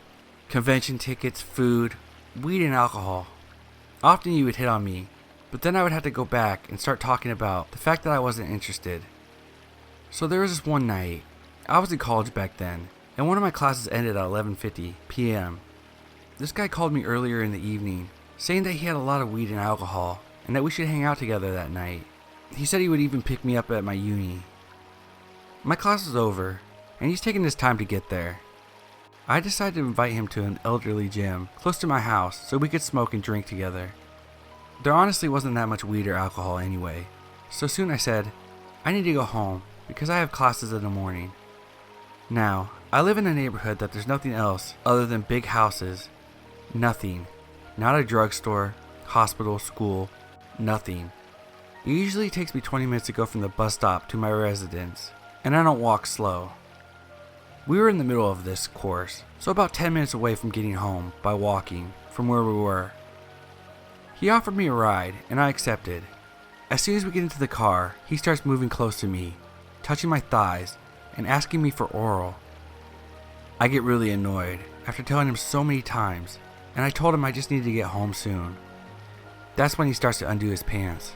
Convention tickets, food, weed and alcohol. Often he would hit on me, but then I would have to go back and start talking about the fact that I wasn't interested. So there was this one night. I was in college back then, and one of my classes ended at 11:50 p.m. This guy called me earlier in the evening, saying that he had a lot of weed and alcohol, and that we should hang out together that night. He said he would even pick me up at my uni. My class was over, and he's taking his time to get there. I decided to invite him to an elderly gym close to my house so we could smoke and drink together. There honestly wasn't that much weed or alcohol anyway, so soon I said, I need to go home because I have classes in the morning. Now, I live in a neighborhood that there's nothing else other than big houses. Nothing. Not a drugstore, hospital, school, nothing. It usually takes me 20 minutes to go from the bus stop to my residence, and I don't walk slow. We were in the middle of this course, so about 10 minutes away from getting home by walking from where we were. He offered me a ride, and I accepted. As soon as we get into the car, he starts moving close to me, touching my thighs, and asking me for oral. I get really annoyed after telling him so many times, and I told him I just needed to get home soon. That's when he starts to undo his pants.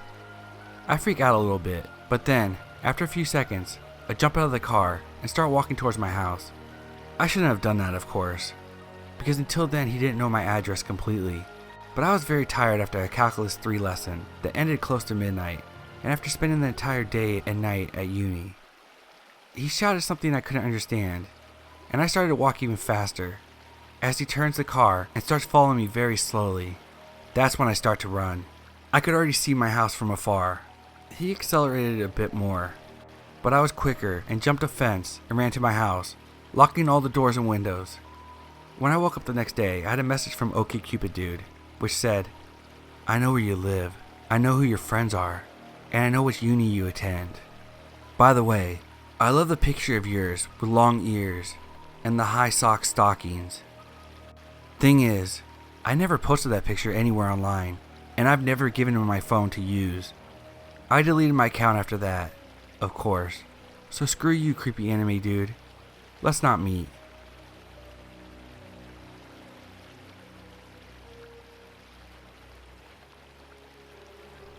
I freak out a little bit, but then, after a few seconds, I jump out of the car and start walking towards my house. I shouldn't have done that, of course, because until then he didn't know my address completely. But I was very tired after a Calculus 3 lesson that ended close to midnight, and after spending the entire day and night at uni. He shouted something I couldn't understand, and I started to walk even faster. As he turns the car and starts following me very slowly, that's when I start to run. I could already see my house from afar. He accelerated a bit more, but I was quicker and jumped a fence and ran to my house, locking all the doors and windows. When I woke up the next day, I had a message from OkCupid dude, which said, I know where you live, I know who your friends are, and I know which uni you attend. By the way, I love the picture of yours with long ears and the high sock stockings. Thing is, I never posted that picture anywhere online, and I've never given him my phone to use. I deleted my account after that, of course, so screw you, creepy anime dude. Let's not meet.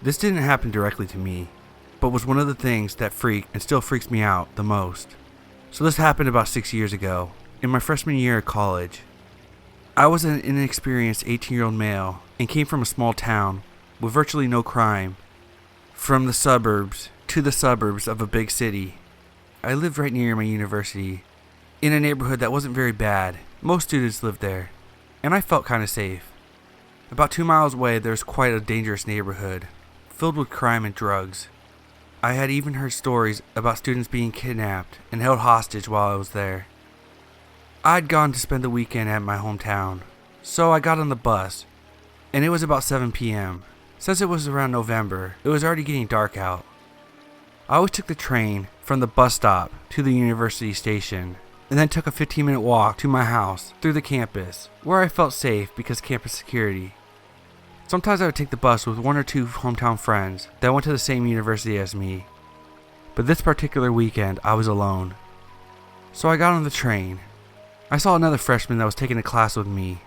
This didn't happen directly to me, but was one of the things that freaked and still freaks me out the most. So this happened about 6 years ago, in my freshman year of college. I was an inexperienced 18-year-old male and came from a small town with virtually no crime. From the suburbs to the suburbs of a big city. I lived right near my university, in a neighborhood that wasn't very bad. Most students lived there, and I felt kind of safe. About 2 miles away, there's quite a dangerous neighborhood, filled with crime and drugs. I had even heard stories about students being kidnapped and held hostage while I was there. I'd gone to spend the weekend at my hometown, so I got on the bus, and it was about 7 p.m. Since it was around November, it was already getting dark out. I always took the train from the bus stop to the university station, and then took a 15-minute walk to my house through the campus, where I felt safe because campus security. Sometimes I would take the bus with 1 or 2 hometown friends that went to the same university as me. But this particular weekend, I was alone. So I got on the train. I saw another freshman that was taking a class with me.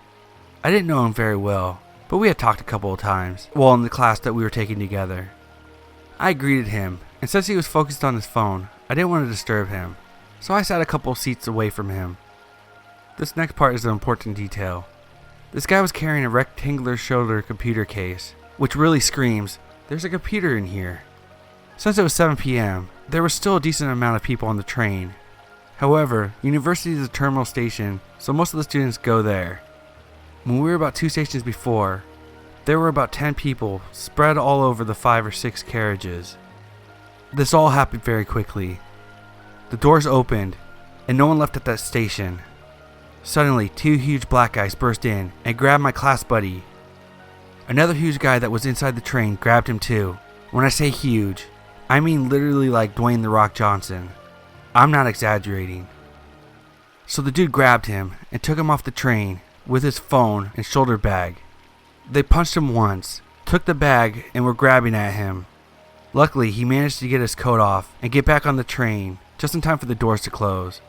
I didn't know him very well, but we had talked a couple of times while in the class that we were taking together. I greeted him, and since he was focused on his phone, I didn't want to disturb him, so I sat a couple of seats away from him. This next part is an important detail. This guy was carrying a rectangular shoulder computer case, which really screams, "There's a computer in here." Since it was 7 p.m., there was still a decent amount of people on the train. However, university is a terminal station, so most of the students go there. When we were about 2 stations before, there were about 10 people spread all over the 5 or 6 carriages. This all happened very quickly. The doors opened, and no one left at that station. Suddenly, 2 huge black guys burst in and grabbed my class buddy. Another huge guy that was inside the train grabbed him too. When I say huge, I mean literally like Dwayne "The Rock" Johnson. I'm not exaggerating. So the dude grabbed him and took him off the train with his phone and shoulder bag. They punched him once, took the bag, and were grabbing at him. Luckily, he managed to get his coat off and get back on the train just in time for the doors to close.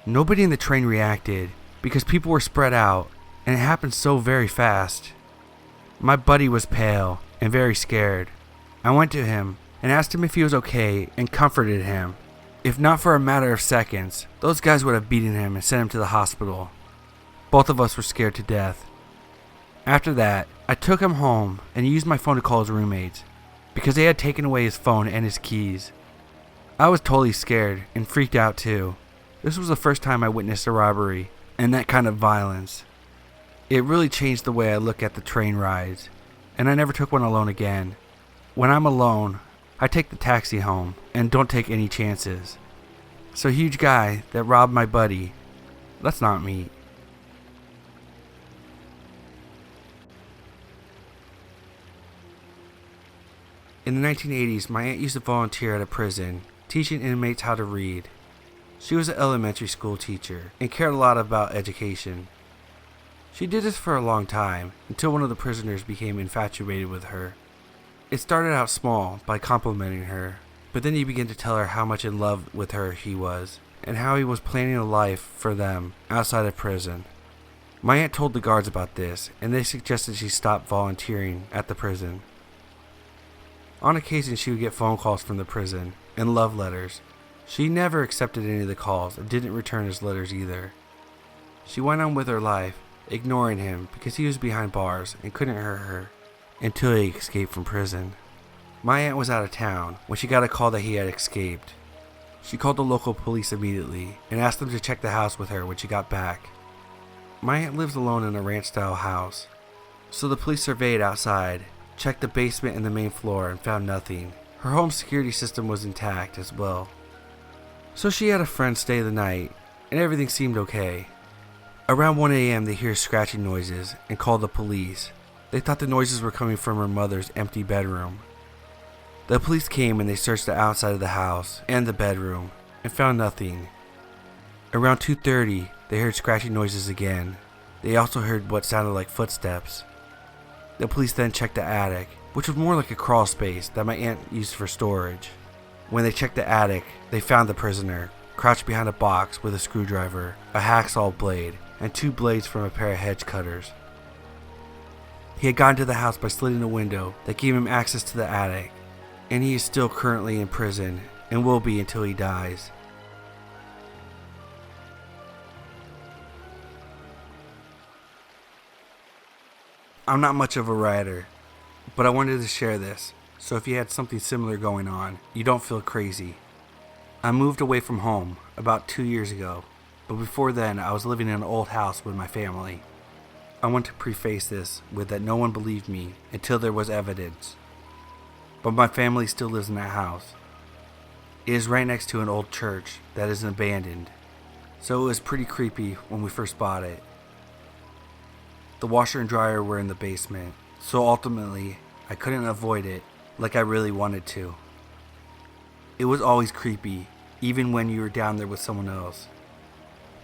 Nobody in the train reacted because people were spread out, and it happened so very fast. My buddy was pale and very scared. I went to him and asked him if he was okay and comforted him. If not for a matter of seconds, those guys would have beaten him and sent him to the hospital. Both of us were scared to death. After that, I took him home and used my phone to call his roommates because they had taken away his phone and his keys. I was totally scared and freaked out too. This was the first time I witnessed a robbery and that kind of violence. It really changed the way I look at the train rides, and I never took one alone again. When I'm alone, I take the taxi home and don't take any chances. So huge guy that robbed my buddy, let's not meet. In the 1980s, my aunt used to volunteer at a prison, teaching inmates how to read. She was an elementary school teacher and cared a lot about education. She did this for a long time, until one of the prisoners became infatuated with her. It started out small, by complimenting her, but then he began to tell her how much in love with her he was, and how he was planning a life for them outside of prison. My aunt told the guards about this, and they suggested she stop volunteering at the prison. On occasion, she would get phone calls from the prison, and love letters. She never accepted any of the calls, and didn't return his letters either. She went on with her life, ignoring him because he was behind bars and couldn't hurt her, until he escaped from prison. My aunt was out of town when she got a call that he had escaped. She called the local police immediately and asked them to check the house with her when she got back. My aunt lives alone in a ranch-style house, so the police surveyed outside, checked the basement and the main floor, and found nothing. Her home security system was intact as well. So she had a friend stay the night, and everything seemed okay. Around 1 a.m. they hear scratching noises and call the police. They thought the noises were coming from her mother's empty bedroom. The police came and they searched the outside of the house and the bedroom and found nothing. Around 2:30 they heard scratching noises again. They also heard what sounded like footsteps. The police then checked the attic, which was more like a crawl space that my aunt used for storage. When they checked the attic, they found the prisoner crouched behind a box with a screwdriver, a hacksaw blade, and 2 blades from a pair of hedge cutters. He had gotten to the house by slitting a window that gave him access to the attic, and he is still currently in prison and will be until he dies. I'm not much of a writer, but I wanted to share this, so if you had something similar going on, you don't feel crazy. I moved away from home about 2 years ago, but before then I was living in an old house with my family. I want to preface this with that no one believed me until there was evidence. But my family still lives in that house. It is right next to an old church that is abandoned, so it was pretty creepy when we first bought it. The washer and dryer were in the basement, so ultimately I couldn't avoid it like I really wanted to. It was always creepy, even when you were down there with someone else.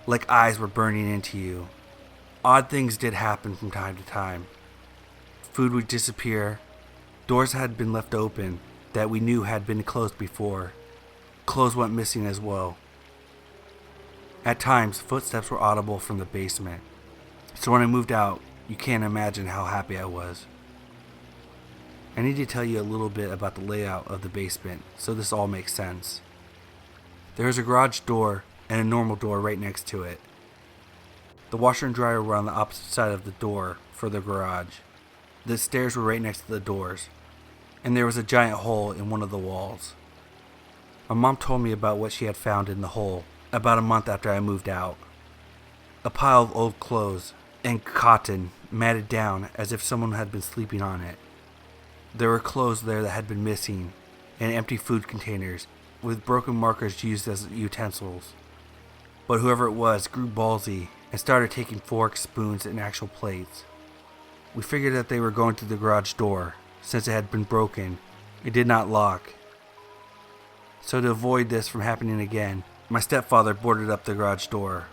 Like eyes were burning into you. Odd things did happen from time to time. Food would disappear. Doors had been left open that we knew had been closed before. Clothes went missing as well. At times, footsteps were audible from the basement. So when I moved out, you can't imagine how happy I was. I need to tell you a little bit about the layout of the basement so this all makes sense. There is a garage door and a normal door right next to it. The washer and dryer were on the opposite side of the door for the garage. The stairs were right next to the doors, and there was a giant hole in one of the walls. My mom told me about what she had found in the hole about a month after I moved out. A pile of old clothes and cotton matted down as if someone had been sleeping on it. There were clothes there that had been missing, and empty food containers with broken markers used as utensils. But whoever it was grew ballsy and started taking forks, spoons, and actual plates. We figured that they were going through the garage door, since it had been broken. It did not lock. So to avoid this from happening again, my stepfather boarded up the garage door.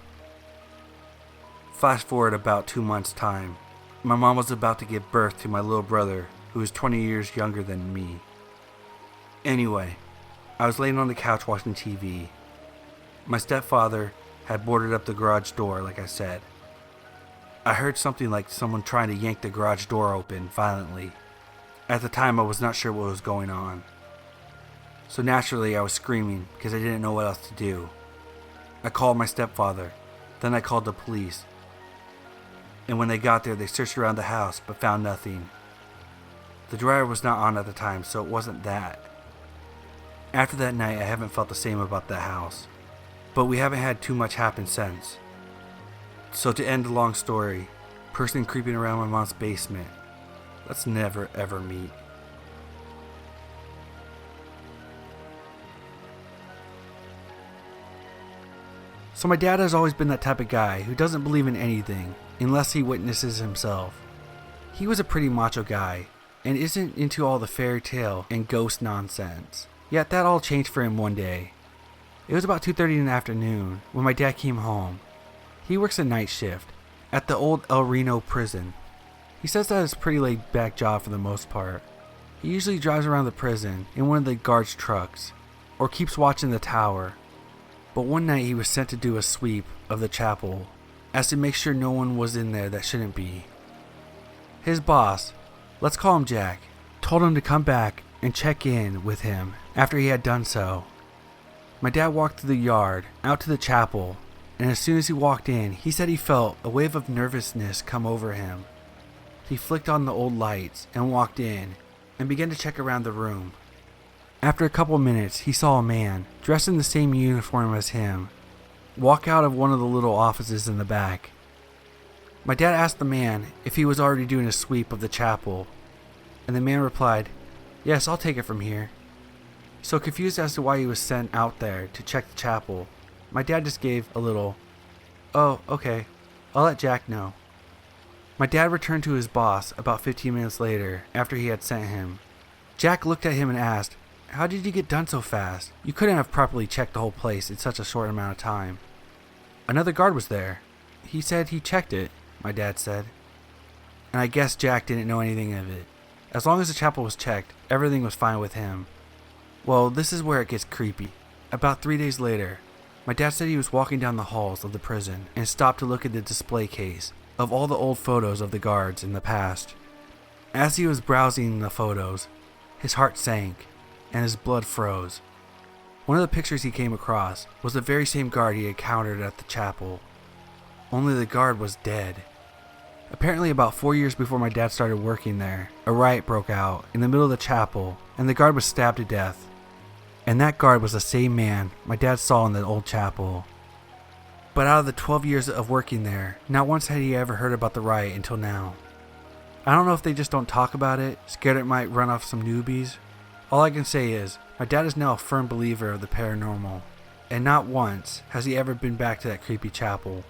Flash forward about 2 months' time. My mom was about to give birth to my little brother, who was 20 years younger than me. Anyway, I was laying on the couch watching TV. My stepfather had boarded up the garage door, like I said. I heard something like someone trying to yank the garage door open violently. At the time, I was not sure what was going on. So naturally, I was screaming because I didn't know what else to do. I called my stepfather. Then I called the police. And when they got there, they searched around the house but found nothing. The dryer was not on at the time, so it wasn't that. After that night, I haven't felt the same about that house. But we haven't had too much happen since. So to end the long story, person creeping around my mom's basement. Let's never ever meet. So my dad has always been that type of guy who doesn't believe in anything unless he witnesses himself. He was a pretty macho guy and isn't into all the fairy tale and ghost nonsense. Yet that all changed for him one day. It was about 2:30 in the afternoon when my dad came home. He works a night shift at the old El Reno prison. He says that it's a pretty laid back job for the most part. He usually drives around the prison in one of the guards' trucks or keeps watching the tower. But one night he was sent to do a sweep of the chapel as to make sure no one was in there that shouldn't be. His boss, let's call him Jack, told him to come back and check in with him after he had done so. My dad walked through the yard out to the chapel, and as soon as he walked in, he said he felt a wave of nervousness come over him. He flicked on the old lights and walked in and began to check around the room. After a couple minutes, he saw a man dressed in the same uniform as him walk out of one of the little offices in the back. My dad asked the man if he was already doing a sweep of the chapel, and the man replied, "Yes, I'll take it from here." So confused as to why he was sent out there to check the chapel, my dad just gave a little, "Oh, okay, I'll let Jack know." My dad returned to his boss about 15 minutes later after he had sent him. Jack looked at him and asked, "How did you get done so fast? You couldn't have properly checked the whole place in such a short amount of time." "Another guard was there. He said he checked it," my dad said. And I guess Jack didn't know anything of it. As long as the chapel was checked, everything was fine with him. Well, this is where it gets creepy. About 3 days later, my dad said he was walking down the halls of the prison and stopped to look at the display case of all the old photos of the guards in the past. As he was browsing the photos, his heart sank and his blood froze. One of the pictures he came across was the very same guard he encountered at the chapel. Only the guard was dead. Apparently about 4 years before my dad started working there, a riot broke out in the middle of the chapel and the guard was stabbed to death. And that guard was the same man my dad saw in the old chapel. But out of the 12 years of working there, not once had he ever heard about the riot until now. I don't know if they just don't talk about it, scared it might run off some newbies. All I can say is, my dad is now a firm believer of the paranormal, and not once has he ever been back to that creepy chapel.